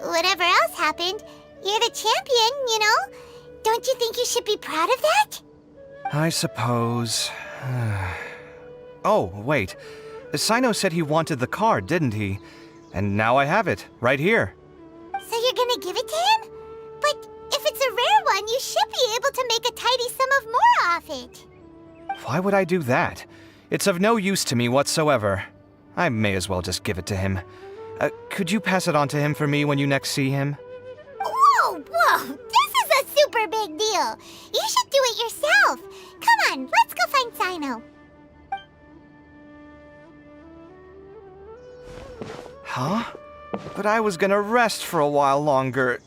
Speaker 5: whatever else happened, you're the champion, you know? Don't you think you should be proud of that?
Speaker 1: I suppose. Oh, wait. Sino said he wanted the card, didn't he? And now I have it, right here.
Speaker 5: So you're gonna give it to him? But if it's a rare one, you should be able to make a tidy sum of more off it.
Speaker 1: Why would I do that? It's of no use to me whatsoever. I may as well just give it to him. Could you pass it on to him for me when you next see him?
Speaker 5: Whoa! This is a super big deal! You should do it yourself! Come on, let's go find Sino.
Speaker 1: Huh? But I was gonna rest for a while longer.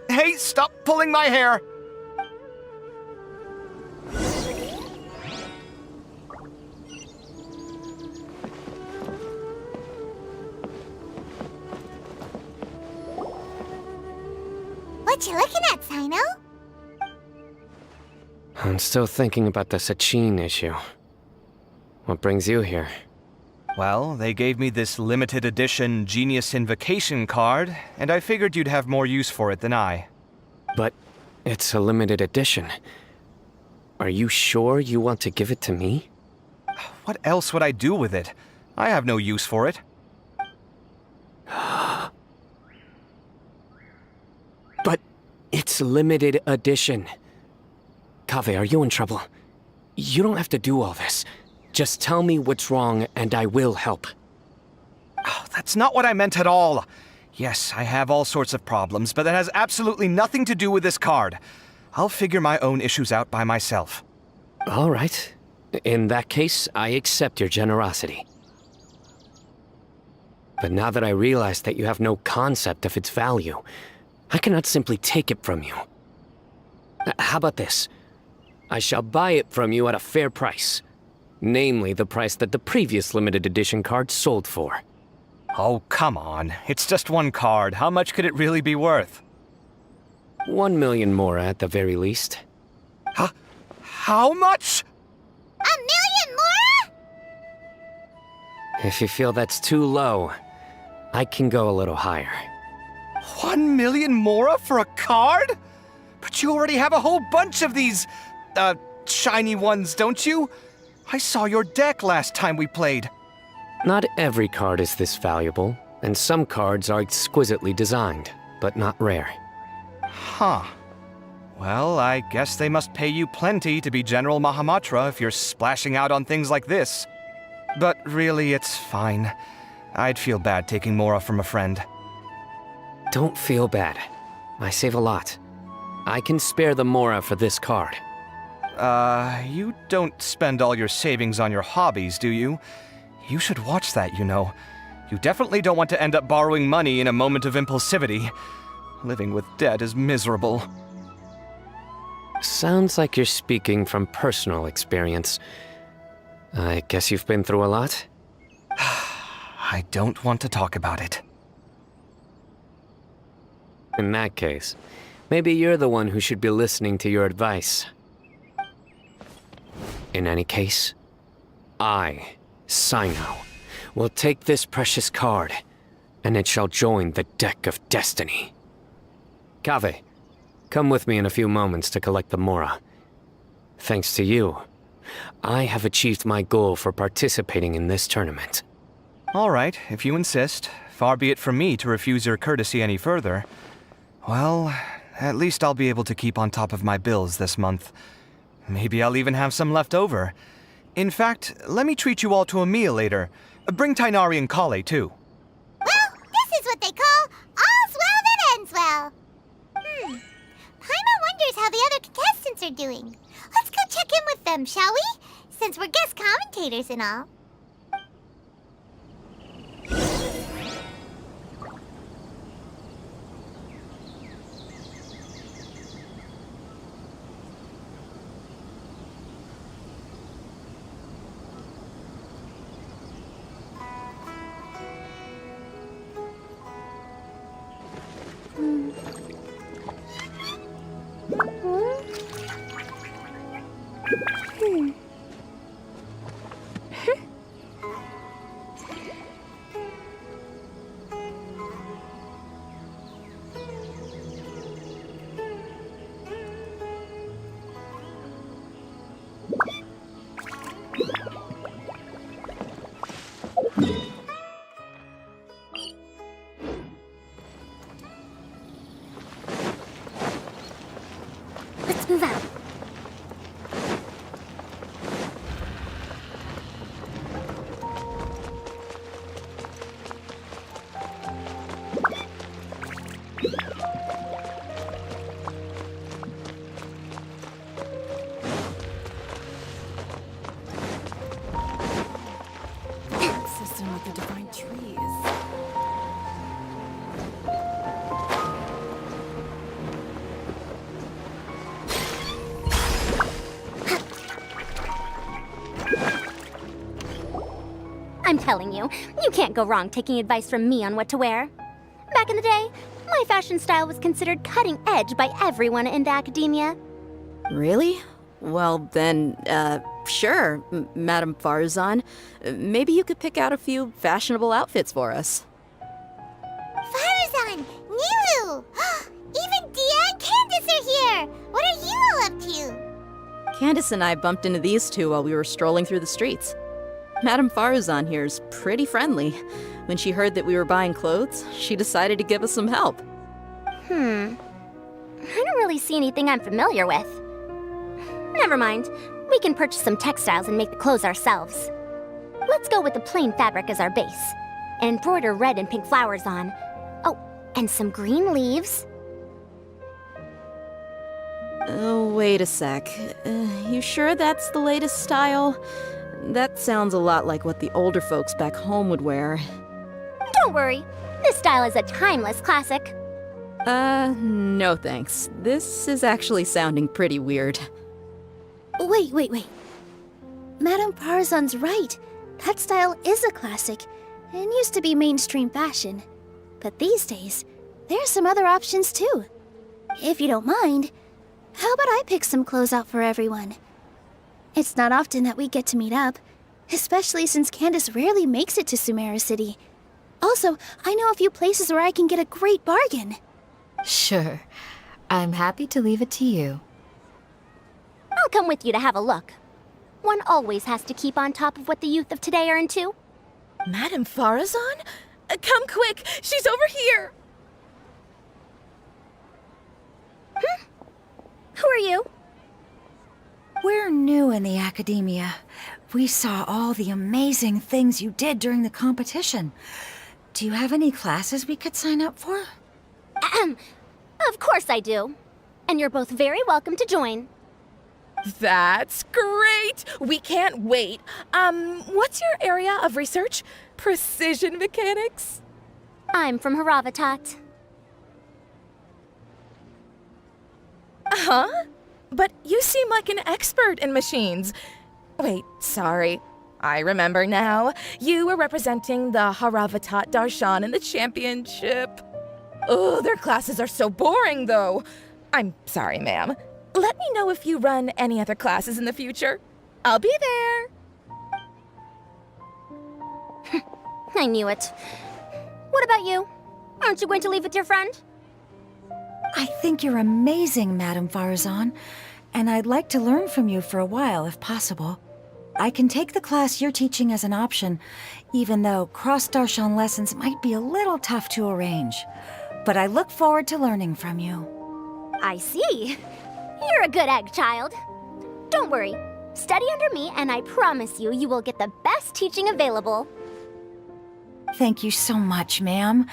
Speaker 1: Hey, stop pulling my hair!
Speaker 5: What you looking at, Sino?
Speaker 9: I'm still thinking about the Sachin issue. What brings you here?
Speaker 1: Well, they gave me this limited edition Genius Invocation card, and I figured you'd have more use for it than I.
Speaker 9: But it's a limited edition. Are you sure you want to give it to me?
Speaker 1: What else would I do with it? I have no use for it.
Speaker 9: But it's limited edition. Kave, are you in trouble? You don't have to do all this. Just tell me what's wrong and I will help.
Speaker 1: Oh, that's not what I meant at all. Yes, I have all sorts of problems, but that has absolutely nothing to do with this card. I'll figure my own issues out by myself.
Speaker 9: All right. In that case, I accept your generosity. But now that I realize that you have no concept of its value, I cannot simply take it from you. How about this? I shall buy it from you at a fair price. Namely, the price that the previous limited edition card sold for.
Speaker 1: Oh, come on. It's just one card. How much could it really be worth?
Speaker 9: 1 million more at the very least.
Speaker 1: How much?
Speaker 5: 1 million more?
Speaker 9: If you feel that's too low, I can go a little higher.
Speaker 1: 1 million mora for a card? But you already have a whole bunch of these, shiny ones, don't you? I saw your deck last time we played.
Speaker 9: Not every card is this valuable, and some cards are exquisitely designed, but not rare.
Speaker 1: Huh. Well, I guess they must pay you plenty to be General Mahamatra if you're splashing out on things like this. But really, it's fine. I'd feel bad taking mora from a friend.
Speaker 9: Don't feel bad. I save a lot. I can spare the mora for this card.
Speaker 1: You don't spend all your savings on your hobbies, do you? You should watch that, you know. You definitely don't want to end up borrowing money in a moment of impulsivity. Living with debt is miserable.
Speaker 9: Sounds like you're speaking from personal experience. I guess you've been through a lot?
Speaker 1: I don't want to talk about it.
Speaker 9: In that case, maybe you're the one who should be listening to your advice. In any case, I, Sino, will take this precious card, and it shall join the deck of destiny. Kaveh, come with me in a few moments to collect the mora. Thanks to you, I have achieved my goal for participating in this tournament.
Speaker 1: All right, if you insist. Far be it from me to refuse your courtesy any further. Well, at least I'll be able to keep on top of my bills this month. Maybe I'll even have some left over. In fact, let me treat you all to a meal later. Bring Tighnari and Kale, too.
Speaker 5: Well, this is what they call all's well that ends well. Paimon wonders how the other contestants are doing. Let's go check in with them, shall we? Since we're guest commentators and all.
Speaker 4: Let's move out.
Speaker 12: System with the divine trees.
Speaker 4: I'm telling you, you can't go wrong taking advice from me on what to wear. Back in the day, my fashion style was considered cutting edge by everyone in the academia.
Speaker 12: Really? Well, then, sure, Madame Farzan. Maybe you could pick out a few fashionable outfits for us.
Speaker 5: Farzan! Nilu! Even Dia and Candace are here! What are you all up to?
Speaker 12: Candace and I bumped into these two while we were strolling through the streets. Madame Farzan here's pretty friendly. When she heard that we were buying clothes, she decided to give us some help.
Speaker 4: I don't really see anything I'm familiar with. Never mind. We can purchase some textiles and make the clothes ourselves. Let's go with the plain fabric as our base, and embroider red and pink flowers on. Oh, and some green leaves.
Speaker 12: Oh, wait a sec. You sure that's the latest style? That sounds a lot like what the older folks back home would wear.
Speaker 4: Don't worry. This style is a timeless classic.
Speaker 12: No thanks. This is actually sounding pretty weird.
Speaker 7: Wait. Madame Farzan's right. That style is a classic and used to be mainstream fashion. But these days, there are some other options too. If you don't mind, how about I pick some clothes out for everyone? It's not often that we get to meet up, especially since Candace rarely makes it to Sumeru City. Also, I know a few places where I can get a great bargain.
Speaker 10: Sure. I'm happy to leave it to you.
Speaker 4: I'll come with you to have a look. One always has to keep on top of what the youth of today are into.
Speaker 21: Madame Farazan? Come quick! She's over here!
Speaker 4: Who are you?
Speaker 22: We're new in the academia. We saw all the amazing things you did during the competition. Do you have any classes we could sign up for?
Speaker 4: Of course I do. And you're both very welcome to join.
Speaker 21: That's great! We can't wait. What's your area of research? Precision mechanics?
Speaker 4: I'm from Haravatat.
Speaker 21: Huh? But you seem like an expert in machines. Wait, sorry. I remember now. You were representing the Haravatat Darshan in the championship. Oh, their classes are so boring, though. I'm sorry, ma'am. Let me know if you run any other classes in the future. I'll be there.
Speaker 4: I knew it. What about you? Aren't you going to leave with your friend?
Speaker 22: I think you're amazing, Madame Farazan, and I'd like to learn from you for a while, if possible. I can take the class you're teaching as an option, even though cross-Darshan lessons might be a little tough to arrange. But I look forward to learning from you.
Speaker 4: I see. You're a good egg, child. Don't worry. Study under me, and I promise you, you will get the best teaching available.
Speaker 22: Thank you so much, ma'am.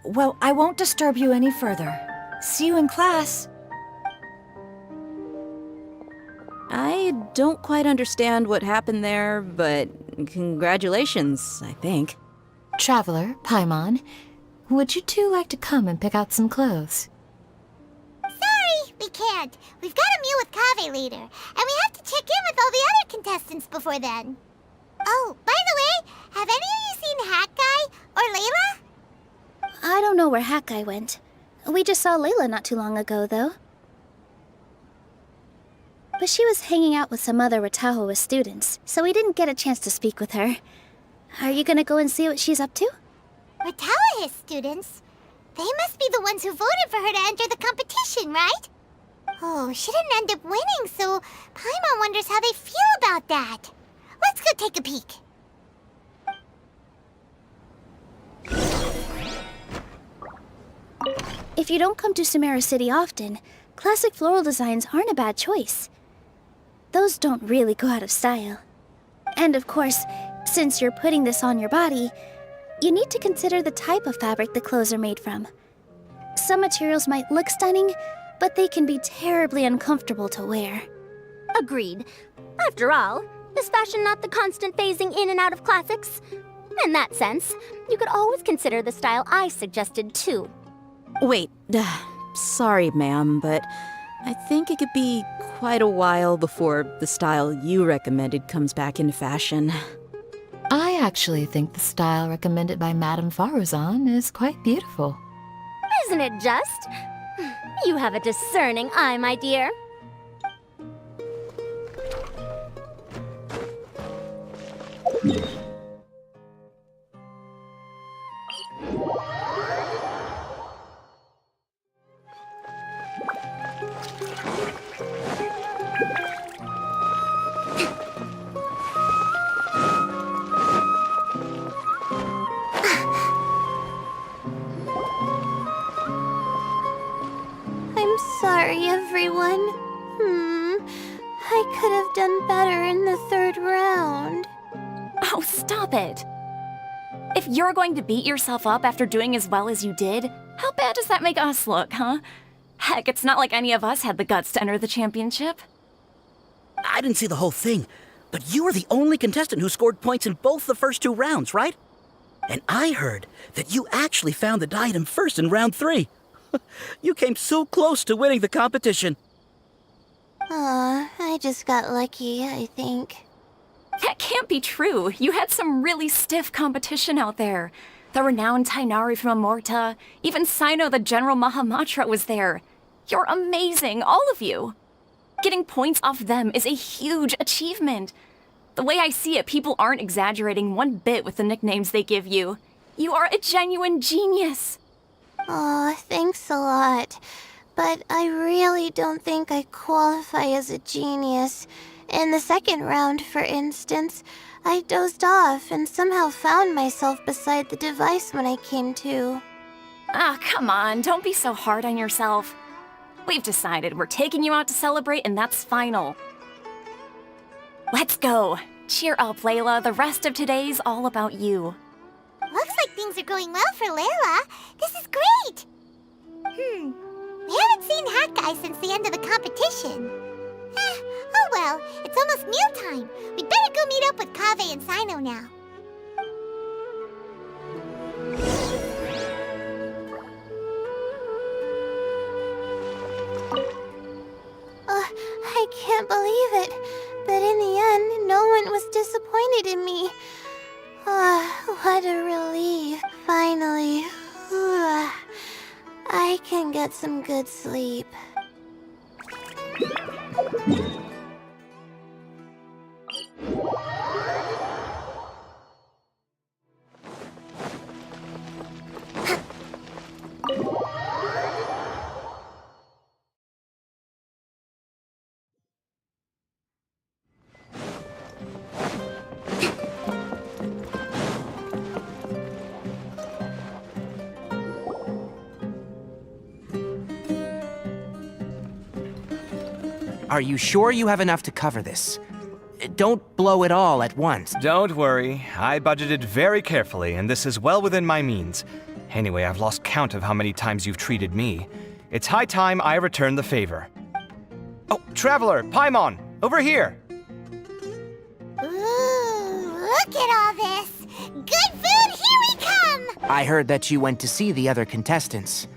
Speaker 22: Well, I won't disturb you any further. See you in class.
Speaker 12: I don't quite understand what happened there, but congratulations, I think.
Speaker 10: Traveler, Paimon, would you two like to come and pick out some clothes?
Speaker 5: Sorry, we can't. We've got a meal with Kaveh later, and we have to check in with all the other contestants before then. Oh, by the way, have any of you seen Hat Guy or Layla?
Speaker 7: I don't know where Hat Guy went. We just saw Layla not too long ago, though. But she was hanging out with some other Ratahoa students, so we didn't get a chance to speak with her. Are you gonna go and see what she's up to?
Speaker 5: Ratahoa students? They must be the ones who voted for her to enter the competition, right? Oh, she didn't end up winning, so Paimon wonders how they feel about that. Let's go take a peek.
Speaker 7: If you don't come to Sumeru City often, classic floral designs aren't a bad choice. Those don't really go out of style. And of course, since you're putting this on your body, you need to consider the type of fabric the clothes are made from. Some materials might look stunning, but they can be terribly uncomfortable to wear.
Speaker 4: Agreed. After all, is fashion not the constant phasing in and out of classics? In that sense, you could always consider the style I suggested too.
Speaker 12: Wait, sorry, ma'am, but I think it could be quite a while before the style you recommended comes back into fashion.
Speaker 10: I actually think the style recommended by Madame Farazan is quite beautiful.
Speaker 4: Isn't it just? You have a discerning eye, my dear.
Speaker 2: I'm sorry, everyone. I could have done better in the third round.
Speaker 23: Oh, stop it. If you're going to beat yourself up after doing as well as you did, how bad does that make us look, huh? Heck, it's not like any of us had the guts to enter the championship.
Speaker 14: I didn't see the whole thing, but you were the only contestant who scored points in both the first 2 rounds, right? And I heard that you actually found the diadem first in round 3. You came so close to winning the competition.
Speaker 2: I just got lucky, I think.
Speaker 23: That can't be true. You had some really stiff competition out there. The renowned Tainari from Amorta, even Sino the General Mahamatra was there. You're amazing, all of you. Getting points off them is a huge achievement. The way I see it, people aren't exaggerating one bit with the nicknames they give you. You are a genuine genius.
Speaker 2: Aw, thanks a lot. But I really don't think I qualify as a genius. In the second round, for instance, I dozed off and somehow found myself beside the device when I came to.
Speaker 23: Ah, come on, don't be so hard on yourself. We've decided we're taking you out to celebrate, and that's final. Let's go. Cheer up, Layla. The rest of today's all about you.
Speaker 5: Looks like things are going well for Layla. This is great! We haven't seen Hat Guy since the end of the competition. Oh well, it's almost mealtime. We'd better go meet up with Kaveh and Sino now.
Speaker 2: I can't believe it. But in the end, no one was disappointed in me. What a relief. Finally. I can get some good sleep.
Speaker 6: Are you sure you have enough to cover this? Don't blow it all at once.
Speaker 1: Don't worry. I budgeted very carefully, and this is well within my means. Anyway, I've lost count of how many times you've treated me. It's high time I return the favor. Oh, Traveler, Paimon, over here!
Speaker 5: Ooh, look at all this! Good food, here we come!
Speaker 6: I heard that you went to see the other contestants.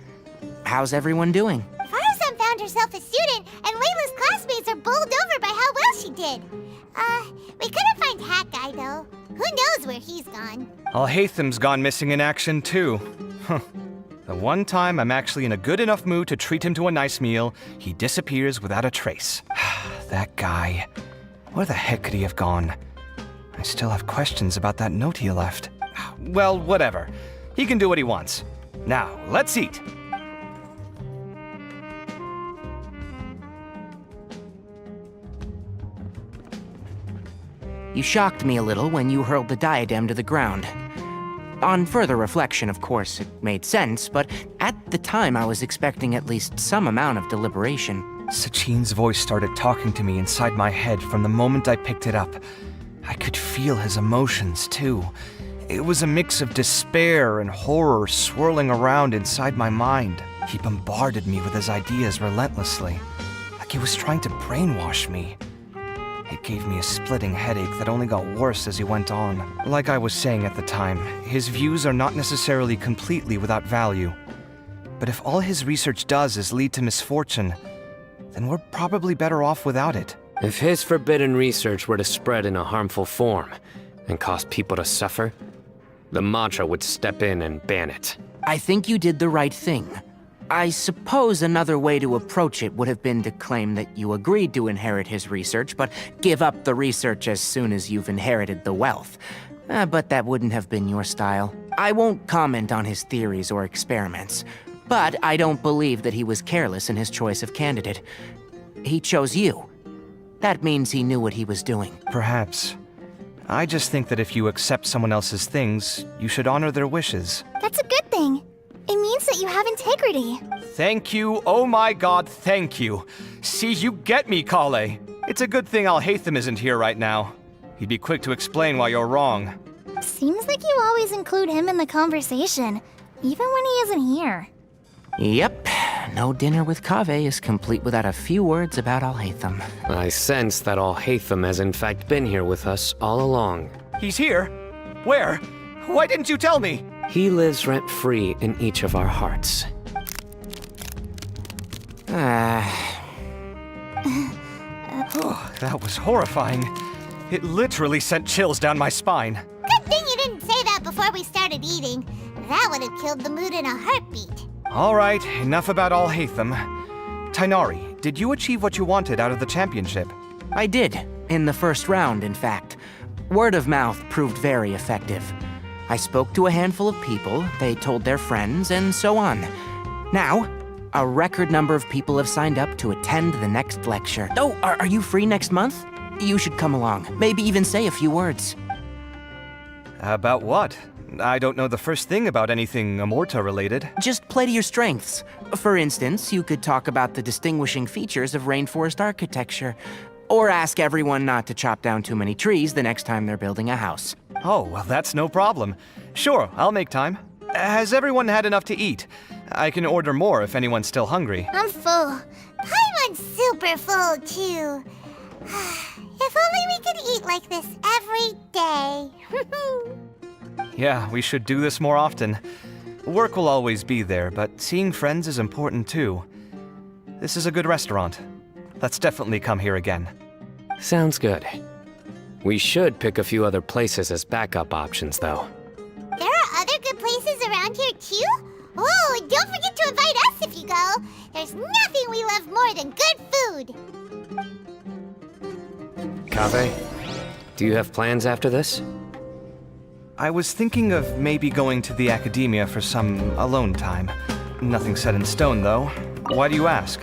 Speaker 6: How's everyone doing?
Speaker 5: Farazan found herself a student, and Layla's classmates are bowled over by how well she did. We couldn't find Hat Guy, though. Who knows where he's gone?
Speaker 1: Al-Haytham's gone missing in action, too. Huh. The one time I'm actually in a good enough mood to treat him to a nice meal, he disappears without a trace. That guy. Where the heck could he have gone? I still have questions about that note he left. Well, whatever. He can do what he wants. Now, let's eat.
Speaker 6: You shocked me a little when you hurled the diadem to the ground. On further reflection, of course, it made sense, but at the time I was expecting at least some amount of deliberation.
Speaker 1: Sachin's voice started talking to me inside my head from the moment I picked it up. I could feel his emotions, too. It was a mix of despair and horror swirling around inside my mind. He bombarded me with his ideas relentlessly, like he was trying to brainwash me. It gave me a splitting headache that only got worse as he went on. Like I was saying at the time, his views are not necessarily completely without value. But if all his research does is lead to misfortune, then we're probably better off without it.
Speaker 9: If his forbidden research were to spread in a harmful form and cause people to suffer, the Matra would step in and ban it.
Speaker 6: I think you did the right thing. I suppose another way to approach it would have been to claim that you agreed to inherit his research, but give up the research as soon as you've inherited the wealth. But that wouldn't have been your style. I won't comment on his theories or experiments, but I don't believe that he was careless in his choice of candidate. He chose you. That means he knew what he was doing.
Speaker 1: Perhaps. I just think that if you accept someone else's things, you should honor their wishes.
Speaker 5: That's a good thing. It means that you have integrity.
Speaker 1: Thank you, oh my god, thank you. See, you get me, Kale. It's a good thing Al-Haytham isn't here right now. He'd be quick to explain why you're wrong.
Speaker 5: Seems like you always include him in the conversation, even when he isn't here.
Speaker 6: Yep. No dinner with Kaveh is complete without a few words about Al-Haytham.
Speaker 9: I sense that Al-Haytham has in fact been here with us all along.
Speaker 1: He's here? Where? Why didn't you tell me?
Speaker 9: He lives rent-free in each of our hearts.
Speaker 1: Oh, that was horrifying. It literally sent chills down my spine.
Speaker 5: Good thing you didn't say that before we started eating. That would have killed the mood in a heartbeat.
Speaker 1: All right, enough about Al-Haytham. Tainari, did you achieve what you wanted out of the championship?
Speaker 6: I did, in the first round, in fact. Word of mouth proved very effective. I spoke to a handful of people, they told their friends, and so on. Now, a record number of people have signed up to attend the next lecture. Oh, are you free next month? You should come along, maybe even say a few words.
Speaker 1: About what? I don't know the first thing about anything Amorta related.
Speaker 6: Just play to your strengths. For instance, you could talk about the distinguishing features of rainforest architecture, or ask everyone not to chop down too many trees the next time they're building a house.
Speaker 1: Oh, well, that's no problem. Sure, I'll make time. Has everyone had enough to eat? I can order more if anyone's still hungry.
Speaker 5: I'm full. Paimon's super full, too. If only we could eat like this every day.
Speaker 1: Yeah, we should do this more often. Work will always be there, but seeing friends is important too. This is a good restaurant. Let's definitely come here again.
Speaker 9: Sounds good. We should pick a few other places as backup options, though.
Speaker 5: There are other good places around here, too? Oh, and don't forget to invite us if you go. There's nothing we love more than good food.
Speaker 9: Kaveh, do you have plans after this?
Speaker 1: I was thinking of maybe going to the academia for some alone time. Nothing set in stone, though. Why do you ask?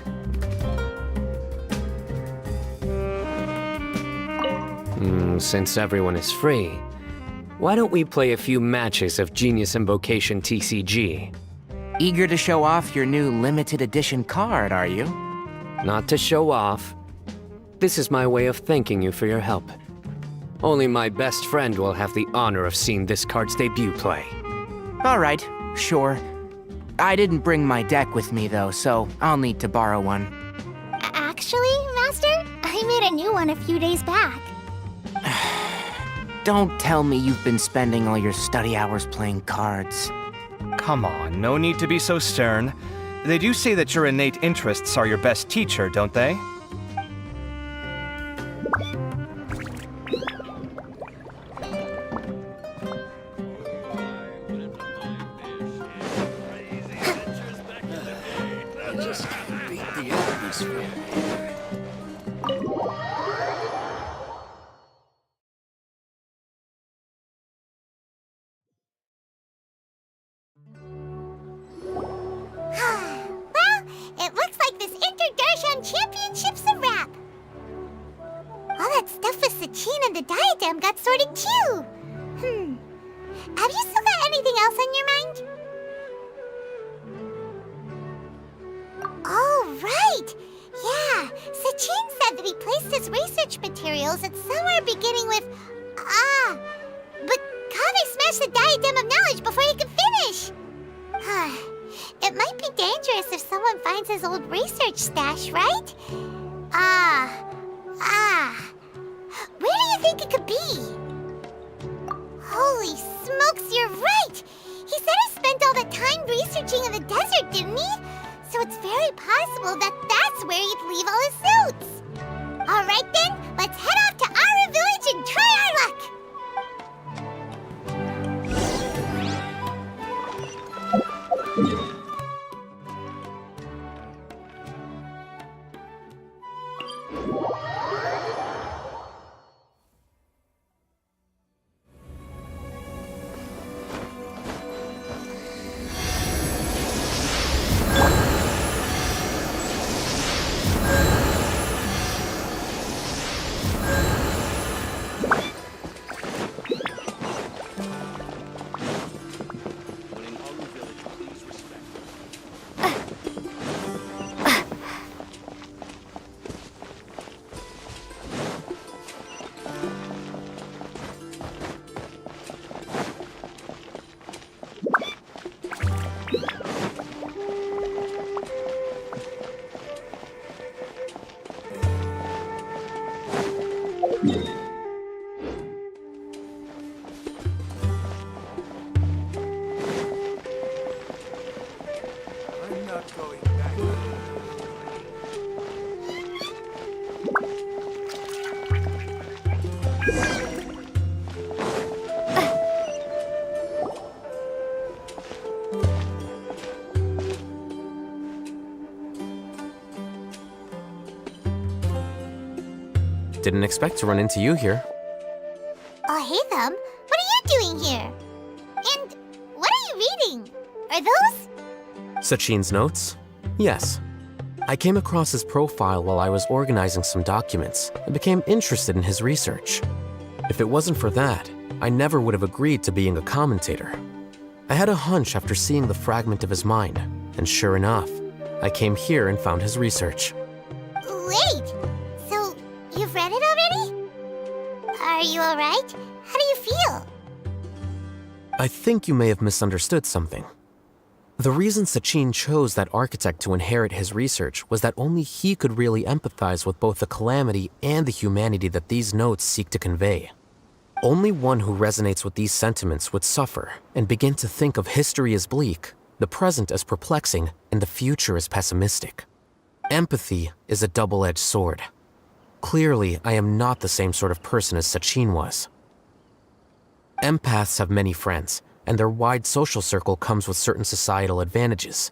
Speaker 9: Since everyone is free, why don't we play a few matches of Genius Invocation TCG?
Speaker 6: Eager to show off your new limited edition card, are you?
Speaker 9: Not to show off. This is my way of thanking you for your help. Only my best friend will have the honor of seeing this card's debut play.
Speaker 6: All right, sure. I didn't bring my deck with me, though, so I'll need to borrow one.
Speaker 5: Actually, Master, I made a new one a few days back.
Speaker 6: Don't tell me you've been spending all your study hours playing cards.
Speaker 1: Come on, no need to be so stern. They do say that your innate interests are your best teacher, don't they?
Speaker 5: It looks like this Inter-Darshan Championship's a wrap. All that stuff with Sachin and the diadem got sorted too. Have you still got anything else on your mind? Oh, right. Yeah, Sachin said that he placed his research materials at somewhere beginning with but Kaveh smashed the diadem of knowledge before he could finish. It might be dangerous if someone finds his old research stash, right? Where do you think it could be? Holy smokes, you're right! He said he spent all that time researching in the desert, didn't he? So it's very possible that that's where he'd leave all his notes. All right then, let's head off to Aru Village and try our luck!
Speaker 3: Didn't expect to run into you here.
Speaker 5: Oh, hey, Thumb. What are you doing here? Are those?
Speaker 3: Sachin's notes? Yes. I came across his profile while I was organizing some documents and became interested in his research. If it wasn't for that, I never would have agreed to being a commentator. I had a hunch after seeing the fragment of his mind, and sure enough, I came here and found his research.
Speaker 5: Wait! So, you've read it already? Are you alright? How do you feel?
Speaker 3: I think you may have misunderstood something. The reason Sachin chose that architect to inherit his research was that only he could really empathize with both the calamity and the humanity that these notes seek to convey. Only one who resonates with these sentiments would suffer and begin to think of history as bleak, the present as perplexing, and the future as pessimistic. Empathy is a double-edged sword. Clearly, I am not the same sort of person as Sachin was. Empaths have many friends, and their wide social circle comes with certain societal advantages.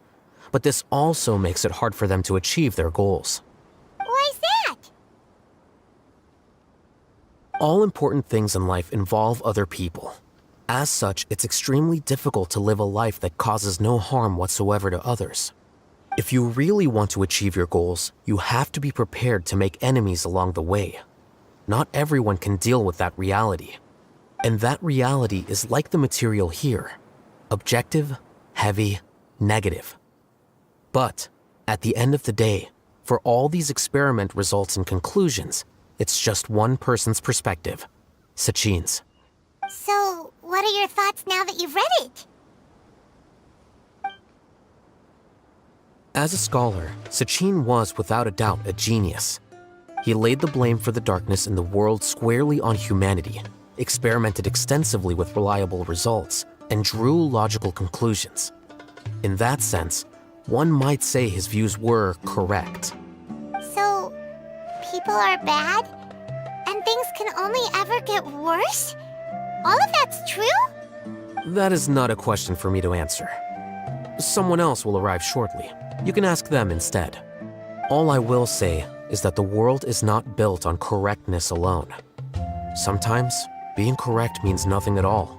Speaker 3: But this also makes it hard for them to achieve their goals.
Speaker 5: Why's that?
Speaker 3: All important things in life involve other people. As such, it's extremely difficult to live a life that causes no harm whatsoever to others. If you really want to achieve your goals, you have to be prepared to make enemies along the way. Not everyone can deal with that reality. And that reality is like the material here. Objective, heavy, negative. But, at the end of the day, for all these experiment results and conclusions, it's just one person's perspective, Sachin's.
Speaker 5: So, what are your thoughts now that you've read it?
Speaker 3: As a scholar, Sachin was without a doubt a genius. He laid the blame for the darkness in the world squarely on humanity, experimented extensively with reliable results, and drew logical conclusions. In that sense, one might say his views were correct.
Speaker 5: So, people are bad? And things can only ever get worse? All of that's true?
Speaker 3: That is not a question for me to answer. Someone else will arrive shortly. You can ask them instead. All I will say is that the world is not built on correctness alone. Sometimes, being correct means nothing at all.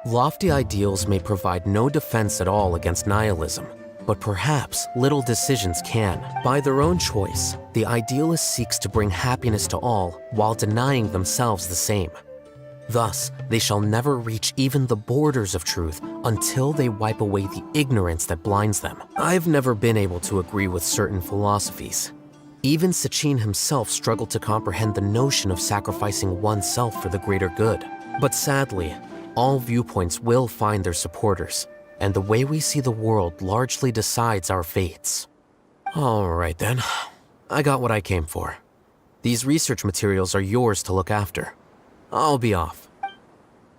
Speaker 3: Lofty ideals may provide no defense at all against nihilism, but perhaps little decisions can. By their own choice, the idealist seeks to bring happiness to all while denying themselves the same. Thus, they shall never reach even the borders of truth until they wipe away the ignorance that blinds them. I've never been able to agree with certain philosophies. Even Sachin himself struggled to comprehend the notion of sacrificing oneself for the greater good. But sadly, all viewpoints will find their supporters, and the way we see the world largely decides our fates. All right then, I got what I came for. These research materials are yours to look after. I'll be off.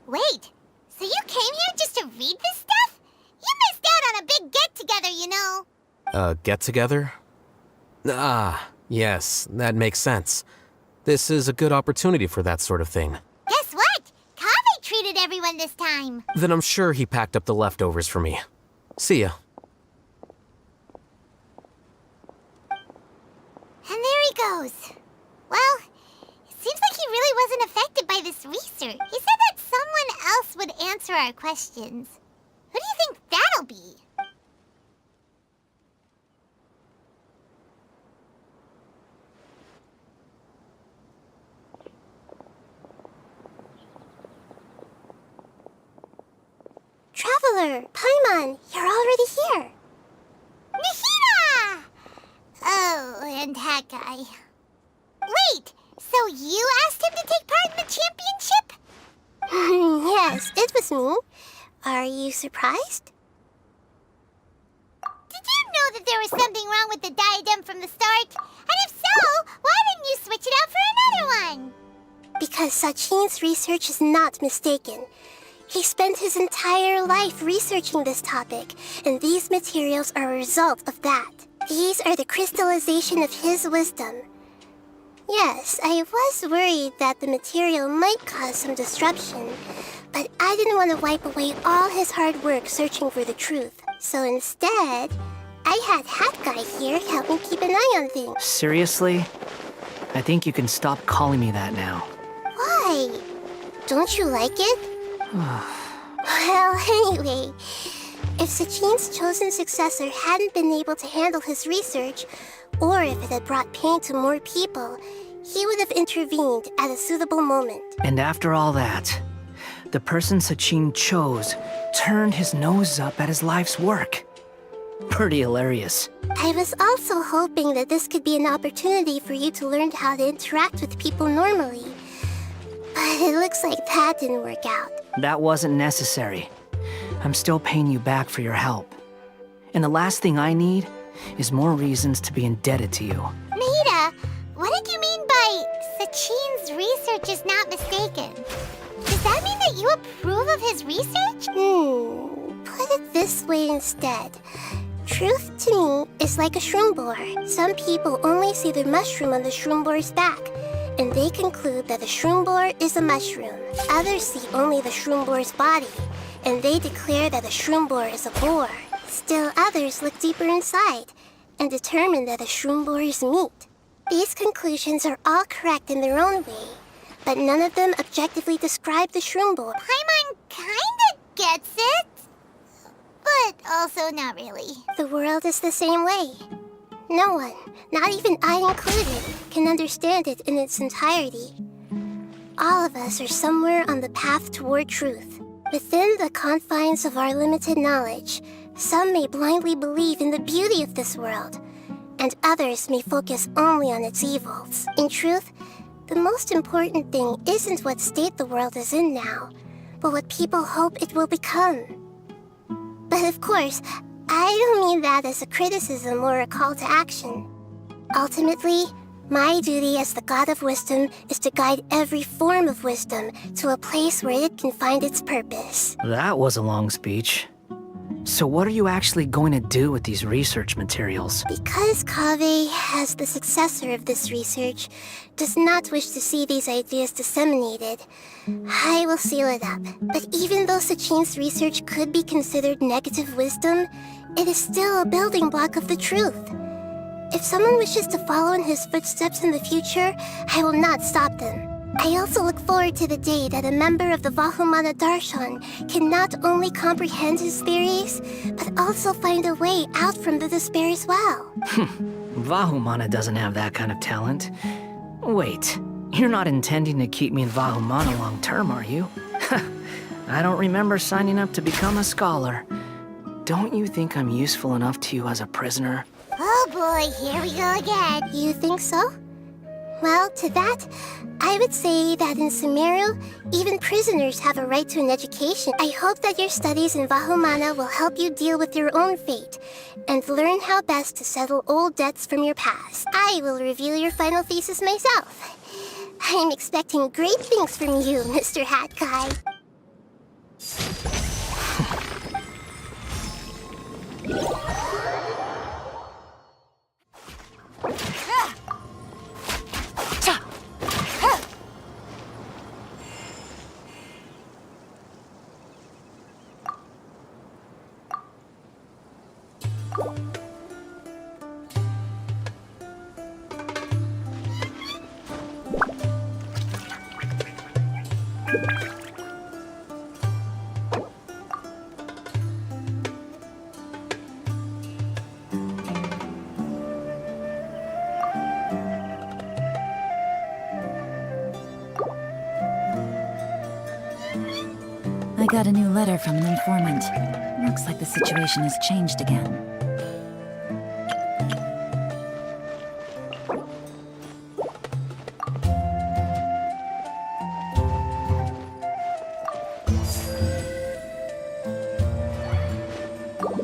Speaker 5: Wait, so you came here just to read this stuff? You missed out on a big get-together, you know.
Speaker 3: Get-together? Ah, yes, that makes sense. This is a good opportunity for that sort of thing.
Speaker 5: Guess what? Kaveh treated everyone this time.
Speaker 3: Then I'm sure he packed up the leftovers for me. See ya.
Speaker 5: And there he goes. Well, it seems like he really wasn't affected by this research. He said that someone else would answer our questions. Who do you think that'll be? Traveler, Paimon, you're already here. Nihira! Oh, and that guy. Wait, so you asked him to take part in the championship? Yes, it was me. Are you surprised? Did you know that there was something wrong with the diadem from the start? And if so, why didn't you switch it out for another one? Because Sachin's research is not mistaken. He spent his entire life researching this topic, and these materials are a result of that. These are the crystallization of his wisdom. Yes, I was worried that the material might cause some disruption, but I didn't want to wipe away all his hard work searching for the truth. So instead, I had Hat Guy here help me keep an eye on things.
Speaker 8: Seriously? I think you can stop calling me that now.
Speaker 5: Why? Don't you like it? Well, anyway, If Sachine's chosen successor hadn't been able to handle his research, or if it had brought pain to more people, he would have intervened at a suitable moment.
Speaker 8: And after all that, the person Sachin chose turned his nose up at his life's work. Pretty hilarious.
Speaker 5: I was also hoping that this could be an opportunity for you to learn how to interact with people normally. But it looks like that didn't work out.
Speaker 8: That wasn't necessary. I'm still paying you back for your help. And the last thing I need is more reasons to be indebted to you.
Speaker 5: Nita, what did you mean by Sachin's research is not mistaken? Does that mean that you approve of his research? Put it this way instead. Truth to me is like a shroom boar. Some people only see the mushroom on the shroom boar's back, and they conclude that the shroom boar is a mushroom. Others see only the shroom boar's body, and they declare that the shroom boar is a boar. Still others look deeper inside and determine that the shroom boar is meat. These conclusions are all correct in their own way, but none of them objectively describe the shroom boar. Paimon kinda gets it, but also not really. The world is the same way. No one, not even I included, can understand it in its entirety. All of us are somewhere on the path toward truth. Within the confines of our limited knowledge, some may blindly believe in the beauty of this world, and others may focus only on its evils. In truth, the most important thing isn't what state the world is in now, but what people hope it will become. But of course, I don't mean that as a criticism or a call to action. Ultimately, my duty as the God of Wisdom is to guide every form of wisdom to a place where it can find its purpose.
Speaker 8: That was a long speech. So what are you actually going to do with these research materials?
Speaker 5: Because Kaveh, as the successor of this research, does not wish to see these ideas disseminated, I will seal it up. But even though Sachin's research could be considered negative wisdom, it is still a building block of the truth. If someone wishes to follow in his footsteps in the future, I will not stop them. I also look forward to the day that a member of the Vahumana Darshan can not only comprehend his theories, but also find a way out from the despair as well.
Speaker 8: Vahumana doesn't have that kind of talent. Wait, you're not intending to keep me in Vahumana long term, are you? I don't remember signing up to become a scholar. Don't you think I'm useful enough to you as a prisoner?
Speaker 5: Oh boy, here we go again. You think so? Well, to that, I would say that in Sumeru, even prisoners have a right to an education. I hope that your studies in Vahumana will help you deal with your own fate and learn how best to settle old debts from your past. I will review your final thesis myself. I'm expecting great things from you, Mr. Hat Guy.
Speaker 22: I got a new letter from an informant. Looks like the situation has changed again.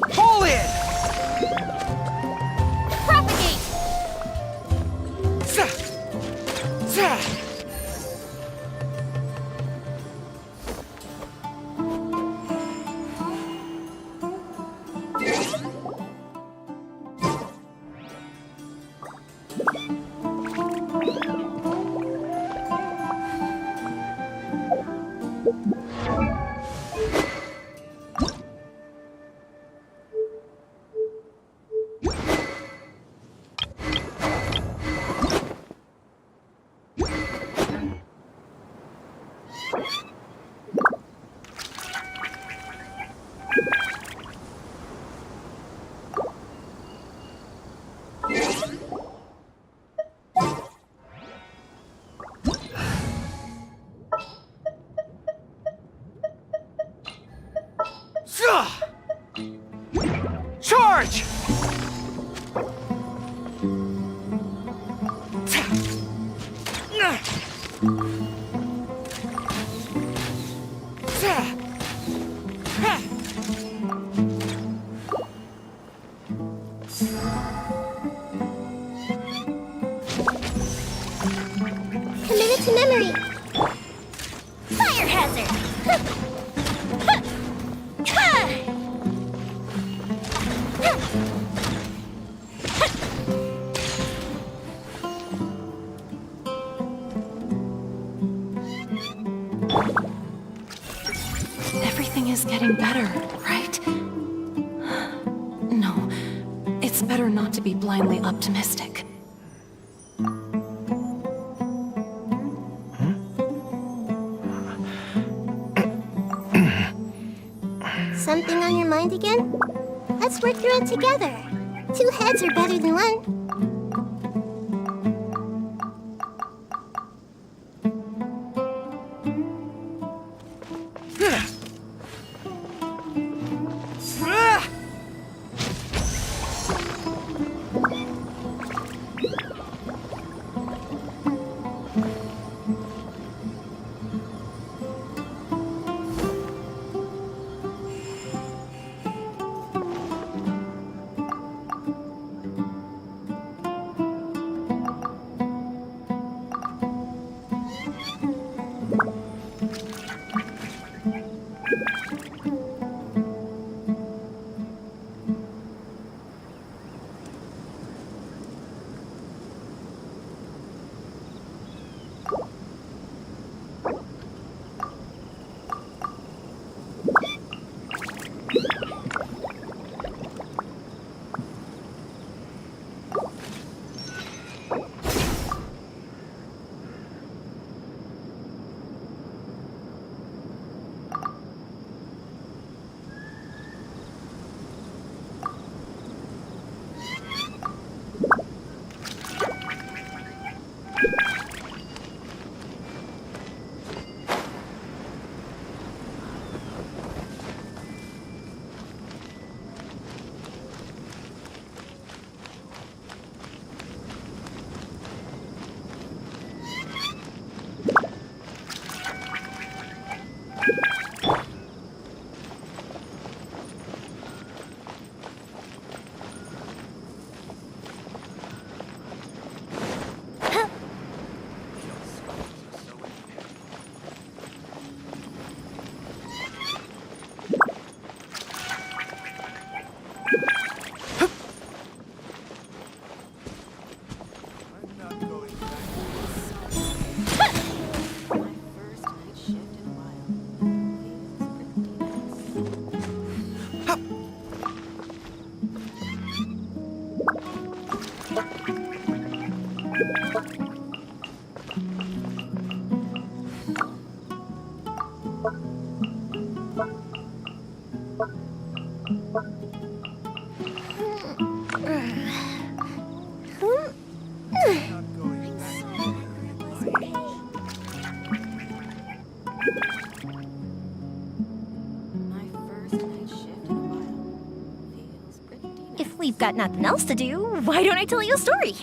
Speaker 13: Pull in!
Speaker 5: Propagate!
Speaker 18: Charge!
Speaker 5: Committed to memory. Fire hazard.
Speaker 23: Everything is getting better, right? No, it's better not to be blindly optimistic.
Speaker 5: Something on your mind again? Let's work through it together. 2 heads are better than 1.
Speaker 4: If we've got nothing else to do, why don't I tell you a story?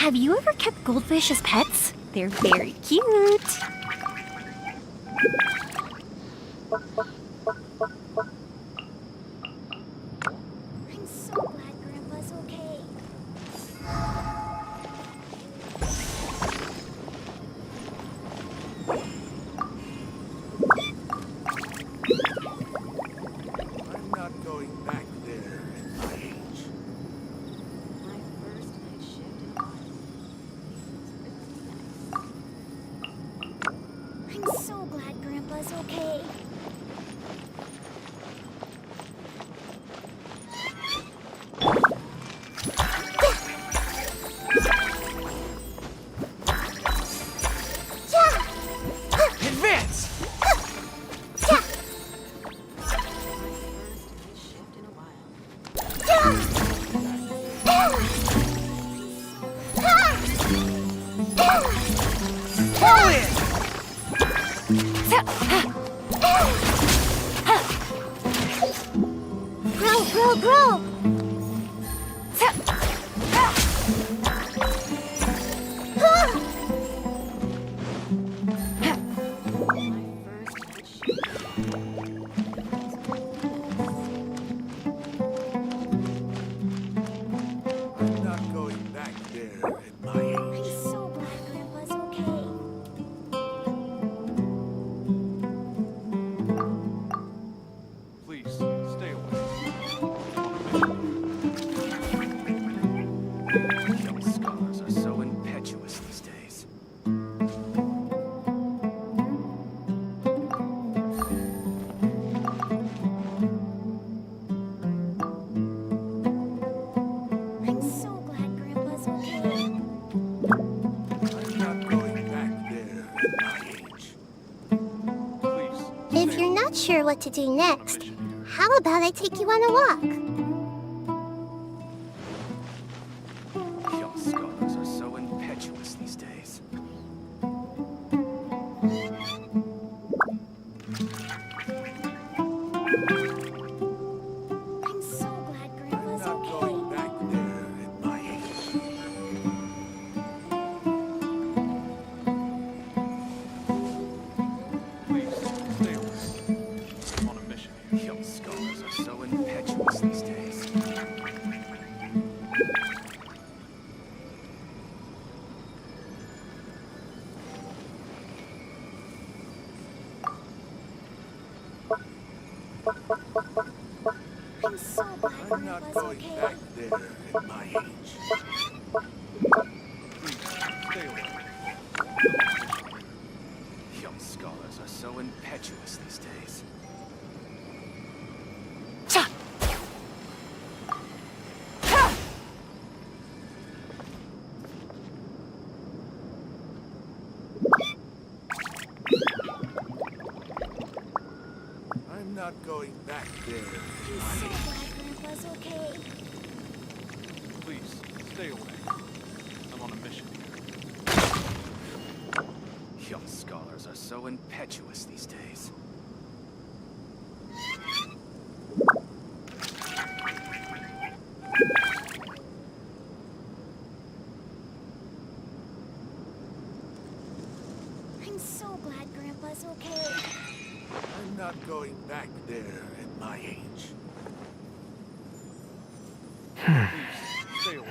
Speaker 4: Have you ever kept goldfish as pets? They're very cute.
Speaker 5: I'm so glad Grandpa's okay.
Speaker 13: I'm not going back there at my age.
Speaker 5: My first night shift in I'm so glad Grandpa's okay.
Speaker 6: Advance!
Speaker 5: Grow!
Speaker 13: I'm not going back there at my age.
Speaker 5: I'm so glad Grandpa's okay.
Speaker 18: Please, stay away. Young scholars are so impetuous these days.
Speaker 5: I'm so glad Grandpa's okay.
Speaker 13: I'm not going back there at my age.
Speaker 18: Please,
Speaker 5: If you're not sure what to do next, how about I take you on a walk?
Speaker 18: young scholars are so impetuous these days.
Speaker 5: I'm so glad
Speaker 13: I'm
Speaker 5: Grandpa's
Speaker 13: not
Speaker 5: okay.
Speaker 13: going back there at my age.
Speaker 18: Please, stay away. I'm on a mission here. Young scholars are so impetuous these days.
Speaker 5: I'm so glad
Speaker 13: I'm not
Speaker 5: Grandpa's
Speaker 13: going
Speaker 5: okay.
Speaker 13: back there at my age.
Speaker 18: Please, stay away. Young scholars are so impetuous these days.
Speaker 13: I'm not going back there at
Speaker 5: I'm
Speaker 13: my
Speaker 5: so
Speaker 13: age.
Speaker 5: glad Grandpa's okay.
Speaker 18: Please, stay away. I'm on a mission here. Young scholars are so impetuous these days.
Speaker 5: I'm so glad Grandpa's okay.
Speaker 13: I'm not going back there at my age.
Speaker 18: Please, stay away.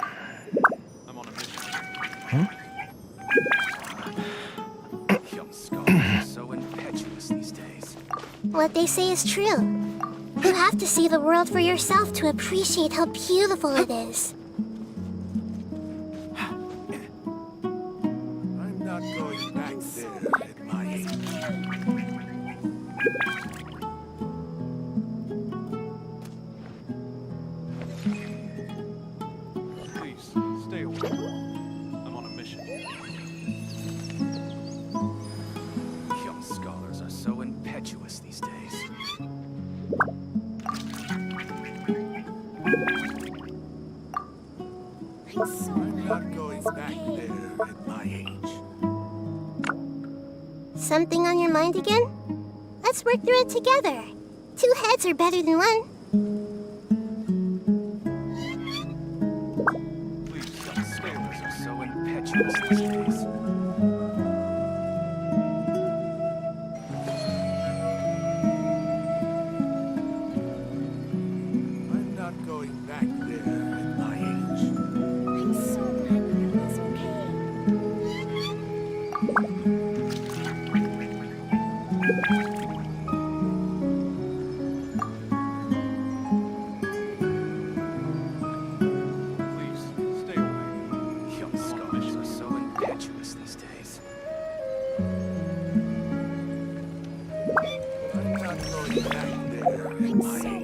Speaker 18: I'm on a mission here. Young scholars are so impetuous these days.
Speaker 5: What they say is true. You have to see the world for yourself to appreciate how beautiful it is.
Speaker 13: I'm not going back there at my age.
Speaker 18: Please, stay away. I'm on a mission here. Young scholars are so impetuous these days.
Speaker 5: I'm so
Speaker 13: I'm
Speaker 5: glad
Speaker 13: not going
Speaker 5: Grandpa's
Speaker 13: back
Speaker 5: okay.
Speaker 13: there at my age.
Speaker 5: Something on your mind again? Let's work through it together. 2 heads are better than 1.
Speaker 18: Please, young scholars are so impetuous. impetuous these days. I'm not going back there at my age.
Speaker 5: I'm so glad Grandpa's okay.
Speaker 18: Please, stay away. Young scholars are so impetuous these days. I'm not going back there at my age.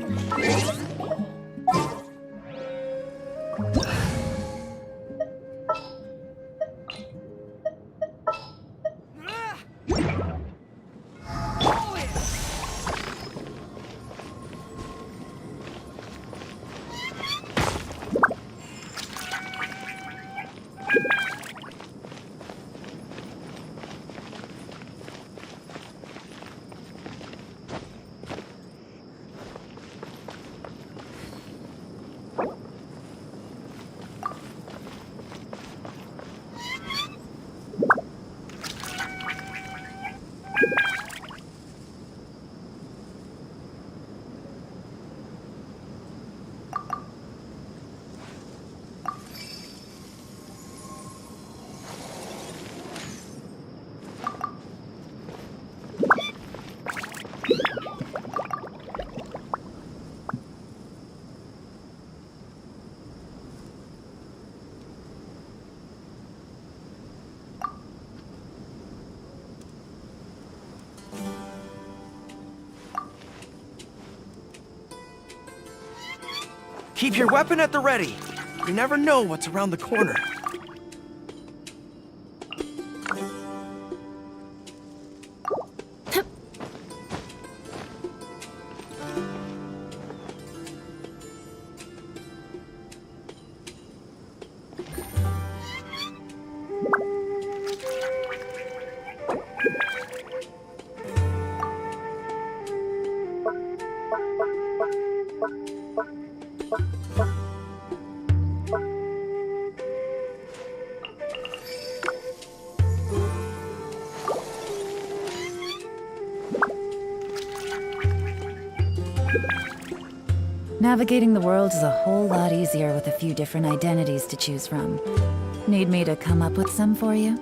Speaker 6: Keep your weapon at the ready. You never know what's around the corner.
Speaker 22: Navigating the world is a whole lot easier with a few different identities to choose from. Need me to come up with some for you?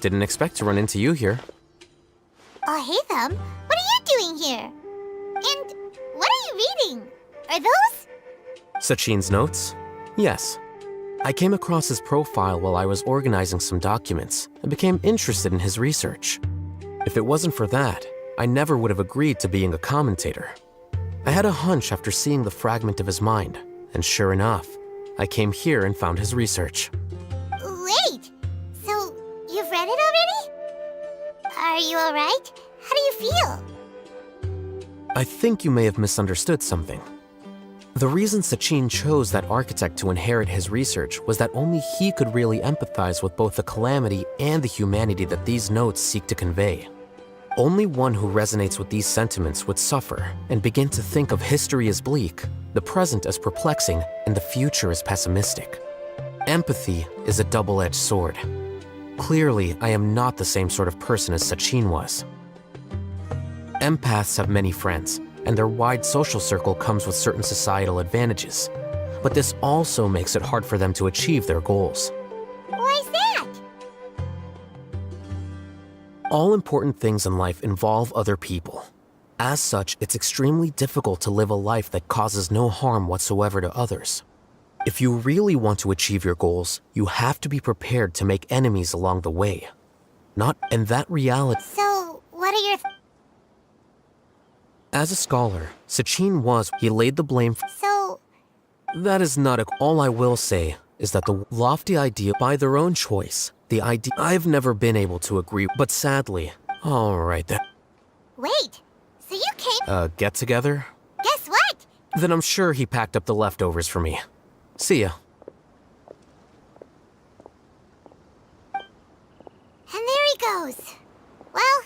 Speaker 3: Didn't expect to run into you here.
Speaker 5: Oh, hey, Thumb. What are you doing here? And what are you reading? Are those?
Speaker 3: Sachin's notes? Yes. I came across his profile while I was organizing some documents and became interested in his research. If it wasn't for that, I never would have agreed to being a commentator. I had a hunch after seeing the fragment of his mind, and sure enough, I came here and found his research.
Speaker 5: Wait! So, you've read it already? Are you alright? How do you feel?
Speaker 3: I think you may have misunderstood something. The reason Sachin chose that architect to inherit his research was that only he could really empathize with both the calamity and the humanity that these notes seek to convey. Only one who resonates with these sentiments would suffer and begin to think of history as bleak, the present as perplexing, and the future as pessimistic. Empathy is a double-edged sword. Clearly, I am not the same sort of person as Sachin was. Empaths have many friends, and their wide social circle comes with certain societal advantages. But this also makes it hard for them to achieve their goals.
Speaker 5: Why's that?
Speaker 3: All important things in life involve other people. As such, it's extremely difficult to live a life that causes no harm whatsoever to others. If you really want to achieve your goals, you have to be prepared to make enemies along the way. And that reality.
Speaker 5: So, what are your...
Speaker 3: As a scholar, Sachin he laid the blame.
Speaker 5: So...
Speaker 3: That is not all I will say is that the lofty idea by their own choice, the idea I've never been able to agree, but sadly, all right then.
Speaker 5: Wait, so you came...
Speaker 3: Get together?
Speaker 5: Guess what?
Speaker 3: Then I'm sure he packed up the leftovers for me. See ya.
Speaker 5: And there he goes. Well,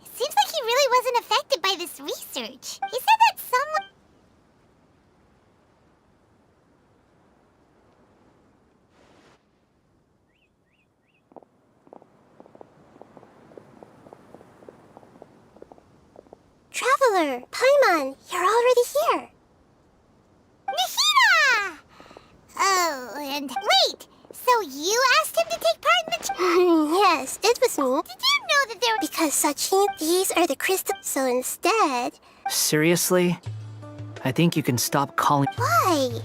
Speaker 5: it seems like he really wasn't affected by this research. He said that someone... Traveler, Paimon, you're already here. Nihira! Oh, and wait! So you asked him to take part in the...
Speaker 2: Yes, it was me.
Speaker 5: Did you know that there were...
Speaker 2: Because Sachin, these are the crystals. So instead...
Speaker 8: Seriously? I think you can stop calling.
Speaker 2: Why?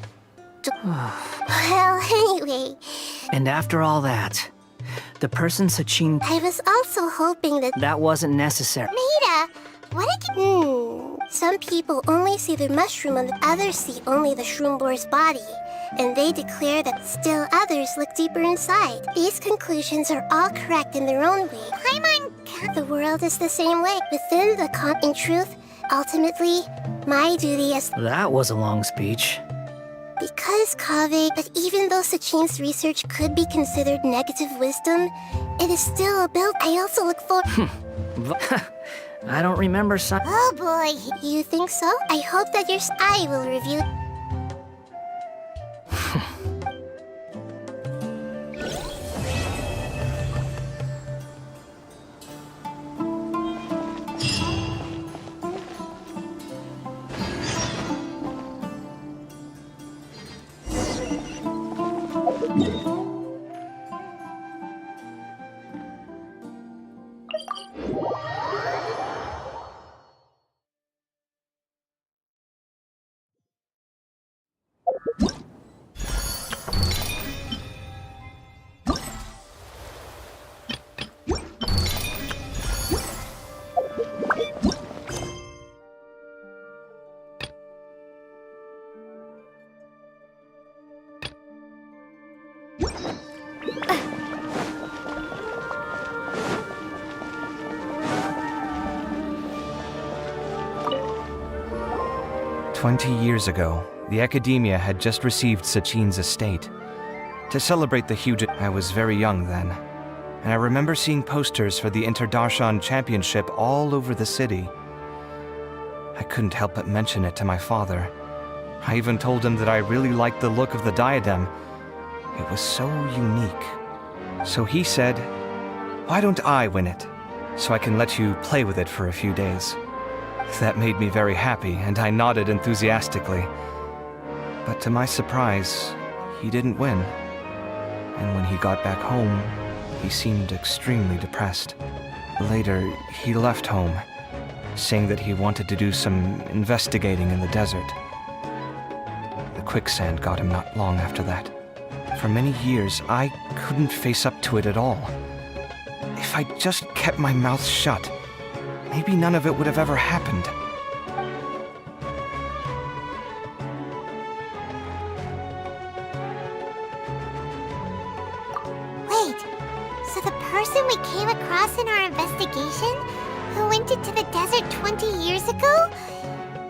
Speaker 2: Well, anyway...
Speaker 8: And after all that, the person Sachin...
Speaker 2: I was also hoping that...
Speaker 8: That wasn't necessary.
Speaker 2: Nihira, what did you... Some people only see the mushroom and the others see only the shroomboar's body. And they declare that still others look deeper inside. These conclusions are all correct in their own way.
Speaker 5: Paimon...
Speaker 2: The world is the same way. Within the in truth, ultimately, my duty is...
Speaker 8: That was a long speech.
Speaker 2: Because, Kaveh, but even though Sachin's research could be considered negative wisdom, it is still a build. I also look for...
Speaker 8: I don't remember
Speaker 5: Oh boy.
Speaker 2: You think so? I hope that I will review...
Speaker 1: 20 years ago, the Academia had just received Sachin's estate. To celebrate the huge... I was very young then, and I remember seeing posters for the Interdarshan Championship all over the city. I couldn't help but mention it to my father. I even told him that I really liked the look of the diadem. It was so unique. So he said, "Why don't I win it, so I can let you play with it for a few days?" That made me very happy, and I nodded enthusiastically. But to my surprise, he didn't win. And when he got back home, he seemed extremely depressed. Later, he left home, saying that he wanted to do some investigating in the desert. The quicksand got him not long after that. For many years, I couldn't face up to it at all. If I just kept my mouth shut, maybe none of it would have ever happened.
Speaker 5: Wait, so the person we came across in our investigation, who went into the desert 20 years ago,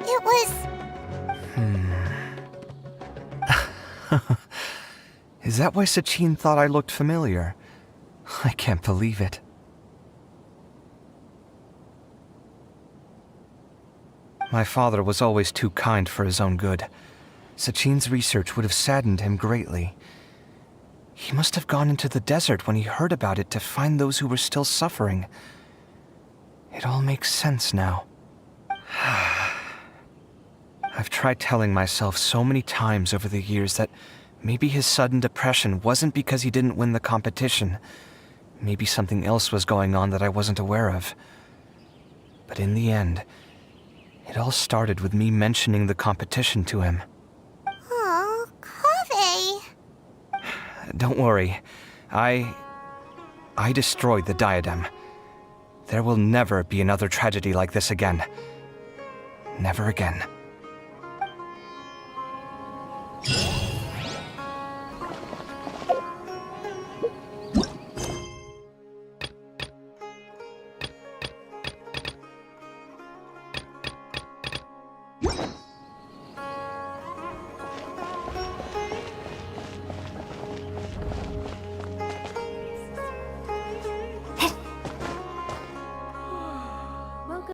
Speaker 5: it was...
Speaker 1: Is that why Sachin thought I looked familiar? I can't believe it. My father was always too kind for his own good. Sachin's research would have saddened him greatly. He must have gone into the desert when he heard about it to find those who were still suffering. It all makes sense now. I've tried telling myself so many times over the years that maybe his sudden depression wasn't because he didn't win the competition. Maybe something else was going on that I wasn't aware of. But in the end, it all started with me mentioning the competition to him.
Speaker 5: Oh, Kaveh.
Speaker 1: Don't worry. I destroyed the diadem. There will never be another tragedy like this again. Never again.